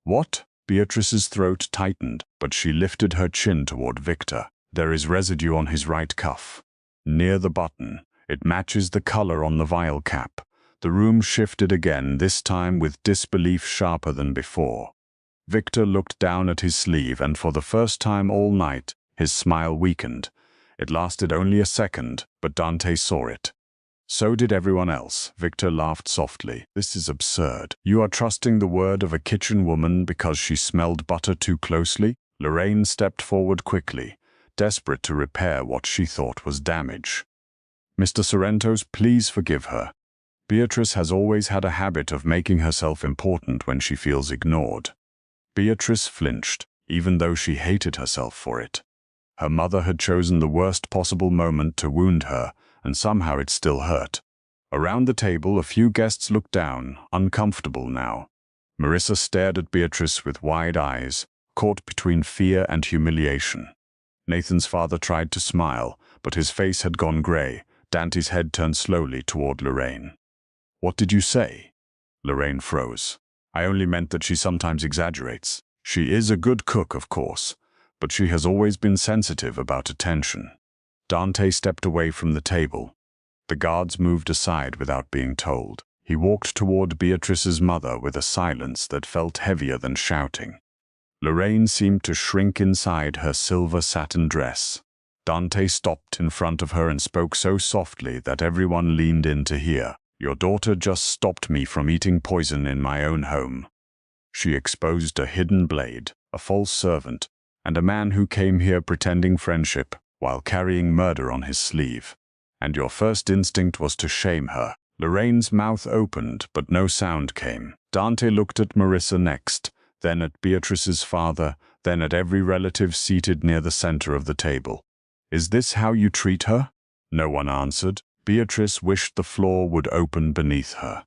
"What?" Beatrice's throat tightened, but she lifted her chin toward Victor. "There is residue on his right cuff. Near the button. It matches the color on the vial cap." The room shifted again, this time with disbelief sharper than before. Victor looked down at his sleeve, and for the first time all night, his smile weakened. It lasted only a second, but Dante saw it. So did everyone else. Victor laughed softly. This is absurd. You are trusting the word of a kitchen woman because she smelled butter too closely? Lorraine stepped forward quickly, desperate to repair what she thought was damage. Mr. Sorrentos, please forgive her. Beatrice has always had a habit of making herself important when she feels ignored. Beatrice flinched, even though she hated herself for it. Her mother had chosen the worst possible moment to wound her, and somehow it still hurt. Around the table, a few guests looked down, uncomfortable now. Marissa stared at Beatrice with wide eyes, caught between fear and humiliation. Nathan's father tried to smile, but his face had gone gray. Dante's head turned slowly toward Lorraine. What did you say? Lorraine froze. I only meant that she sometimes exaggerates. She is a good cook, of course, but she has always been sensitive about attention. Dante stepped away from the table. The guards moved aside without being told. He walked toward Beatrice's mother with a silence that felt heavier than shouting. Lorraine seemed to shrink inside her silver satin dress. Dante stopped in front of her and spoke so softly that everyone leaned in to hear. Your daughter just stopped me from eating poison in my own home. She exposed a hidden blade, a false servant, and a man who came here pretending friendship while carrying murder on his sleeve. And your first instinct was to shame her. Lorraine's mouth opened, but no sound came. Dante looked at Marissa next, then at Beatrice's father, then at every relative seated near the center of the table. Is this how you treat her? No one answered. Beatrice wished the floor would open beneath her.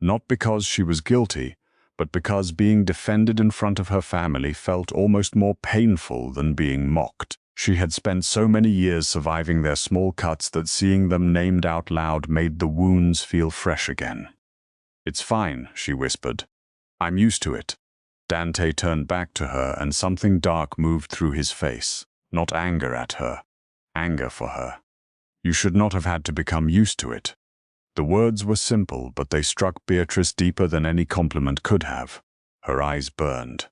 Not because she was guilty, but because being defended in front of her family felt almost more painful than being mocked. She had spent so many years surviving their small cuts that seeing them named out loud made the wounds feel fresh again. It's fine, she whispered. I'm used to it. Dante turned back to her and something dark moved through his face. Not anger at her, anger for her. You should not have had to become used to it. The words were simple, but they struck Beatrice deeper than any compliment could have. Her eyes burned.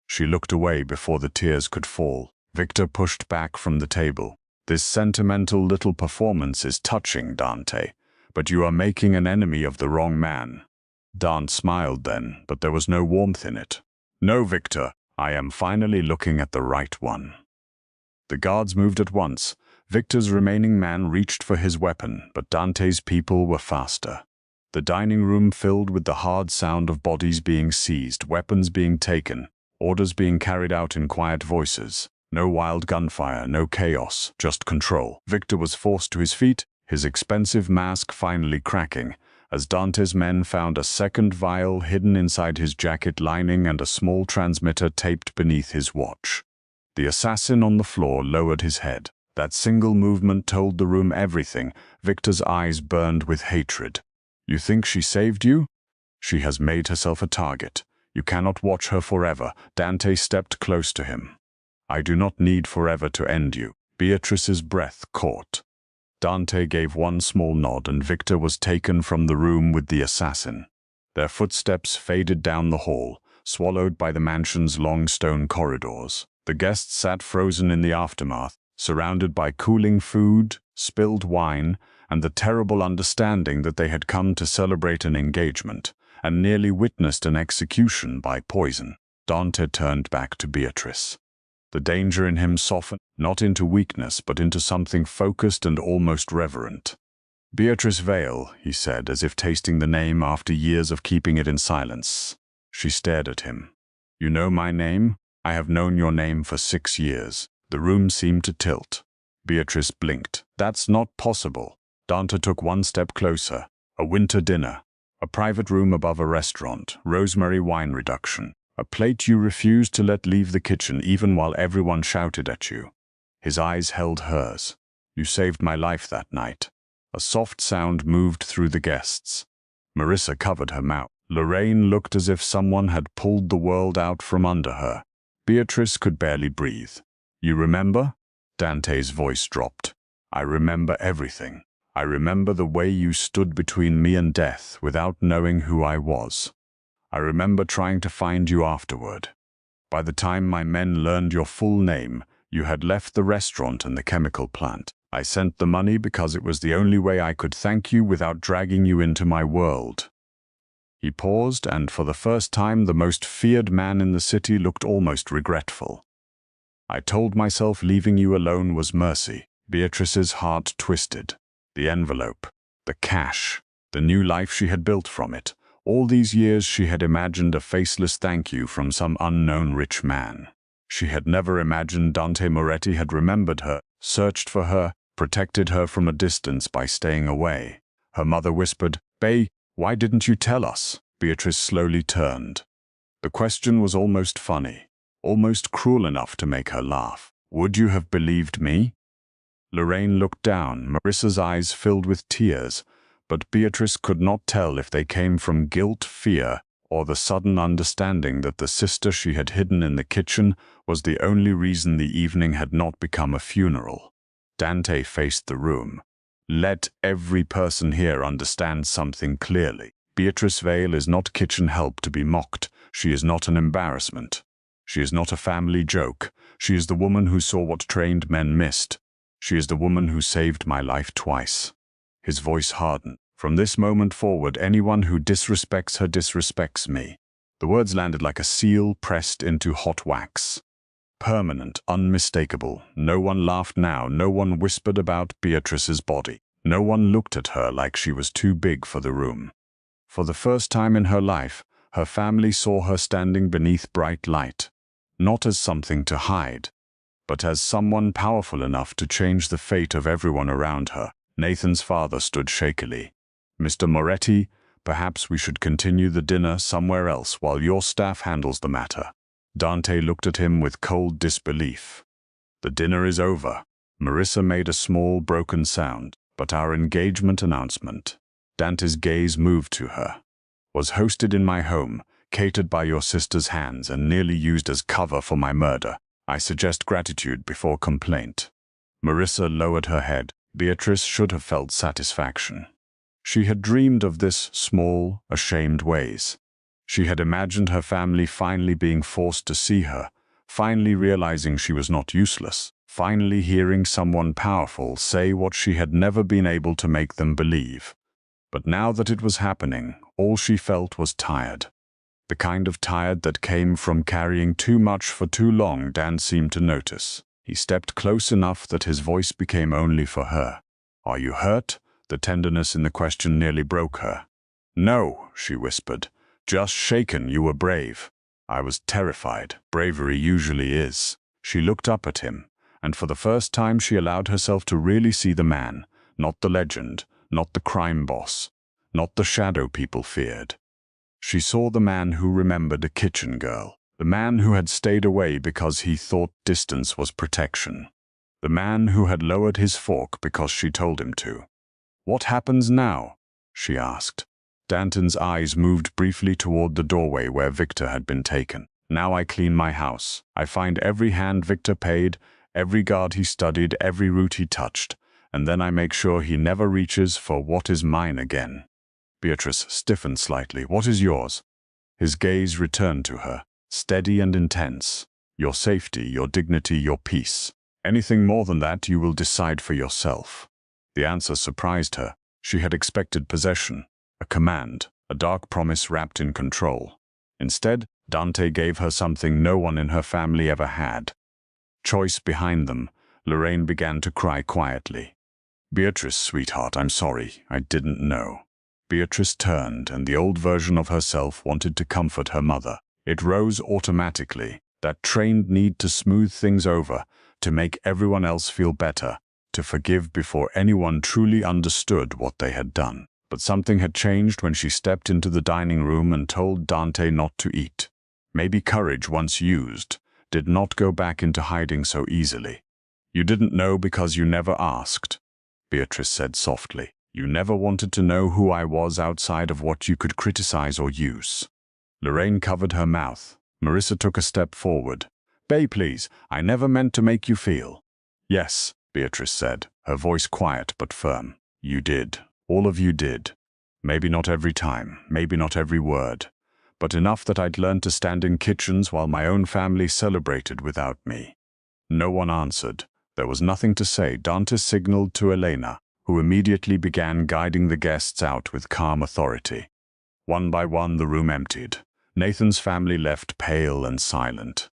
She looked away before the tears could fall. Victor pushed back from the table. This sentimental little performance is touching, Dante, but you are making an enemy of the wrong man. Dante smiled then, but there was no warmth in it. No, Victor, I am finally looking at the right one. The guards moved at once. Victor's remaining man reached for his weapon, but Dante's people were faster. The dining room filled with the hard sound of bodies being seized, weapons being taken, orders being carried out in quiet voices. No wild gunfire, no chaos, just control. Victor was forced to his feet, his expensive mask finally cracking, as Dante's men found a second vial hidden inside his jacket lining and a small transmitter taped beneath his watch. The assassin on the floor lowered his head. That single movement told the room everything. Victor's eyes burned with hatred. You think she saved you? She has made herself a target. You cannot watch her forever. Dante stepped close to him. I do not need forever to end you. Beatrice's breath caught. Dante gave one small nod and Victor was taken from the room with the assassin. Their footsteps faded down the hall, swallowed by the mansion's long stone corridors. The guests sat frozen in the aftermath, surrounded by cooling food, spilled wine, and the terrible understanding that they had come to celebrate an engagement, and nearly witnessed an execution by poison. Dante turned back to Beatrice. The danger in him softened, not into weakness, but into something focused and almost reverent. Beatrice Vale, he said, as if tasting the name after years of keeping it in silence. She stared at him. You know my name? I have known your name for 6 years. The room seemed to tilt. Beatrice blinked. That's not possible. Dante took one step closer. A winter dinner. A private room above a restaurant. Rosemary wine reduction. A plate you refused to let leave the kitchen even while everyone shouted at you. His eyes held hers. You saved my life that night. A soft sound moved through the guests. Marissa covered her mouth. Lorraine looked as if someone had pulled the world out from under her. Beatrice could barely breathe. You remember? Dante's voice dropped. I remember everything. I remember the way you stood between me and death without knowing who I was. I remember trying to find you afterward. By the time my men learned your full name, you had left the restaurant and the chemical plant. I sent the money because it was the only way I could thank you without dragging you into my world." He paused, and for the first time the most feared man in the city looked almost regretful. "I told myself leaving you alone was mercy." Beatrice's heart twisted. The envelope, the cash, the new life she had built from it. All these years she had imagined a faceless thank you from some unknown rich man. She had never imagined Dante Moretti had remembered her, searched for her, protected her from a distance by staying away. Her mother whispered, "Bae, why didn't you tell us?" Beatrice slowly turned. The question was almost funny, almost cruel enough to make her laugh. "Would you have believed me?" Lorraine looked down, Marissa's eyes filled with tears, but Beatrice could not tell if they came from guilt, fear, or the sudden understanding that the sister she had hidden in the kitchen was the only reason the evening had not become a funeral. Dante faced the room. "Let every person here understand something clearly. Beatrice Vale is not kitchen help to be mocked. She is not an embarrassment. She is not a family joke. She is the woman who saw what trained men missed. She is the woman who saved my life twice." His voice hardened. "From this moment forward, anyone who disrespects her disrespects me." The words landed like a seal pressed into hot wax. Permanent, unmistakable. No one laughed now. No one whispered about Beatrice's body. No one looked at her like she was too big for the room. For the first time in her life, her family saw her standing beneath bright light, not as something to hide, but as someone powerful enough to change the fate of everyone around her. Nathan's father stood shakily. "Mr. Moretti, perhaps we should continue the dinner somewhere else while your staff handles the matter." Dante looked at him with cold disbelief. "The dinner is over." Marissa made a small, broken sound, "but our engagement announcement," Dante's gaze moved to her, "was hosted in my home, catered by your sister's hands, and nearly used as cover for my murder. I suggest gratitude before complaint." Marissa lowered her head. Beatrice should have felt satisfaction. She had dreamed of this small, ashamed ways. She had imagined her family finally being forced to see her, finally realizing she was not useless, finally hearing someone powerful say what she had never been able to make them believe. But now that it was happening, all she felt was tired. The kind of tired that came from carrying too much for too long. Dan seemed to notice. He stepped close enough that his voice became only for her. "Are you hurt?" The tenderness in the question nearly broke her. "No," she whispered. "Just shaken. You were brave." "I was terrified. Bravery usually is." She looked up at him, and for the first time she allowed herself to really see the man, not the legend, not the crime boss, not the shadow people feared. She saw the man who remembered a kitchen girl, the man who had stayed away because he thought distance was protection, the man who had lowered his fork because she told him to. "What happens now?" she asked. Danton's eyes moved briefly toward the doorway where Victor had been taken. "Now I clean my house. I find every hand Victor paid, every guard he studied, every route he touched, and then I make sure he never reaches for what is mine again." Beatrice stiffened slightly. "What is yours?" His gaze returned to her, steady and intense. "Your safety, your dignity, your peace. Anything more than that you will decide for yourself." The answer surprised her. She had expected possession, a command, a dark promise wrapped in control. Instead, Dante gave her something no one in her family ever had. Choice behind them. Lorraine began to cry quietly. "Beatrice, sweetheart, I'm sorry. I didn't know." Beatrice turned, and the old version of herself wanted to comfort her mother. It rose automatically, that trained need to smooth things over, to make everyone else feel better, to forgive before anyone truly understood what they had done. But something had changed when she stepped into the dining room and told Dante not to eat. Maybe courage, once used, did not go back into hiding so easily. "You didn't know because you never asked," Beatrice said softly. "You never wanted to know who I was outside of what you could criticize or use." Lorraine covered her mouth. Marissa took a step forward. "Bae, please, I never meant to make you feel." "Yes," Beatrice said, her voice quiet but firm. "You did. All of you did. Maybe not every time, maybe not every word, but enough that I'd learned to stand in kitchens while my own family celebrated without me." No one answered. There was nothing to say. Dante signaled to Elena, who immediately began guiding the guests out with calm authority. One by one, the room emptied. Nathan's family left pale and silent.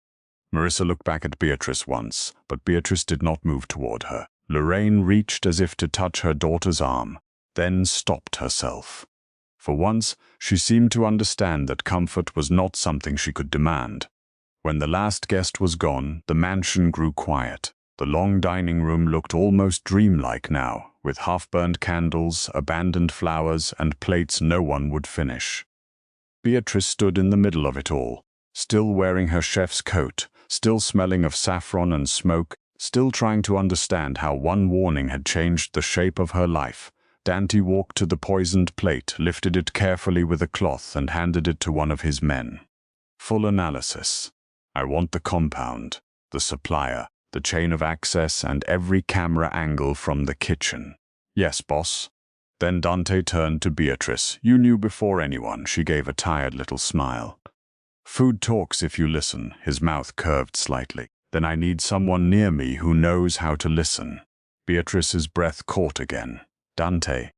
Marissa looked back at Beatrice once, but Beatrice did not move toward her. Lorraine reached as if to touch her daughter's arm, then stopped herself. For once, she seemed to understand that comfort was not something she could demand. When the last guest was gone, the mansion grew quiet. The long dining room looked almost dreamlike now, with half-burned candles, abandoned flowers, and plates no one would finish. Beatrice stood in the middle of it all, still wearing her chef's coat, still smelling of saffron and smoke, still trying to understand how one warning had changed the shape of her life. Dante walked to the poisoned plate, lifted it carefully with a cloth, and handed it to one of his men. Full analysis. I want the compound, the supplier, the chain of access, and every camera angle from the kitchen. Yes, boss. Then Dante turned to Beatrice. You knew before anyone. She gave a tired little smile. Food talks if you listen. His mouth curved slightly. Then I need someone near me who knows how to listen. Beatrice's breath caught again. Dante,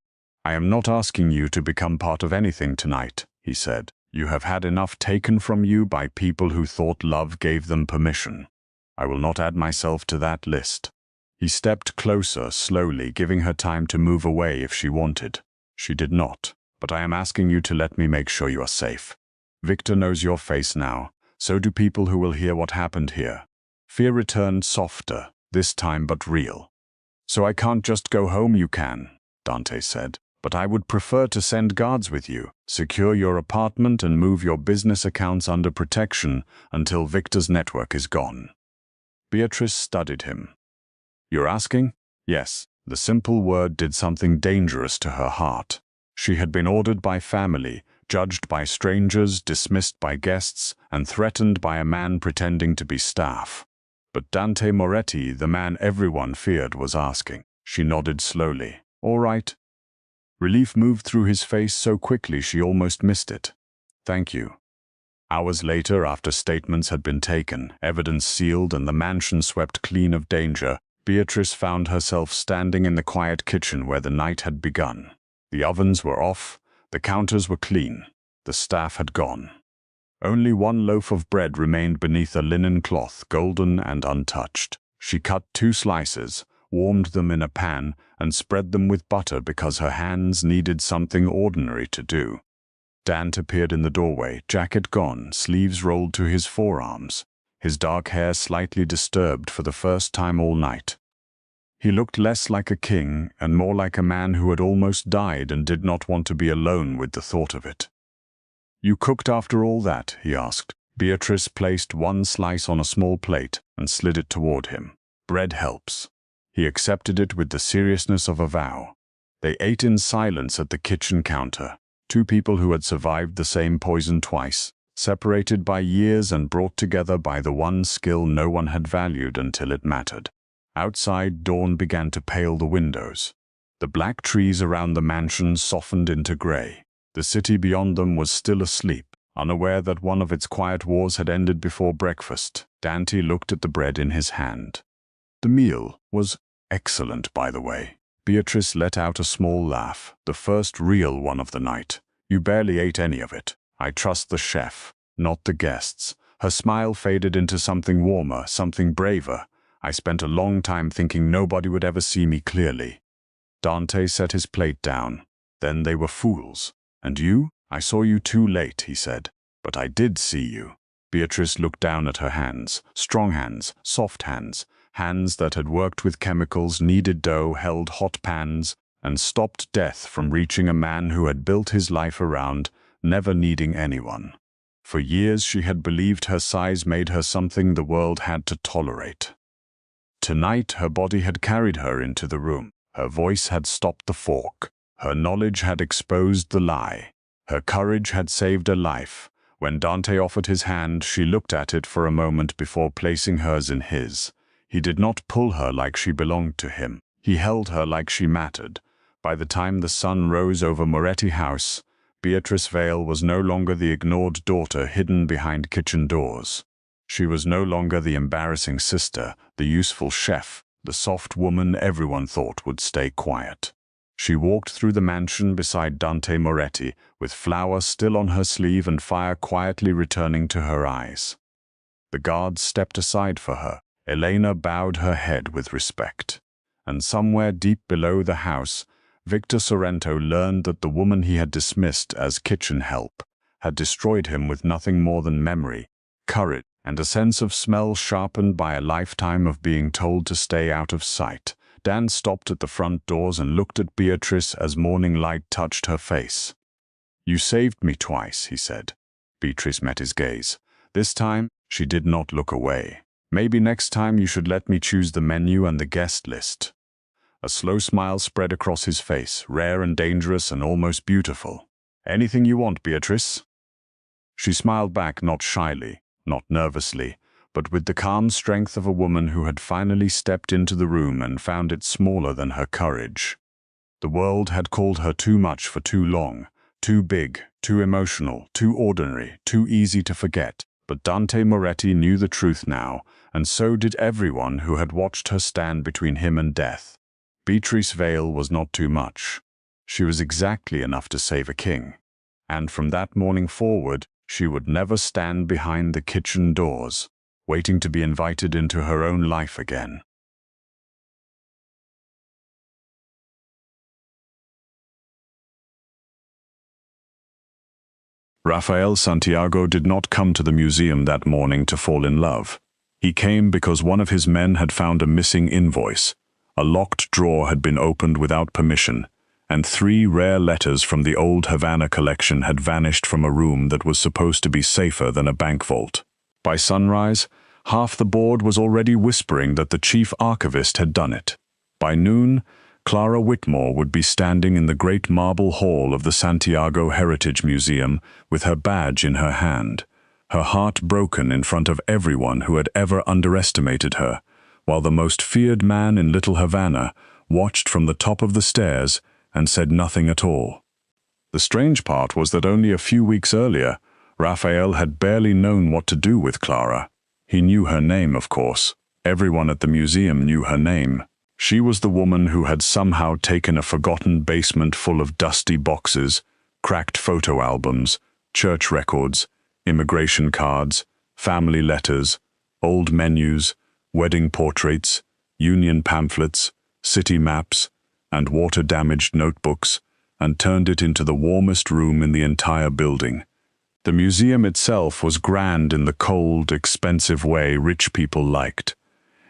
I am not asking you to become part of anything tonight, he said. You have had enough taken from you by people who thought love gave them permission. I will not add myself to that list. He stepped closer, slowly, giving her time to move away if she wanted. She did not, but I am asking you to let me make sure you are safe. Victor knows your face now. So do people who will hear what happened here. Fear returned softer, this time but real. So I can't just go home. You can, Dante said. But I would prefer to send guards with you, secure your apartment and move your business accounts under protection until Victor's network is gone. Beatrice studied him. You're asking? Yes. The simple word did something dangerous to her heart. She had been ordered by family, judged by strangers, dismissed by guests, and threatened by a man pretending to be staff. But Dante Moretti, the man everyone feared, was asking. She nodded slowly. All right. Relief moved through his face so quickly she almost missed it. Thank you. Hours later, after statements had been taken, evidence sealed, and the mansion swept clean of danger, Beatrice found herself standing in the quiet kitchen where the night had begun. The ovens were off, the counters were clean, the staff had gone. Only one loaf of bread remained beneath a linen cloth, golden and untouched. She cut 2 slices, warmed them in a pan, and spread them with butter because her hands needed something ordinary to do. Dante appeared in the doorway, jacket gone, sleeves rolled to his forearms, his dark hair slightly disturbed for the first time all night. He looked less like a king and more like a man who had almost died and did not want to be alone with the thought of it. You cooked after all that? He asked. Beatrice placed 1 slice on a small plate and slid it toward him. Bread helps. He accepted it with the seriousness of a vow. They ate in silence at the kitchen counter, 2 people who had survived the same poison twice, separated by years and brought together by the one skill no one had valued until it mattered. Outside, dawn began to pale the windows. The black trees around the mansion softened into gray. The city beyond them was still asleep, unaware that one of its quiet wars had ended before breakfast. Dante looked at the bread in his hand. The meal was excellent, by the way. Beatrice let out a small laugh, the first real one of the night. You barely ate any of it. I trust the chef, not the guests. Her smile faded into something warmer, something braver. I spent a long time thinking nobody would ever see me clearly. Dante set his plate down. Then they were fools. And you? I saw you too late, he said. But I did see you. Beatrice looked down at her hands, strong hands, soft hands, hands that had worked with chemicals, kneaded dough, held hot pans, and stopped death from reaching a man who had built his life around, never needing anyone. For years she had believed her size made her something the world had to tolerate. Tonight her body had carried her into the room. Her voice had stopped the fork. Her knowledge had exposed the lie. Her courage had saved a life. When Dante offered his hand, she looked at it for a moment before placing hers in his. He did not pull her like she belonged to him. He held her like she mattered. By the time the sun rose over Moretti House, Beatrice Vale was no longer the ignored daughter hidden behind kitchen doors. She was no longer the embarrassing sister, the useful chef, the soft woman everyone thought would stay quiet. She walked through the mansion beside Dante Moretti, with flower still on her sleeve and fire quietly returning to her eyes. The guards stepped aside for her. Elena bowed her head with respect. And somewhere deep below the house, Victor Sorrento learned that the woman he had dismissed as kitchen help had destroyed him with nothing more than memory, courage, and a sense of smell sharpened by a lifetime of being told to stay out of sight. Dan stopped at the front doors and looked at Beatrice as morning light touched her face. "You saved me twice," he said. Beatrice met his gaze. This time, she did not look away. "Maybe next time you should let me choose the menu and the guest list." A slow smile spread across his face, rare and dangerous and almost beautiful. "Anything you want, Beatrice?" She smiled back, not shyly, not nervously, but with the calm strength of a woman who had finally stepped into the room and found it smaller than her courage. The world had called her too much for too long, too big, too emotional, too ordinary, too easy to forget. But Dante Moretti knew the truth now, and so did everyone who had watched her stand between him and death. Beatrice Vale was not too much. She was exactly enough to save a king. And from that morning forward, she would never stand behind the kitchen doors, waiting to be invited into her own life again. Rafael Santiago did not come to the museum that morning to fall in love. He came because one of his men had found a missing invoice. A locked drawer had been opened without permission, and 3 rare letters from the old Havana collection had vanished from a room that was supposed to be safer than a bank vault. By sunrise, half the board was already whispering that the chief archivist had done it. By noon, Clara Whitmore would be standing in the great marble hall of the Santiago Heritage Museum with her badge in her hand, her heart broken in front of everyone who had ever underestimated her, while the most feared man in Little Havana watched from the top of the stairs and said nothing at all. The strange part was that only a few weeks earlier, Rafael had barely known what to do with Clara. He knew her name, of course. Everyone at the museum knew her name. She was the woman who had somehow taken a forgotten basement full of dusty boxes, cracked photo albums, church records, immigration cards, family letters, old menus, wedding portraits, union pamphlets, city maps, and water-damaged notebooks, and turned it into the warmest room in the entire building. The museum itself was grand in the cold, expensive way rich people liked.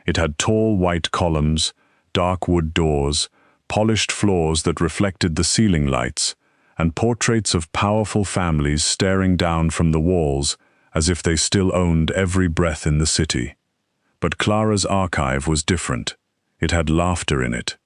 It had tall white columns, dark wood doors, polished floors that reflected the ceiling lights, and portraits of powerful families staring down from the walls as if they still owned every breath in the city. But Clara's archive was different. It had laughter in it.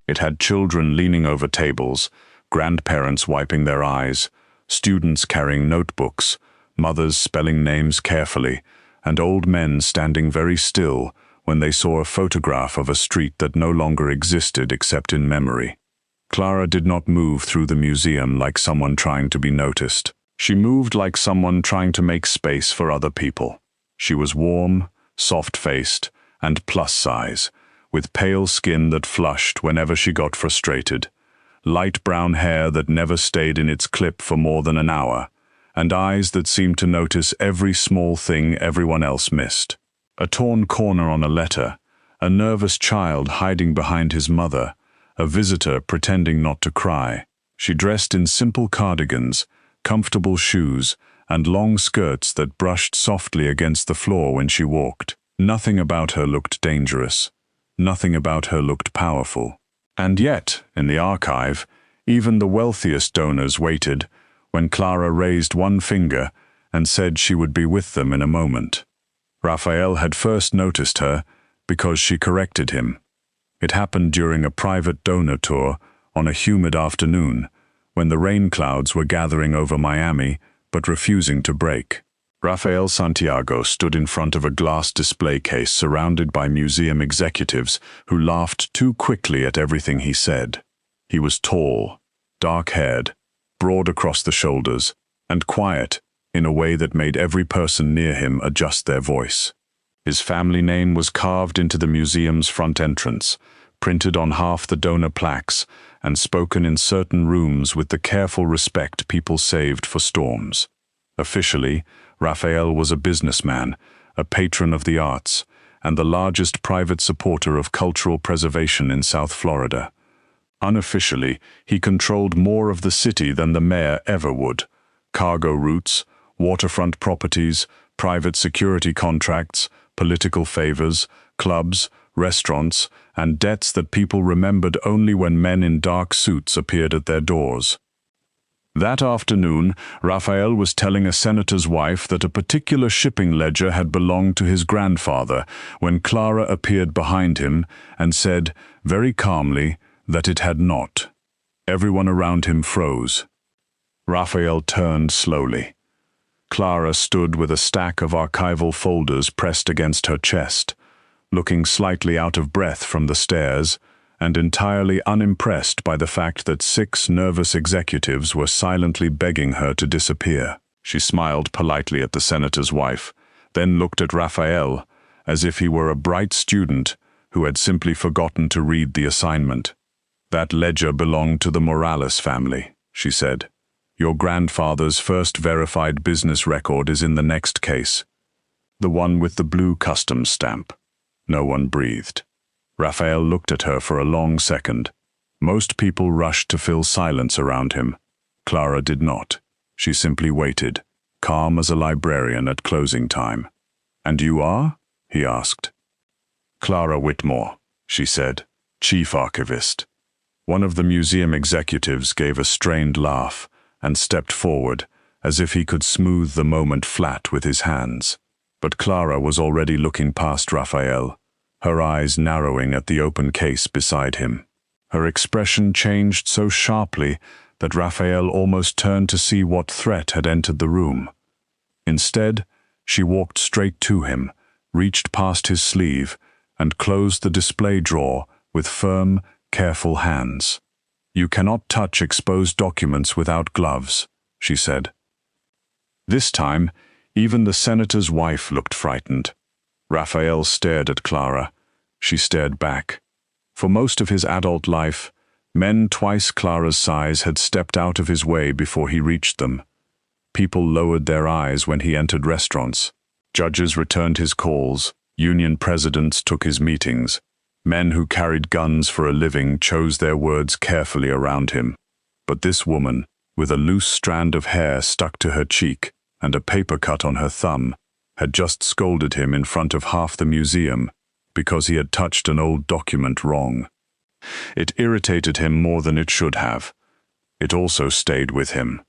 It had children leaning over tables, grandparents wiping their eyes, students carrying notebooks, mothers spelling names carefully, and old men standing very still when they saw a photograph of a street that no longer existed except in memory. Clara did not move through the museum like someone trying to be noticed. She moved like someone trying to make space for other people. She was warm, soft-faced, and plus-size, with pale skin that flushed whenever she got frustrated, light brown hair that never stayed in its clip for more than an hour, and eyes that seemed to notice every small thing everyone else missed. A torn corner on a letter, a nervous child hiding behind his mother, a visitor pretending not to cry. She dressed in simple cardigans, comfortable shoes, and long skirts that brushed softly against the floor when she walked. Nothing about her looked dangerous. Nothing about her looked powerful. And yet, in the archive, even the wealthiest donors waited when Clara raised one finger and said she would be with them in a moment. Rafael had first noticed her because she corrected him. It happened during a private donor tour on a humid afternoon, when the rain clouds were gathering over Miami but refusing to break. Rafael Santiago stood in front of a glass display case surrounded by museum executives who laughed too quickly at everything he said. He was tall, dark-haired, broad across the shoulders, and quiet in a way that made every person near him adjust their voice. His family name was carved into the museum's front entrance, printed on half the donor plaques, and spoken in certain rooms with the careful respect people saved for storms. Officially, Raphael was a businessman, a patron of the arts, and the largest private supporter of cultural preservation in South Florida. Unofficially, he controlled more of the city than the mayor ever would. Cargo routes, waterfront properties, private security contracts, political favors, clubs, restaurants, and debts that people remembered only when men in dark suits appeared at their doors. That afternoon, Raphael was telling a senator's wife that a particular shipping ledger had belonged to his grandfather when Clara appeared behind him and said, very calmly, that it had not. Everyone around him froze. Raphael turned slowly. Clara stood with a stack of archival folders pressed against her chest, looking slightly out of breath from the stairs, and entirely unimpressed by the fact that 6 nervous executives were silently begging her to disappear. She smiled politely at the senator's wife, then looked at Raphael, as if he were a bright student who had simply forgotten to read the assignment. That ledger belonged to the Morales family, she said. Your grandfather's first verified business record is in the next case. The one with the blue customs stamp. No one breathed. Raphael looked at her for a long second. Most people rushed to fill silence around him. Clara did not. She simply waited, calm as a librarian at closing time. "And you are?" he asked. "Clara Whitmore," she said, "chief archivist." One of the museum executives gave a strained laugh and stepped forward, as if he could smooth the moment flat with his hands. But Clara was already looking past Raphael, her eyes narrowing at the open case beside him. Her expression changed so sharply that Raphael almost turned to see what threat had entered the room. Instead, she walked straight to him, reached past his sleeve, and closed the display drawer with firm, careful hands. "You cannot touch exposed documents without gloves," she said. This time, even the senator's wife looked frightened. Raphael stared at Clara. She stared back. For most of his adult life, men twice Clara's size had stepped out of his way before he reached them. People lowered their eyes when he entered restaurants. Judges returned his calls. Union presidents took his meetings. Men who carried guns for a living chose their words carefully around him. But this woman, with a loose strand of hair stuck to her cheek and a paper cut on her thumb, had just scolded him in front of half the museum because he had touched an old document wrong. It irritated him more than it should have. It also stayed with him.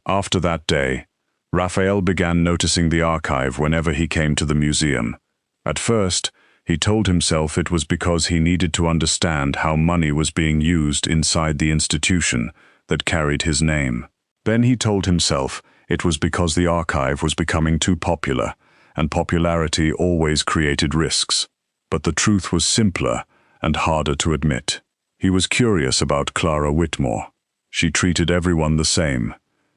After that day, Raphael began noticing the archive whenever he came to the museum. At first, he told himself it was because he needed to understand how money was being used inside the institution that carried his name. Then he told himself it was because the archive was becoming too popular, and popularity always created risks. But the truth was simpler and harder to admit. He was curious about Clara Whitmore. She treated everyone the same.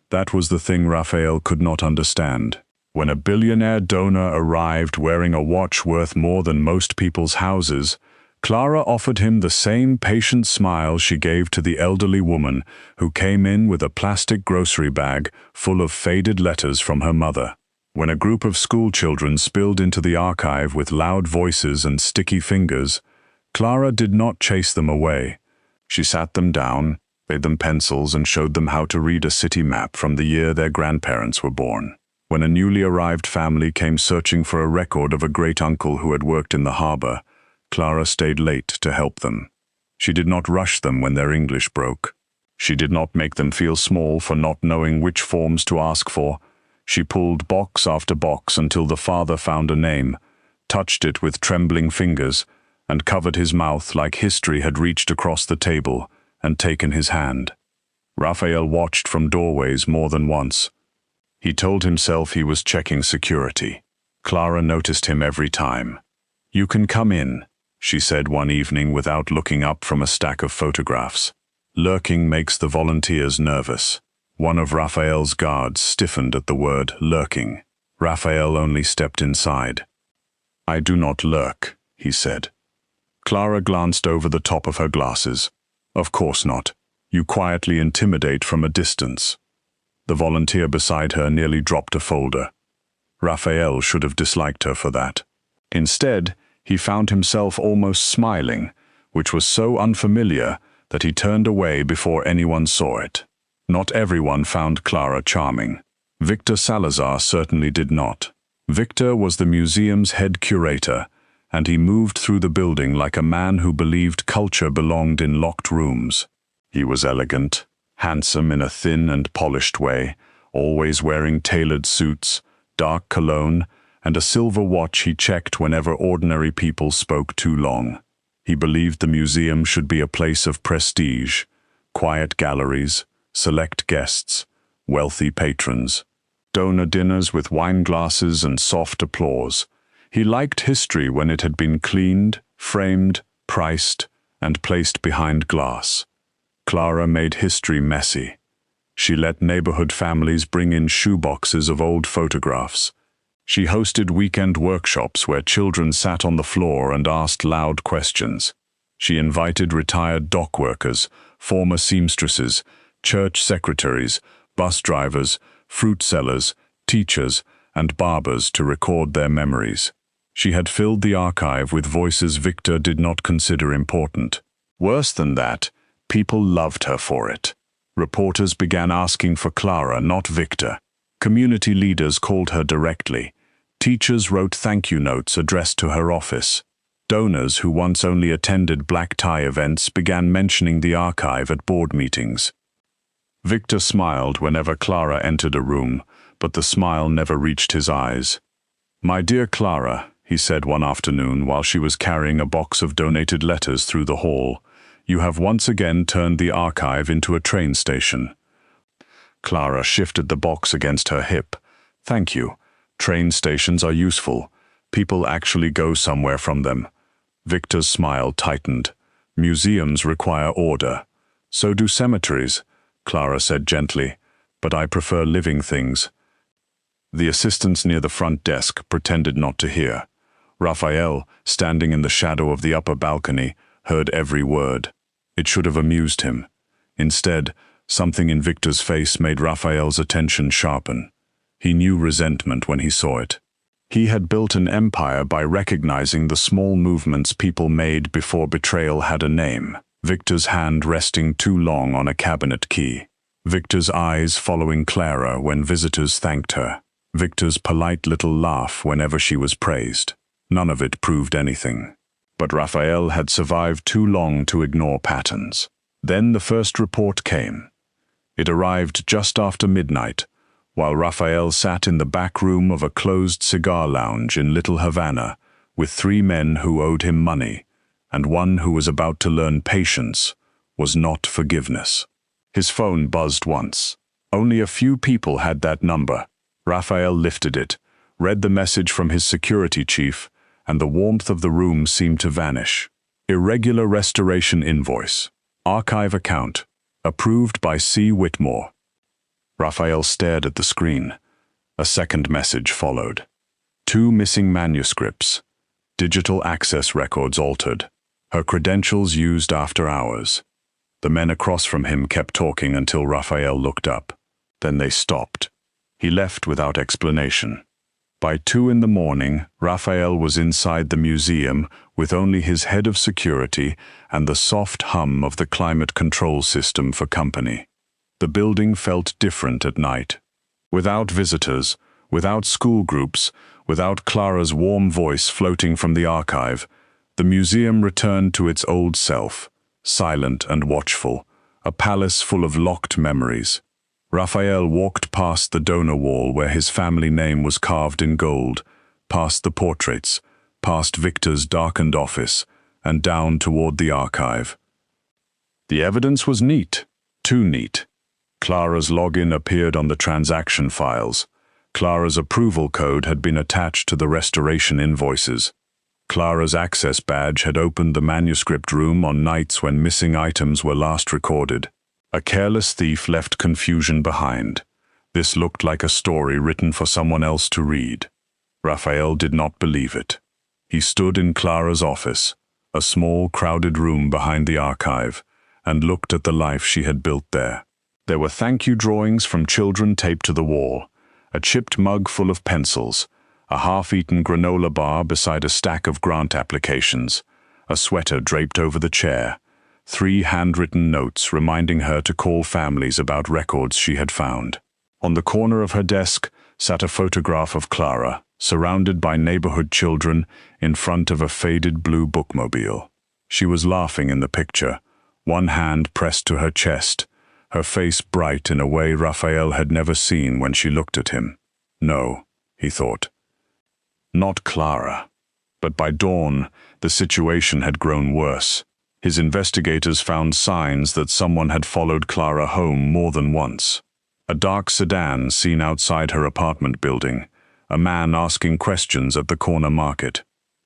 That was the thing Raphael could not understand. When a billionaire donor arrived wearing a watch worth more than most people's houses, Clara offered him the same patient smile she gave to the elderly woman who came in with a plastic grocery bag full of faded letters from her mother. When a group of schoolchildren spilled into the archive with loud voices and sticky fingers, Clara did not chase them away. She sat them down, gave them pencils, and showed them how to read a city map from the year their grandparents were born. When a newly arrived family came searching for a record of a great-uncle who had worked in the harbor, Clara stayed late to help them. She did not rush them when their English broke. She did not make them feel small for not knowing which forms to ask for. She pulled box after box until the father found a name, touched it with trembling fingers, and covered his mouth like history had reached across the table and taken his hand. Raphael watched from doorways more than once. He told himself he was checking security. Clara noticed him every time. "You can come in," she said one evening without looking up from a stack of photographs. Lurking makes the volunteers nervous. One of Raphael's guards stiffened at the word lurking. Raphael only stepped inside. "I do not lurk," he said. Clara glanced over the top of her glasses. "Of course not. You quietly intimidate from a distance." The volunteer beside her nearly dropped a folder. Raphael should have disliked her for that. Instead, he found himself almost smiling, which was so unfamiliar that he turned away before anyone saw it. Not everyone found Clara charming. Victor Salazar certainly did not. Victor was the museum's head curator, and he moved through the building like a man who believed culture belonged in locked rooms. He was elegant, handsome in a thin and polished way, always wearing tailored suits, dark cologne, and a silver watch he checked whenever ordinary people spoke too long. He believed the museum should be a place of prestige, quiet galleries, select guests, wealthy patrons, donor dinners with wine glasses and soft applause. He liked history when it had been cleaned, framed, priced, and placed behind glass. Clara made history messy. She let neighborhood families bring in shoeboxes of old photographs. She hosted weekend workshops where children sat on the floor and asked loud questions. She invited retired dock workers, former seamstresses, church secretaries, bus drivers, fruit sellers, teachers, and barbers to record their memories. She had filled the archive with voices Victor did not consider important. Worse than that, people loved her for it. Reporters began asking for Clara, not Victor. Community leaders called her directly. Teachers wrote thank you notes addressed to her office. Donors who once only attended black tie events began mentioning the archive at board meetings. Victor smiled whenever Clara entered a room, but the smile never reached his eyes. "My dear Clara," he said one afternoon while she was carrying a box of donated letters through the hall, "you have once again turned the archive into a train station." Clara shifted the box against her hip. "Thank you. Train stations are useful. People actually go somewhere from them." Victor's smile tightened. "Museums require order. So do cemeteries," Clara said gently, "but I prefer living things." The assistants near the front desk pretended not to hear. Raphael, standing in the shadow of the upper balcony, heard every word. It should have amused him. Instead, something in Victor's face made Raphael's attention sharpen. He knew resentment when he saw it. He had built an empire by recognizing the small movements people made before betrayal had a name. Victor's hand resting too long on a cabinet key. Victor's eyes following Clara when visitors thanked her. Victor's polite little laugh whenever she was praised. None of it proved anything. But Raphael had survived too long to ignore patterns. Then the first report came. It arrived just after midnight, while Raphael sat in the back room of a closed cigar lounge in Little Havana with 3 men who owed him money, and one who was about to learn patience was not forgiveness. His phone buzzed once. Only a few people had that number. Raphael lifted it, read the message from his security chief, and the warmth of the room seemed to vanish. Irregular restoration invoice. Archive account. Approved by C. Whitmore. Raphael stared at the screen. A second message followed. 2 missing manuscripts. Digital access records altered. Her credentials used after hours. The men across from him kept talking until Raphael looked up. Then they stopped. He left without explanation. By 2 in the morning, Raphael was inside the museum with only his head of security and the soft hum of the climate control system for company. The building felt different at night. Without visitors, without school groups, without Clara's warm voice floating from the archive, the museum returned to its old self, silent and watchful, a palace full of locked memories. Raphael walked past the donor wall where his family name was carved in gold, past the portraits, past Victor's darkened office, and down toward the archive. The evidence was neat, too neat. Clara's login appeared on the transaction files. Clara's approval code had been attached to the restoration invoices. Clara's access badge had opened the manuscript room on nights when missing items were last recorded. A careless thief left confusion behind. This looked like a story written for someone else to read. Raphael did not believe it. He stood in Clara's office, a small, crowded room behind the archive, and looked at the life she had built there. There were thank you drawings from children taped to the wall, a chipped mug full of pencils, a half-eaten granola bar beside a stack of grant applications, a sweater draped over the chair, 3 handwritten notes reminding her to call families about records she had found. On the corner of her desk sat a photograph of Clara, surrounded by neighborhood children in front of a faded blue bookmobile. She was laughing in the picture, one hand pressed to her chest, her face bright in a way Raphael had never seen when she looked at him. No, he thought. Not Clara. But by dawn, the situation had grown worse. His investigators found signs that someone had followed Clara home more than once. A dark sedan seen outside her apartment building, a man asking questions at the corner market,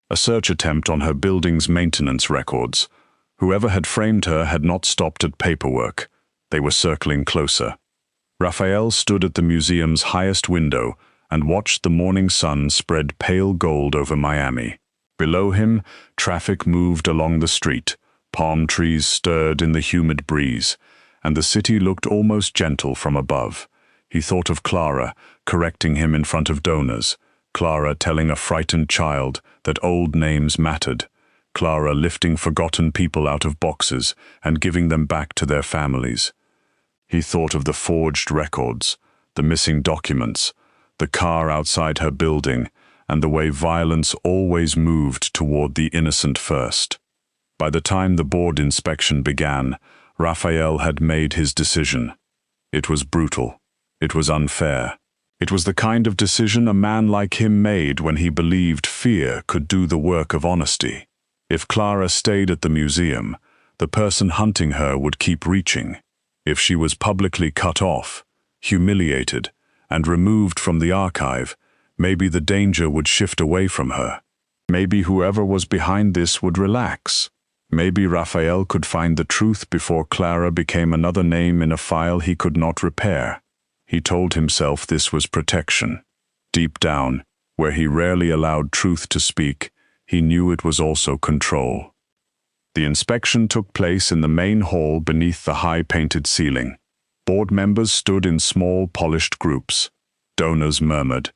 a search attempt on her building's maintenance records. Whoever had framed her had not stopped at paperwork. They were circling closer. Raphael stood at the museum's highest window and watched the morning sun spread pale gold over Miami. Below him, traffic moved along the street, palm trees stirred in the humid breeze, and the city looked almost gentle from above. He thought of Clara, correcting him in front of donors, Clara telling a frightened child that old names mattered, Clara lifting forgotten people out of boxes and giving them back to their families. He thought of the forged records, the missing documents, the car outside her building, and the way violence always moved toward the innocent first. By the time the board inspection began, Raphael had made his decision. It was brutal. It was unfair. It was the kind of decision a man like him made when he believed fear could do the work of honesty. If Clara stayed at the museum, the person hunting her would keep reaching. If she was publicly cut off, humiliated, and removed from the archive, maybe the danger would shift away from her. Maybe whoever was behind this would relax. Maybe Raphael could find the truth before Clara became another name in a file he could not repair. He told himself this was protection. Deep down, where he rarely allowed truth to speak, he knew it was also control. The inspection took place in the main hall beneath the high-painted ceiling. Board members stood in small, polished groups. Donors murmured.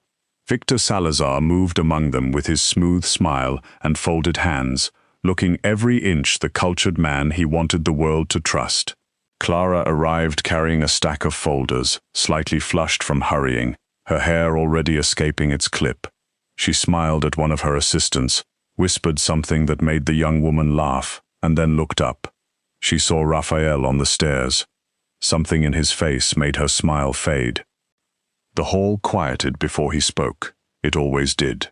Victor Salazar moved among them with his smooth smile and folded hands, looking every inch the cultured man he wanted the world to trust. Clara arrived carrying a stack of folders, slightly flushed from hurrying, her hair already escaping its clip. She smiled at one of her assistants, whispered something that made the young woman laugh, and then looked up. She saw Raphael on the stairs. Something in his face made her smile fade. The hall quieted before he spoke. It always did.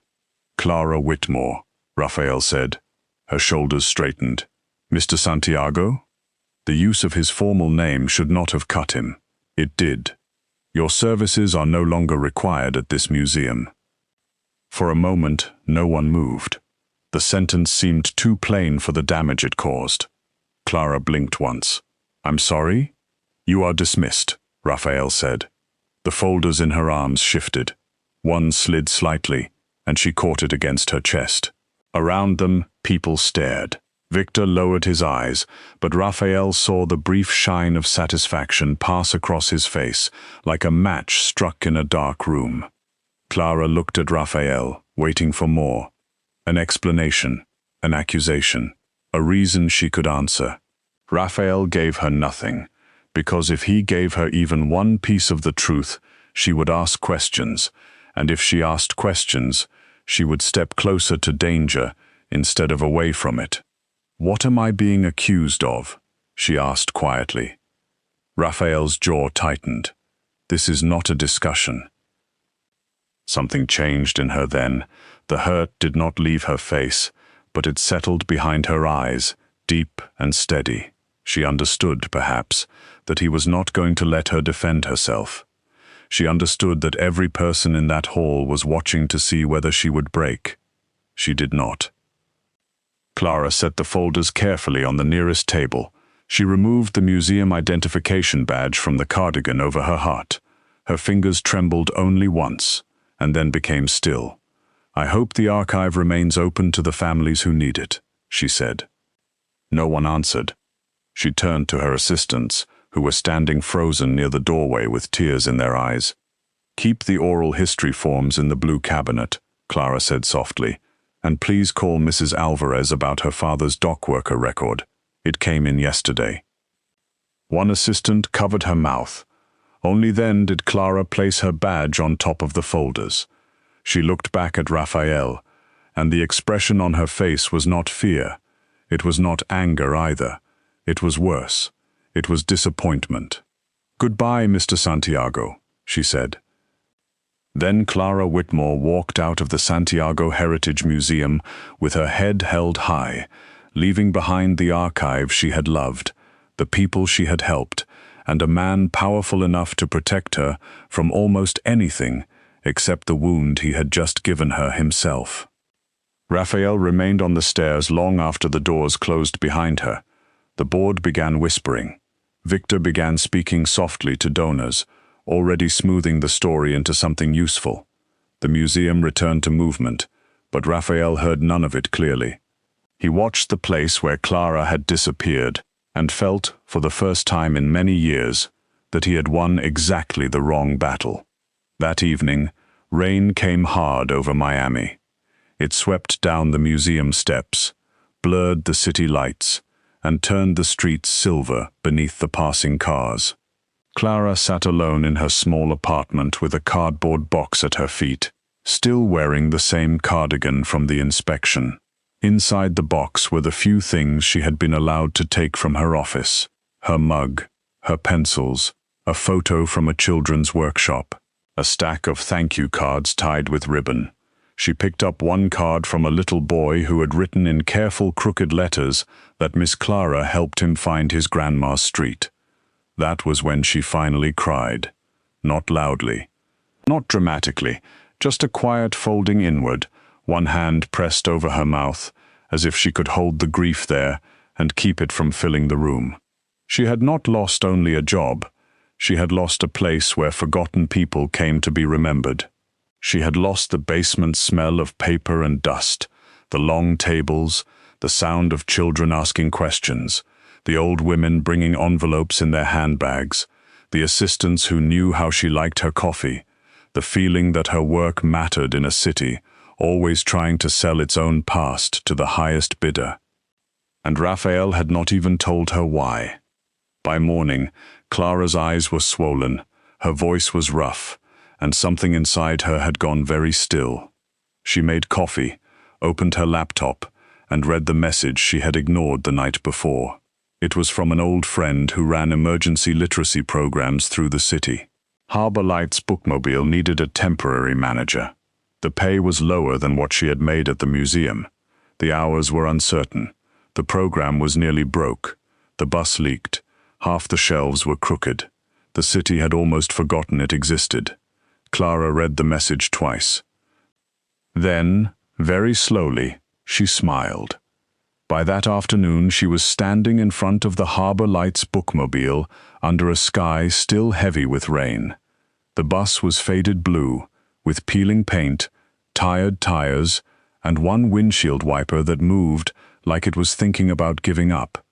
Clara Whitmore, Raphael said. Her shoulders straightened. Mr. Santiago? The use of his formal name should not have cut him. It did. Your services are no longer required at this museum. For a moment, no one moved. The sentence seemed too plain for the damage it caused. Clara blinked once. I'm sorry? You are dismissed, Raphael said. The folders in her arms shifted. One slid slightly, and she caught it against her chest. Around them, people stared. Victor lowered his eyes, but Raphael saw the brief shine of satisfaction pass across his face, like a match struck in a dark room. Clara looked at Raphael, waiting for more. An explanation, an accusation, a reason she could answer. Raphael gave her nothing, because if he gave her even one piece of the truth, she would ask questions, and if she asked questions, she would step closer to danger instead of away from it. What am I being accused of? She asked quietly. Raphael's jaw tightened. This is not a discussion. Something changed in her then. The hurt did not leave her face, but it settled behind her eyes, deep and steady. She understood, perhaps, that he was not going to let her defend herself. She understood that every person in that hall was watching to see whether she would break. She did not. Clara set the folders carefully on the nearest table. She removed the museum identification badge from the cardigan over her heart. Her fingers trembled only once, and then became still. "I hope the archive remains open to the families who need it," she said. No one answered. She turned to her assistants, who were standing frozen near the doorway with tears in their eyes. "Keep the oral history forms in the blue cabinet," Clara said softly, "and please call Mrs. Alvarez about her father's dock worker record. It came in yesterday." One assistant covered her mouth. Only then did Clara place her badge on top of the folders. She looked back at Raphael, and the expression on her face was not fear. It was not anger either. It was worse. It was disappointment. "Goodbye, Mr. Santiago," she said. Then Clara Whitmore walked out of the Santiago Heritage Museum with her head held high, leaving behind the archive she had loved, the people she had helped, and a man powerful enough to protect her from almost anything except the wound he had just given her himself. Raphael remained on the stairs long after the doors closed behind her. The board began whispering. Victor began speaking softly to donors, already smoothing the story into something useful. The museum returned to movement, but Raphael heard none of it clearly. He watched the place where Clara had disappeared and felt, for the first time in many years, that he had won exactly the wrong battle. That evening, rain came hard over Miami. It swept down the museum steps, blurred the city lights, and turned the streets silver beneath the passing cars. Clara sat alone in her small apartment with a cardboard box at her feet, still wearing the same cardigan from the inspection. Inside the box were the few things she had been allowed to take from her office: her mug, her pencils, a photo from a children's workshop, a stack of thank you cards tied with ribbon. She picked up one card from a little boy who had written in careful crooked letters that Miss Clara helped him find his grandma's street. That was when she finally cried. Not loudly, not dramatically, just a quiet folding inward, one hand pressed over her mouth, as if she could hold the grief there and keep it from filling the room. She had not lost only a job. She had lost a place where forgotten people came to be remembered. She had lost the basement smell of paper and dust, the long tables, the sound of children asking questions, the old women bringing envelopes in their handbags, the assistants who knew how she liked her coffee, the feeling that her work mattered in a city, always trying to sell its own past to the highest bidder. And Raphael had not even told her why. By morning, Clara's eyes were swollen, her voice was rough, and something inside her had gone very still. She made coffee, opened her laptop, and read the message she had ignored the night before. It was from an old friend who ran emergency literacy programs through the city. Harbor Light's bookmobile needed a temporary manager. The pay was lower than what she had made at the museum. The hours were uncertain. The program was nearly broke. The bus leaked. Half the shelves were crooked. The city had almost forgotten it existed. Clara read the message twice. Then, very slowly, she smiled. By that afternoon, she was standing in front of the Harbor Lights bookmobile under a sky still heavy with rain. The bus was faded blue, with peeling paint, tired tires, and one windshield wiper that moved like it was thinking about giving up.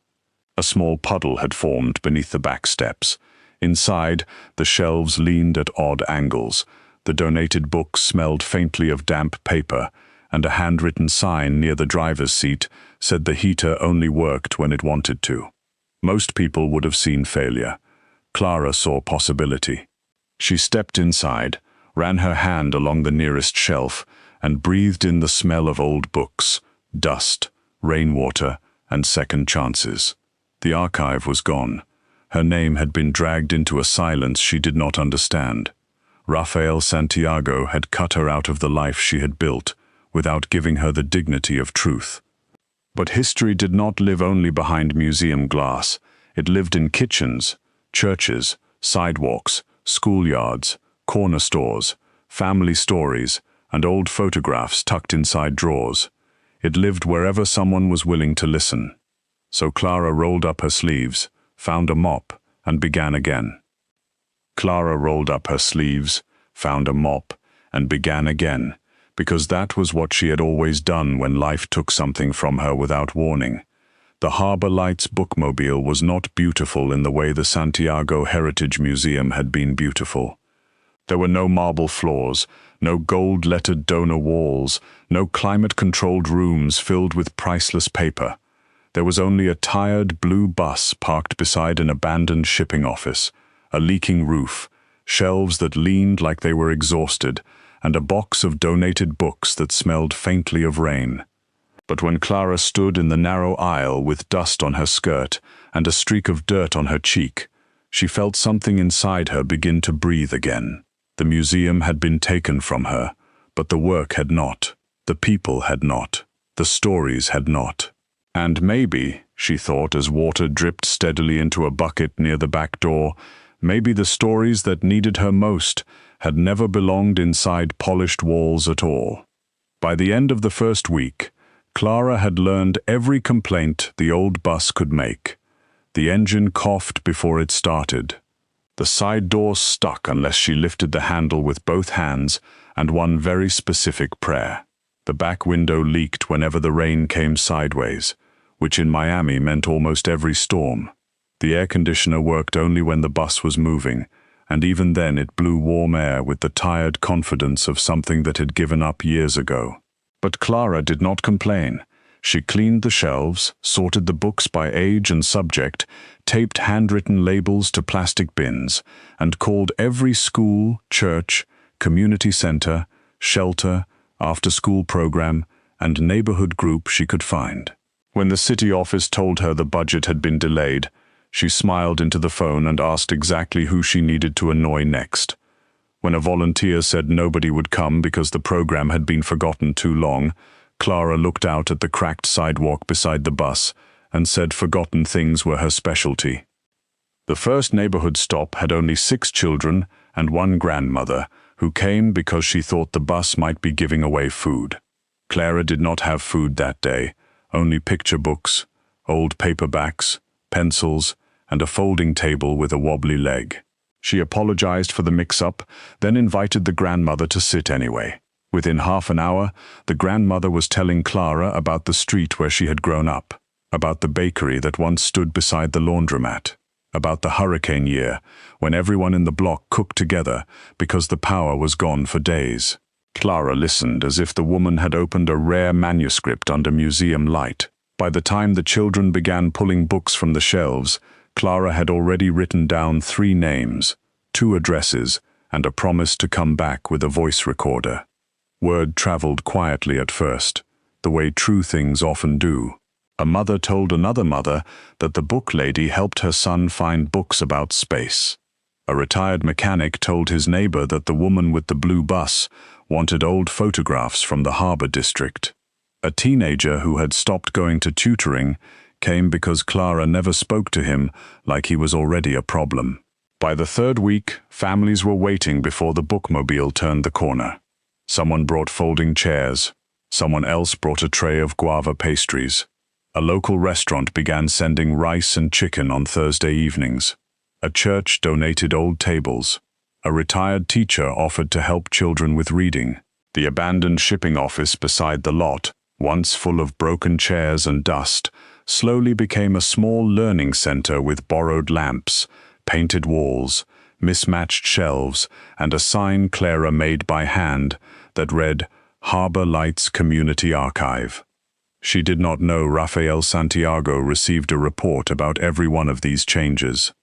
A small puddle had formed beneath the back steps. Inside, the shelves leaned at odd angles. The donated books smelled faintly of damp paper, and a handwritten sign near the driver's seat said the heater only worked when it wanted to. Most people would have seen failure. Clara saw possibility. She stepped inside, ran her hand along the nearest shelf, and breathed in the smell of old books, dust, rainwater, and second chances. The archive was gone. Her name had been dragged into a silence she did not understand. Raphael Santiago had cut her out of the life she had built, without giving her the dignity of truth. But history did not live only behind museum glass. It lived in kitchens, churches, sidewalks, schoolyards, corner stores, family stories, and old photographs tucked inside drawers. It lived wherever someone was willing to listen. So Clara rolled up her sleeves, found a mop, and began again. Clara rolled up her sleeves, found a mop, and began again, because that was what she had always done when life took something from her without warning. The Harbor Lights bookmobile was not beautiful in the way the Santiago Heritage Museum had been beautiful. There were no marble floors, no gold-lettered donor walls, no climate-controlled rooms filled with priceless paper. There was only a tired blue bus parked beside an abandoned shipping office, a leaking roof, shelves that leaned like they were exhausted, and a box of donated books that smelled faintly of rain. But when Clara stood in the narrow aisle with dust on her skirt and a streak of dirt on her cheek, she felt something inside her begin to breathe again. The museum had been taken from her, but the work had not. The people had not. The stories had not. And maybe, she thought as water dripped steadily into a bucket near the back door, maybe the stories that needed her most had never belonged inside polished walls at all. By the end of the first week, Clara had learned every complaint the old bus could make. The engine coughed before it started. The side door stuck unless she lifted the handle with both hands and one very specific prayer. The back window leaked whenever the rain came sideways, which in Miami meant almost every storm. The air conditioner worked only when the bus was moving, and even then it blew warm air with the tired confidence of something that had given up years ago. But Clara did not complain. She cleaned the shelves, sorted the books by age and subject, taped handwritten labels to plastic bins, and called every school, church, community center, shelter, after-school program, and neighborhood group she could find. When the city office told her the budget had been delayed, she smiled into the phone and asked exactly who she needed to annoy next. When a volunteer said nobody would come because the program had been forgotten too long, Clara looked out at the cracked sidewalk beside the bus and said forgotten things were her specialty. The first neighborhood stop had only 6 children and 1 grandmother, who came because she thought the bus might be giving away food. Clara did not have food that day, only picture books, old paperbacks, pencils, and a folding table with a wobbly leg. She apologized for the mix-up, then invited the grandmother to sit anyway. Within half an hour, the grandmother was telling Clara about the street where she had grown up, about the bakery that once stood beside the laundromat, about the hurricane year, when everyone in the block cooked together because the power was gone for days. Clara listened as if the woman had opened a rare manuscript under museum light. By the time the children began pulling books from the shelves, Clara had already written down 3 names, 2 addresses, and a promise to come back with a voice recorder. Word traveled quietly at first, the way true things often do. A mother told another mother that the book lady helped her son find books about space. A retired mechanic told his neighbor that the woman with the blue bus wanted old photographs from the harbor district. A teenager who had stopped going to tutoring came because Clara never spoke to him like he was already a problem. By the 3rd week, families were waiting before the bookmobile turned the corner. Someone brought folding chairs. Someone else brought a tray of guava pastries. A local restaurant began sending rice and chicken on Thursday evenings. A church donated old tables. A retired teacher offered to help children with reading. The abandoned shipping office beside the lot, once full of broken chairs and dust, slowly became a small learning center with borrowed lamps, painted walls, mismatched shelves, and a sign Clara made by hand that read, Harbor Lights Community Archive. She did not know Rafael Santiago received a report about every one of these changes.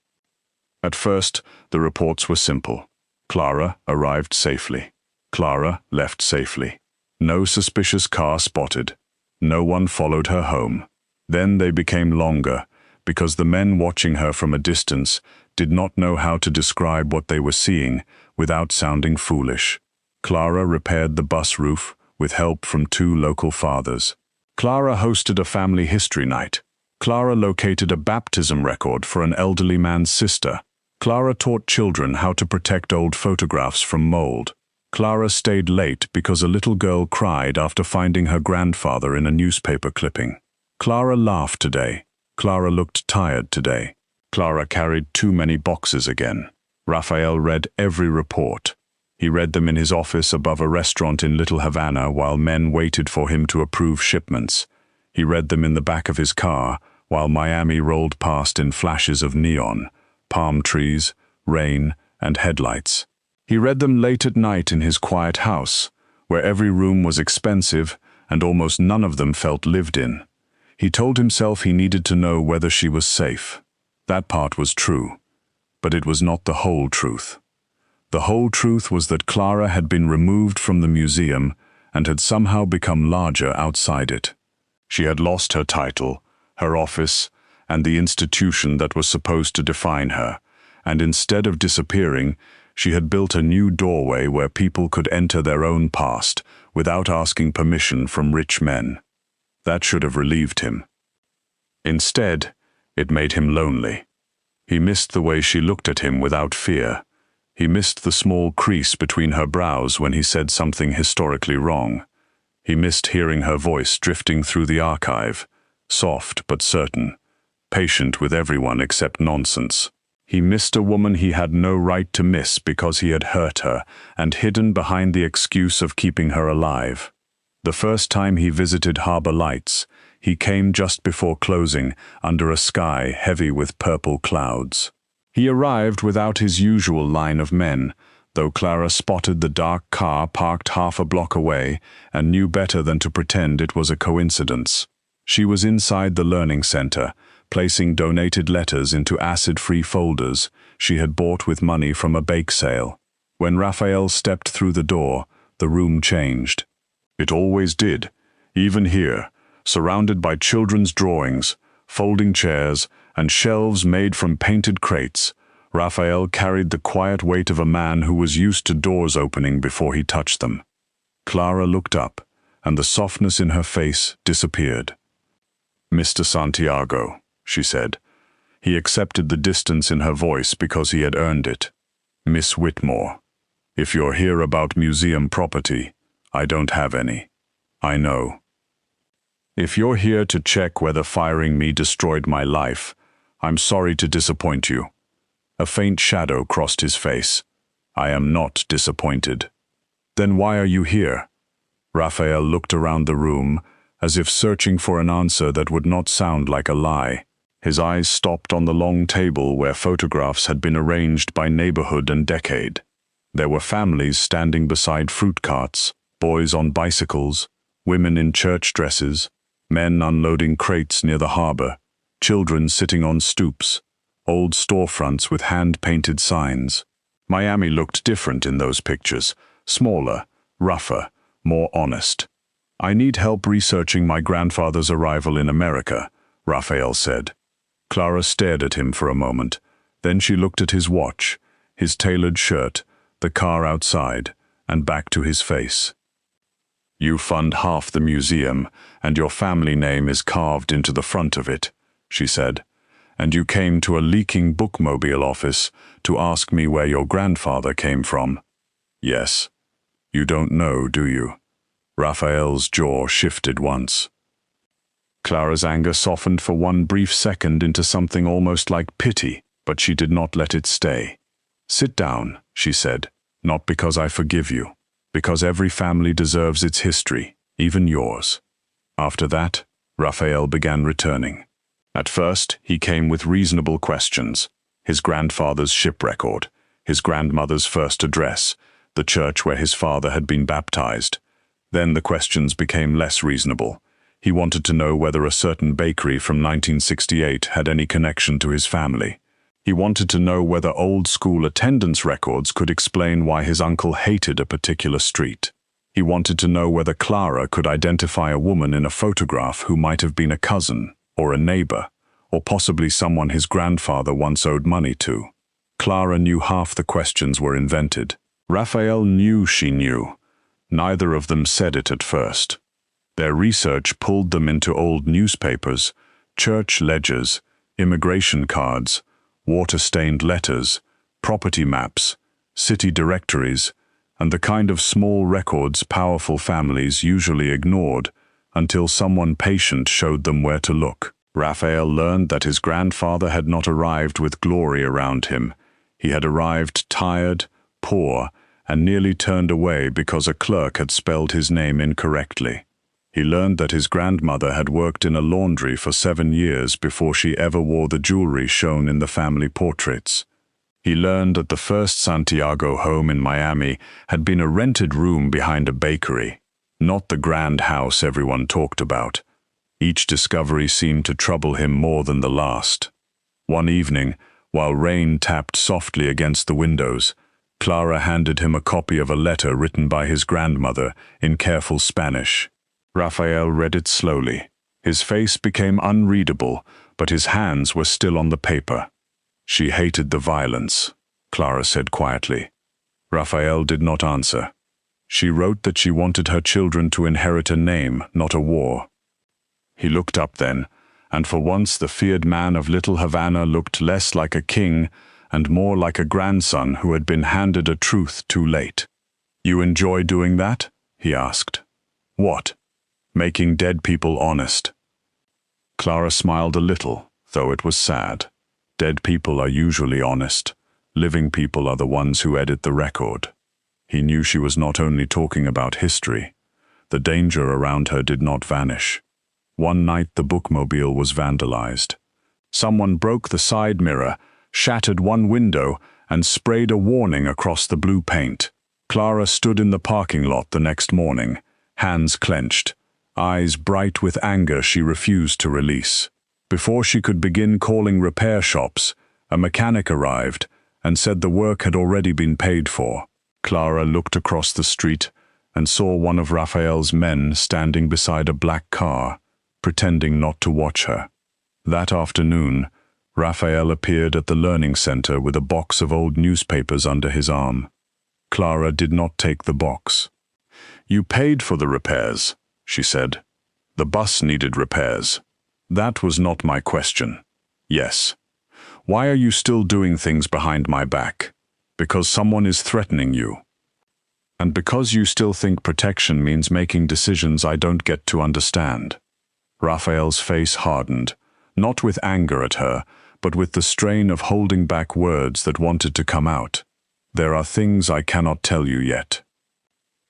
At first, the reports were simple. Clara arrived safely. Clara left safely. No suspicious car spotted. No one followed her home. Then they became longer, because the men watching her from a distance did not know how to describe what they were seeing without sounding foolish. Clara repaired the bus roof with help from 2 local fathers. Clara hosted a family history night. Clara located a baptism record for an elderly man's sister. Clara taught children how to protect old photographs from mold. Clara stayed late because a little girl cried after finding her grandfather in a newspaper clipping. Clara laughed today. Clara looked tired today. Clara carried too many boxes again. Raphael read every report. He read them in his office above a restaurant in Little Havana while men waited for him to approve shipments. He read them in the back of his car while Miami rolled past in flashes of neon, palm trees, rain, and headlights. He read them late at night in his quiet house, where every room was expensive and almost none of them felt lived in. He told himself he needed to know whether she was safe. That part was true, but it was not the whole truth. The whole truth was that Clara had been removed from the museum and had somehow become larger outside it. She had lost her title, her office, and the institution that was supposed to define her, and instead of disappearing, she had built a new doorway where people could enter their own past without asking permission from rich men. That should have relieved him. Instead, it made him lonely. He missed the way she looked at him without fear. He missed the small crease between her brows when he said something historically wrong. He missed hearing her voice drifting through the archive, soft but certain, patient with everyone except nonsense. He missed a woman he had no right to miss because he had hurt her and hidden behind the excuse of keeping her alive. The first time he visited Harbor Lights, he came just before closing under a sky heavy with purple clouds. He arrived without his usual line of men, though Clara spotted the dark car parked half a block away and knew better than to pretend it was a coincidence. She was inside the learning center, placing donated letters into acid-free folders she had bought with money from a bake sale. When Raphael stepped through the door, the room changed. It always did, even here, surrounded by children's drawings, folding chairs, and shelves made from painted crates. Raphael carried the quiet weight of a man who was used to doors opening before he touched them. Clara looked up, and the softness in her face disappeared. "Mr. Santiago," she said. He accepted the distance in her voice because he had earned it. "Miss Whitmore, if you're here about museum property, I don't have any. I know. If you're here to check whether firing me destroyed my life, I'm sorry to disappoint you." A faint shadow crossed his face. "I am not disappointed." "Then why are you here?" Raphael looked around the room, as if searching for an answer that would not sound like a lie. His eyes stopped on the long table where photographs had been arranged by neighborhood and decade. There were families standing beside fruit carts, boys on bicycles, women in church dresses, men unloading crates near the harbor, children sitting on stoops, old storefronts with hand-painted signs. Miami looked different in those pictures, smaller, rougher, more honest. "I need help researching my grandfather's arrival in America," Raphael said. Clara stared at him for a moment. Then she looked at his watch, his tailored shirt, the car outside, and back to his face. "You fund half the museum, and your family name is carved into the front of it," she said. "And you came to a leaking bookmobile office to ask me where your grandfather came from." "Yes. You don't know, do you?" Raphael's jaw shifted once. Clara's anger softened for one brief second into something almost like pity, but she did not let it stay. "Sit down," she said, "not because I forgive you, because every family deserves its history, even yours." After that, Raphael began returning. At first, he came with reasonable questions: his grandfather's ship record, his grandmother's first address, the church where his father had been baptized. Then the questions became less reasonable. He wanted to know whether a certain bakery from 1968 had any connection to his family. He wanted to know whether old-school attendance records could explain why his uncle hated a particular street. He wanted to know whether Clara could identify a woman in a photograph who might have been a cousin, or a neighbor, or possibly someone his grandfather once owed money to. Clara knew half the questions were invented. Raphael knew she knew. Neither of them said it at first. Their research pulled them into old newspapers, church ledgers, immigration cards, water-stained letters, property maps, city directories, and the kind of small records powerful families usually ignored until someone patient showed them where to look. Raphael learned that his grandfather had not arrived with glory around him. He had arrived tired, poor, and nearly turned away because a clerk had spelled his name incorrectly. He learned that his grandmother had worked in a laundry for 7 years before she ever wore the jewelry shown in the family portraits. He learned that the first Santiago home in Miami had been a rented room behind a bakery, not the grand house everyone talked about. Each discovery seemed to trouble him more than the last. One evening, while rain tapped softly against the windows, Clara handed him a copy of a letter written by his grandmother in careful Spanish. Raphael read it slowly. His face became unreadable, but his hands were still on the paper. "She hated the violence," Clara said quietly. Raphael did not answer. She wrote that she wanted her children to inherit a name, not a war. He looked up then, and for once the feared man of Little Havana looked less like a king and more like a grandson who had been handed a truth too late. "You enjoy doing that?" he asked. "What?" "Making dead people honest." Clara smiled a little, though it was sad. Dead people are usually honest. Living people are the ones who edit the record. He knew she was not only talking about history. The danger around her did not vanish. One night the bookmobile was vandalized. Someone broke the side mirror, shattered one window, and sprayed a warning across the blue paint. Clara stood in the parking lot the next morning, hands clenched, eyes bright with anger she refused to release. Before she could begin calling repair shops, a mechanic arrived and said the work had already been paid for. Clara looked across the street and saw one of Raphael's men standing beside a black car, pretending not to watch her. That afternoon, Raphael appeared at the learning center with a box of old newspapers under his arm. Clara did not take the box. "You paid for the repairs," she said. "The bus needed repairs. That was not my question." "Yes. Why are you still doing things behind my back? Because someone is threatening you. And because you still think protection means making decisions I don't get to understand." Raphael's face hardened, not with anger at her, but with the strain of holding back words that wanted to come out. "There are things I cannot tell you yet."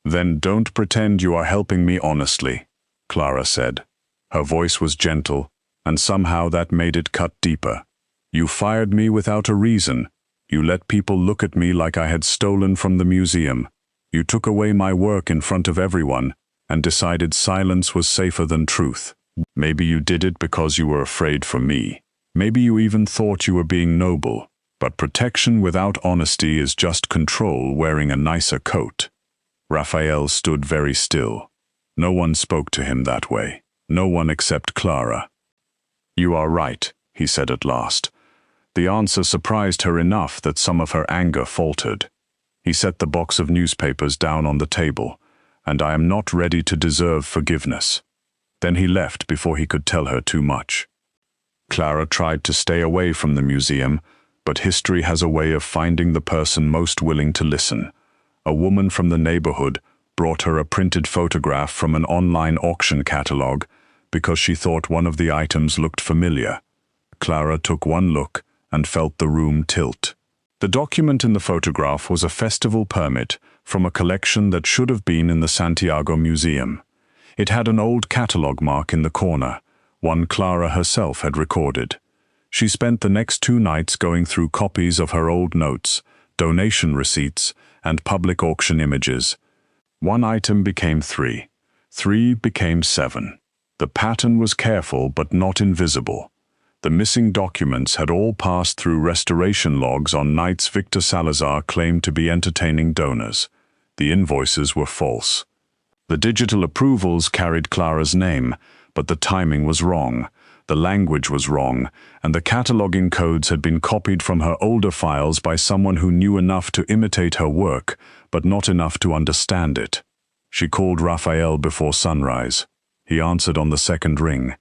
"Then don't pretend you are helping me honestly," Clara said. Her voice was gentle, and somehow that made it cut deeper. "You fired me without a reason. You let people look at me like I had stolen from the museum. You took away my work in front of everyone and decided silence was safer than truth. Maybe you did it because you were afraid for me. Maybe you even thought you were being noble. But protection without honesty is just control wearing a nicer coat." Raphael stood very still. No one spoke to him that way. No one except Clara. "You are right," he said at last. The answer surprised her enough that some of her anger faltered. He set the box of newspapers down on the table, "And I am not ready to deserve forgiveness." Then he left before he could tell her too much. Clara tried to stay away from the museum, but history has a way of finding the person most willing to listen. A woman from the neighborhood brought her a printed photograph from an online auction catalog because she thought one of the items looked familiar. Clara took one look and felt the room tilt. The document in the photograph was a festival permit from a collection that should have been in the Santiago Museum. It had an old catalog mark in the corner, one Clara herself had recorded. She spent the next 2 nights going through copies of her old notes, donation receipts, and public auction images. 1 item became 3. 3 became 7. The pattern was careful but not invisible. The missing documents had all passed through restoration logs on nights Victor Salazar claimed to be entertaining donors. The invoices were false. The digital approvals carried Clara's name, but the timing was wrong, the language was wrong, and the cataloging codes had been copied from her older files by someone who knew enough to imitate her work, but not enough to understand it. She called Raphael before sunrise. He answered on the 2nd ring.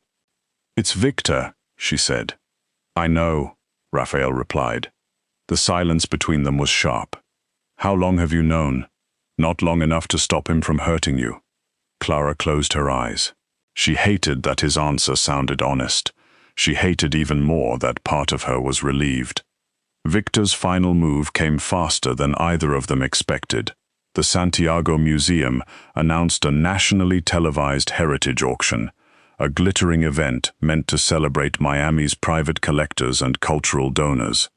"It's Victor," she said. "I know," Raphael replied. The silence between them was sharp. "How long have you known?" "Not long enough to stop him from hurting you." Clara closed her eyes. She hated that his answer sounded honest. She hated even more that part of her was relieved. Victor's final move came faster than either of them expected. the Santiago Museum announced a nationally televised heritage auction, a glittering event meant to celebrate Miami's private collectors and cultural donors.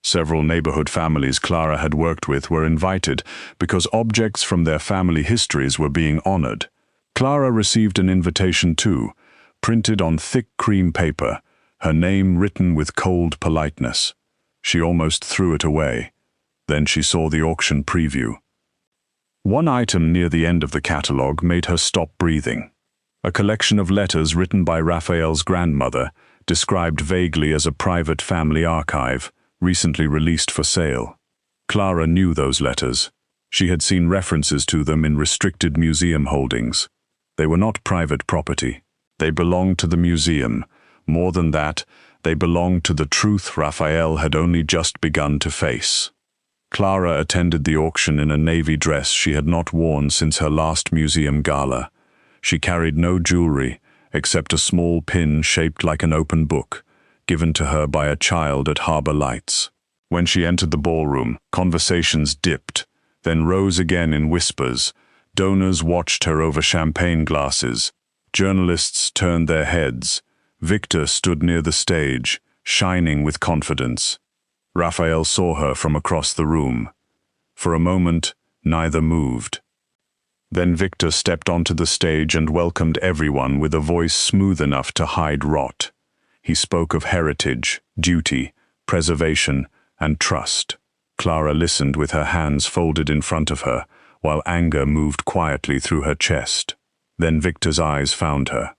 Several neighborhood families Clara had worked with were invited because objects from their family histories were being honored. Clara received an invitation too, printed on thick cream paper, her name written with cold politeness. She almost threw it away. Then she saw the auction preview. One item near the end of the catalogue made her stop breathing. A collection of letters written by Raphael's grandmother, described vaguely as a private family archive, recently released for sale. Clara knew those letters. She had seen references to them in restricted museum holdings. They were not private property. They belonged to the museum. More than that, they belonged to the truth Raphael had only just begun to face. Clara attended the auction in a navy dress she had not worn since her last museum gala. She carried no jewelry, except a small pin shaped like an open book, given to her by a child at Harbor Lights. When she entered the ballroom, conversations dipped, then rose again in whispers. Donors watched her over champagne glasses. Journalists turned their heads. Victor stood near the stage, shining with confidence. Raphael saw her from across the room. For a moment, neither moved. Then Victor stepped onto the stage and welcomed everyone with a voice smooth enough to hide rot. He spoke of heritage, duty, preservation, and trust. Clara listened with her hands folded in front of her, while anger moved quietly through her chest. Then Victor's eyes found her.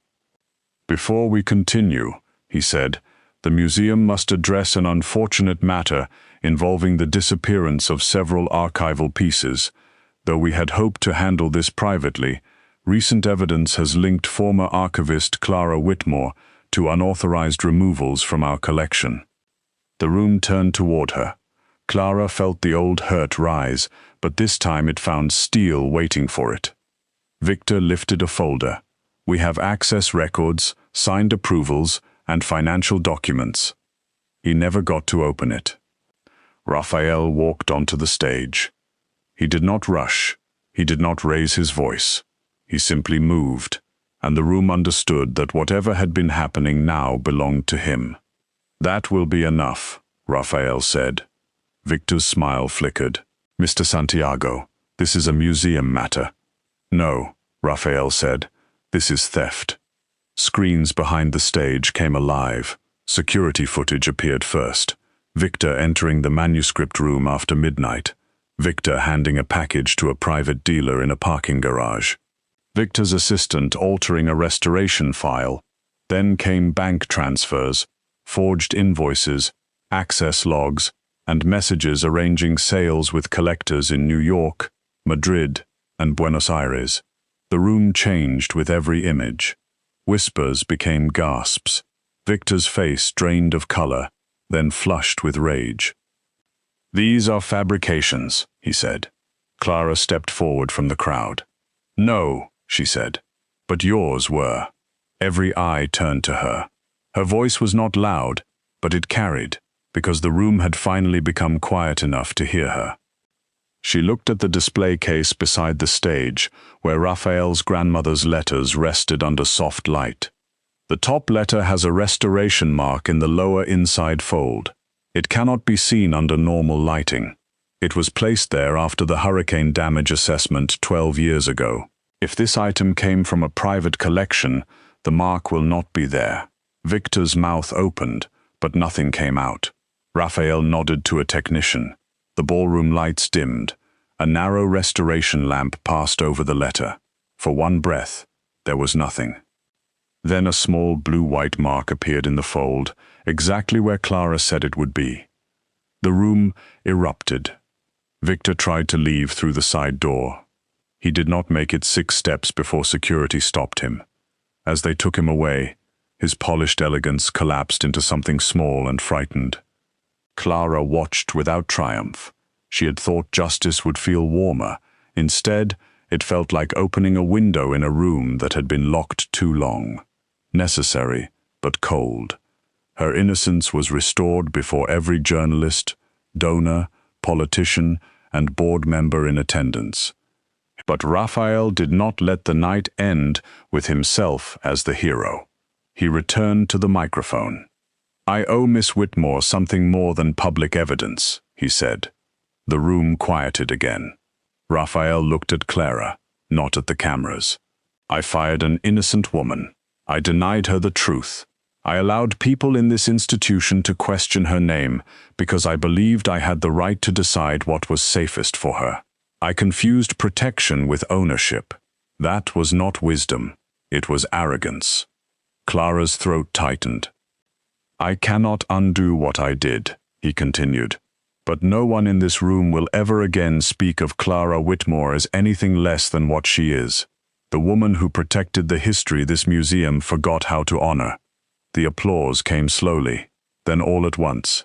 "Before we continue," he said, "the museum must address an unfortunate matter involving the disappearance of several archival pieces. Though we had hoped to handle this privately, recent evidence has linked former archivist Clara Whitmore to unauthorized removals from our collection." The room turned toward her. Clara felt the old hurt rise, but this time it found steel waiting for it. Victor lifted a folder. "We have access records, signed approvals, and financial documents." He never got to open it. Raphael walked onto the stage. He did not rush. He did not raise his voice. He simply moved, and the room understood that whatever had been happening now belonged to him. "That will be enough," Raphael said. Victor's smile flickered. "Mr. Santiago, this is a museum matter." "No," Raphael said. "This is theft." Screens behind the stage came alive. Security footage appeared first. Victor entering the manuscript room after midnight. Victor handing a package to a private dealer in a parking garage. Victor's assistant altering a restoration file. Then came bank transfers, forged invoices, access logs, and messages arranging sales with collectors in New York, Madrid, and Buenos Aires. The room changed with every image. Whispers became gasps. Victor's face drained of color, then flushed with rage. "These are fabrications," he said. Clara stepped forward from the crowd. "No," she said, "but yours were." Every eye turned to her. Her voice was not loud, but it carried, because the room had finally become quiet enough to hear her. She looked at the display case beside the stage, where Raphael's grandmother's letters rested under soft light. The top letter has a restoration mark in the lower inside fold. It cannot be seen under normal lighting. It was placed there after the hurricane damage assessment 12 years ago. If this item came from a private collection, the mark will not be there. Victor's mouth opened, but nothing came out. Raphael nodded to a technician. The ballroom lights dimmed. A narrow restoration lamp passed over the letter. For one breath, there was nothing. Then a small blue-white mark appeared in the fold, exactly where Clara said it would be. The room erupted. Victor tried to leave through the side door. He did not make it 6 steps before security stopped him. As they took him away, his polished elegance collapsed into something small and frightened. Clara watched without triumph. She had thought justice would feel warmer. Instead, it felt like opening a window in a room that had been locked too long. Necessary, but cold. Her innocence was restored before every journalist, donor, politician, and board member in attendance. But Raphael did not let the night end with himself as the hero. He returned to the microphone. "I owe Miss Whitmore something more than public evidence," he said. The room quieted again. Raphael looked at Clara, not at the cameras. "I fired an innocent woman. I denied her the truth. I allowed people in this institution to question her name because I believed I had the right to decide what was safest for her. I confused protection with ownership. That was not wisdom. It was arrogance." Clara's throat tightened. "I cannot undo what I did," he continued. "But no one in this room will ever again speak of Clara Whitmore as anything less than what she is. The woman who protected the history this museum forgot how to honor." The applause came slowly, then all at once.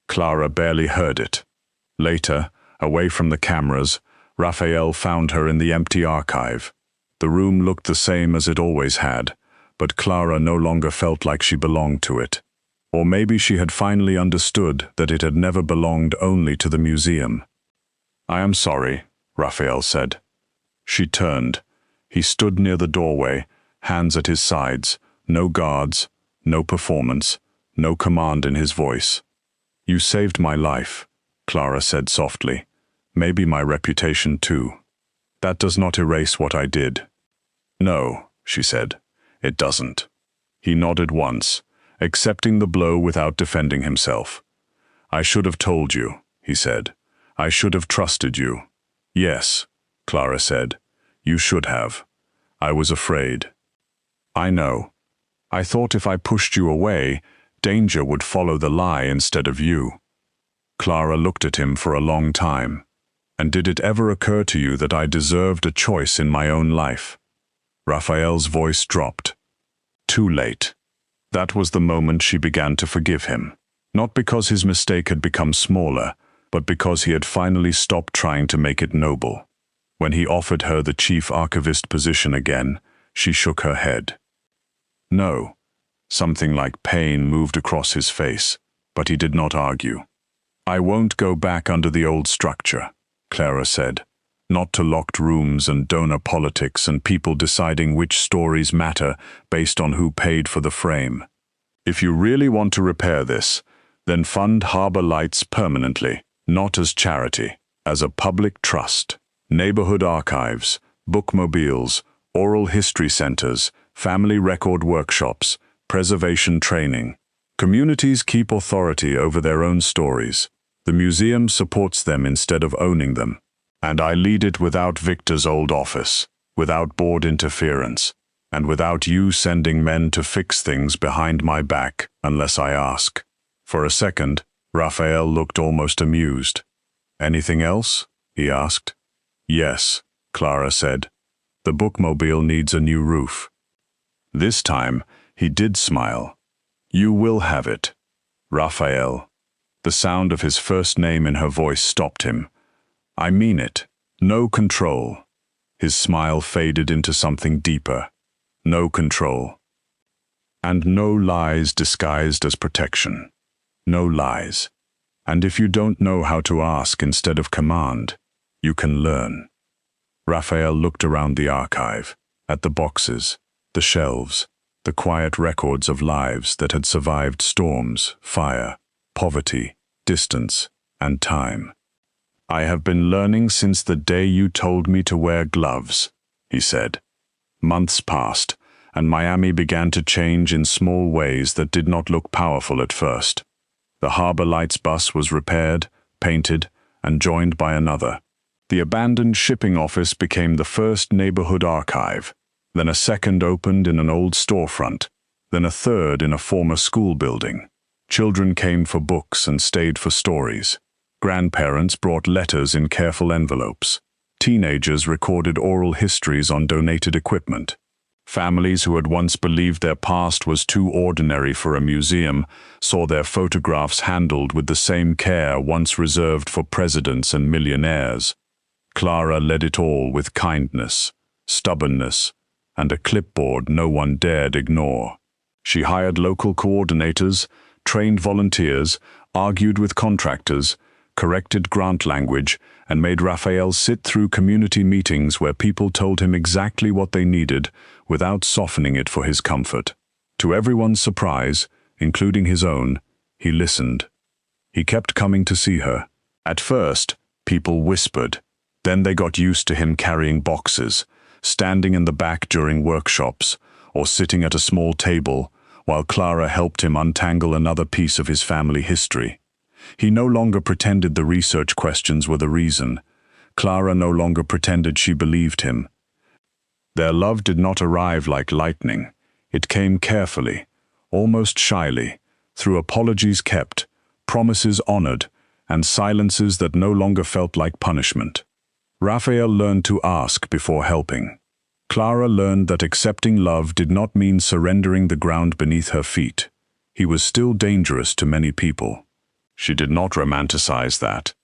Clara barely heard it. Later, away from the cameras, Raphael found her in the empty archive. The room looked the same as it always had, but Clara no longer felt like she belonged to it. Or maybe she had finally understood that it had never belonged only to the museum. "I am sorry," Raphael said. She turned. He stood near the doorway, hands at his sides, no guards, no performance, no command in his voice. "You saved my life," Clara said softly. "Maybe my reputation too. That does not erase what I did." "No," she said, "it doesn't." He nodded once, accepting the blow without defending himself. "I should have told you," he said. "I should have trusted you." "Yes," Clara said. "You should have. I was afraid." "I know. I thought if I pushed you away, danger would follow the lie instead of you." Clara looked at him for a long time. "And did it ever occur to you that I deserved a choice in my own life?" Raphael's voice dropped. Too late. That was the moment she began to forgive him. Not because his mistake had become smaller, but because he had finally stopped trying to make it noble. When he offered her the chief archivist position again, she shook her head. "No." Something like pain moved across his face, but he did not argue. "I won't go back under the old structure," Clara said. "Not to locked rooms and donor politics and people deciding which stories matter based on who paid for the frame. If you really want to repair this, then fund Harbor Lights permanently, not as charity, as a public trust. Neighborhood archives, bookmobiles, oral history centers, family record workshops, preservation training. Communities keep authority over their own stories. The museum supports them instead of owning them. And I lead it without Victor's old office, without board interference, and without you sending men to fix things behind my back unless I ask." For a second, Raphael looked almost amused. "Anything else?" he asked. "Yes," Clara said. "The bookmobile needs a new roof." This time, he did smile. "You will have it, Raphael." The sound of his first name in her voice stopped him. "I mean it. No control." His smile faded into something deeper. "No control. And no lies disguised as protection. No lies. And if you don't know how to ask instead of command, you can learn." Raphael looked around the archive, at the boxes, the shelves, the quiet records of lives that had survived storms, fire, poverty, distance, and time. "I have been learning since the day you told me to wear gloves," he said. Months passed, and Miami began to change in small ways that did not look powerful at first. The Harbor Lights bus was repaired, painted, and joined by another. The abandoned shipping office became the first neighborhood archive. Then a second opened in an old storefront, then a third in a former school building. Children came for books and stayed for stories. Grandparents brought letters in careful envelopes. Teenagers recorded oral histories on donated equipment. Families who had once believed their past was too ordinary for a museum saw their photographs handled with the same care once reserved for presidents and millionaires. Clara led it all with kindness, stubbornness, and a clipboard no one dared ignore. She hired local coordinators, trained volunteers, argued with contractors, corrected grant language, and made Raphael sit through community meetings where people told him exactly what they needed without softening it for his comfort. To everyone's surprise, including his own, he listened. He kept coming to see her. At first, people whispered. Then they got used to him carrying boxes, standing in the back during workshops, or sitting at a small table while Clara helped him untangle another piece of his family history. He no longer pretended the research questions were the reason. Clara no longer pretended she believed him. Their love did not arrive like lightning. It came carefully, almost shyly, through apologies kept, promises honored, and silences that no longer felt like punishment. Raphael learned to ask before helping. Clara learned that accepting love did not mean surrendering the ground beneath her feet. He was still dangerous to many people. She did not romanticize that.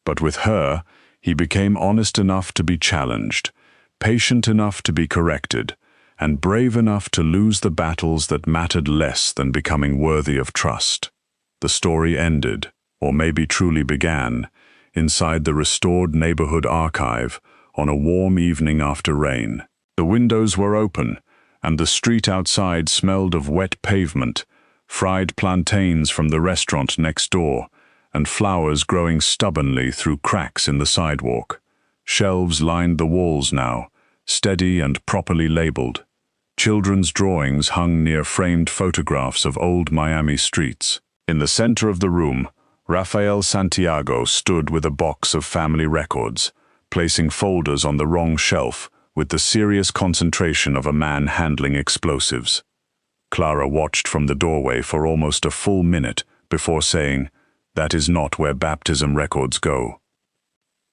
But with her, he became honest enough to be challenged, patient enough to be corrected, and brave enough to lose the battles that mattered less than becoming worthy of trust. The story ended, or maybe truly began, inside the restored neighborhood archive on a warm evening after rain. The windows were open, and the street outside smelled of wet pavement, fried plantains from the restaurant next door, and flowers growing stubbornly through cracks in the sidewalk. Shelves lined the walls now, steady and properly labeled. Children's drawings hung near framed photographs of old Miami streets. In the center of the room, Rafael Santiago stood with a box of family records, placing folders on the wrong shelf with the serious concentration of a man handling explosives. Clara watched from the doorway for almost a full minute before saying, "That is not where baptism records go."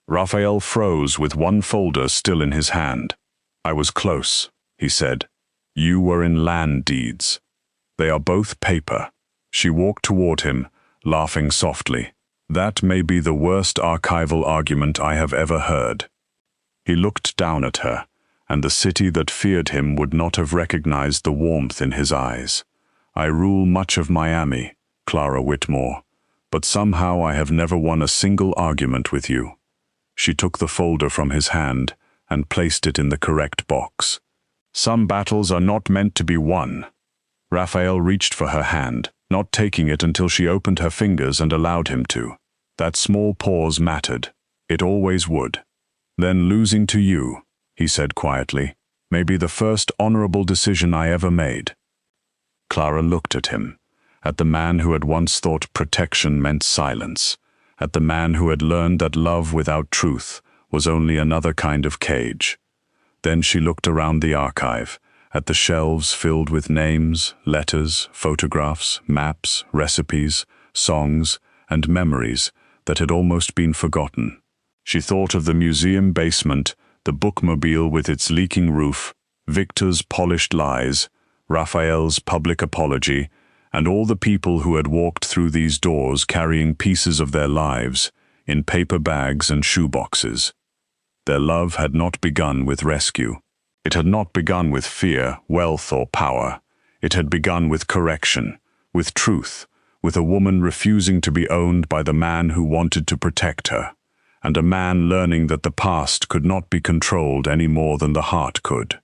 Raphael froze with one folder still in his hand. "I was close," he said. "You were in land deeds. They are both paper." She walked toward him, laughing softly. "That may be the worst archival argument I have ever heard." He looked down at her, and the city that feared him would not have recognized the warmth in his eyes. "I rule much of Miami, Clara Whitmore, but somehow I have never won a single argument with you." She took the folder from his hand and placed it in the correct box. "Some battles are not meant to be won." Raphael reached for her hand, not taking it until she opened her fingers and allowed him to. That small pause mattered. It always would. "Then losing to you," he said quietly, "may be the first honorable decision I ever made." Clara looked at him, at the man who had once thought protection meant silence, at the man who had learned that love without truth was only another kind of cage. Then she looked around the archive, at the shelves filled with names, letters, photographs, maps, recipes, songs, and memories that had almost been forgotten. She thought of the museum basement, the bookmobile with its leaking roof, Victor's polished lies, Raphael's public apology, and all the people who had walked through these doors carrying pieces of their lives in paper bags and shoeboxes. Their love had not begun with rescue. It had not begun with fear, wealth, or power. It had begun with correction, with truth, with a woman refusing to be owned by the man who wanted to protect her, and a man learning that the past could not be controlled any more than the heart could.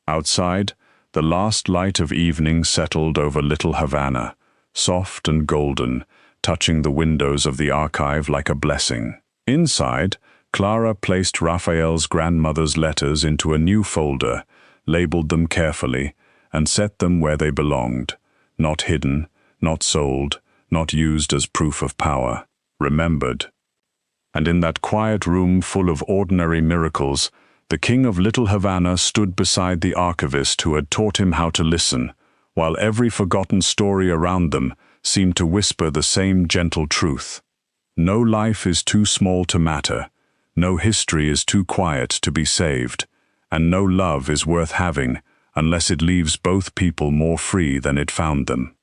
Outside, the last light of evening settled over Little Havana, soft and golden, touching the windows of the archive like a blessing. Inside, Clara placed Raphael's grandmother's letters into a new folder, labeled them carefully, and set them where they belonged, not hidden, not sold, not used as proof of power, remembered. And in that quiet room full of ordinary miracles, the king of Little Havana stood beside the archivist who had taught him how to listen, while every forgotten story around them seemed to whisper the same gentle truth. No life is too small to matter, no history is too quiet to be saved, and no love is worth having unless it leaves both people more free than it found them.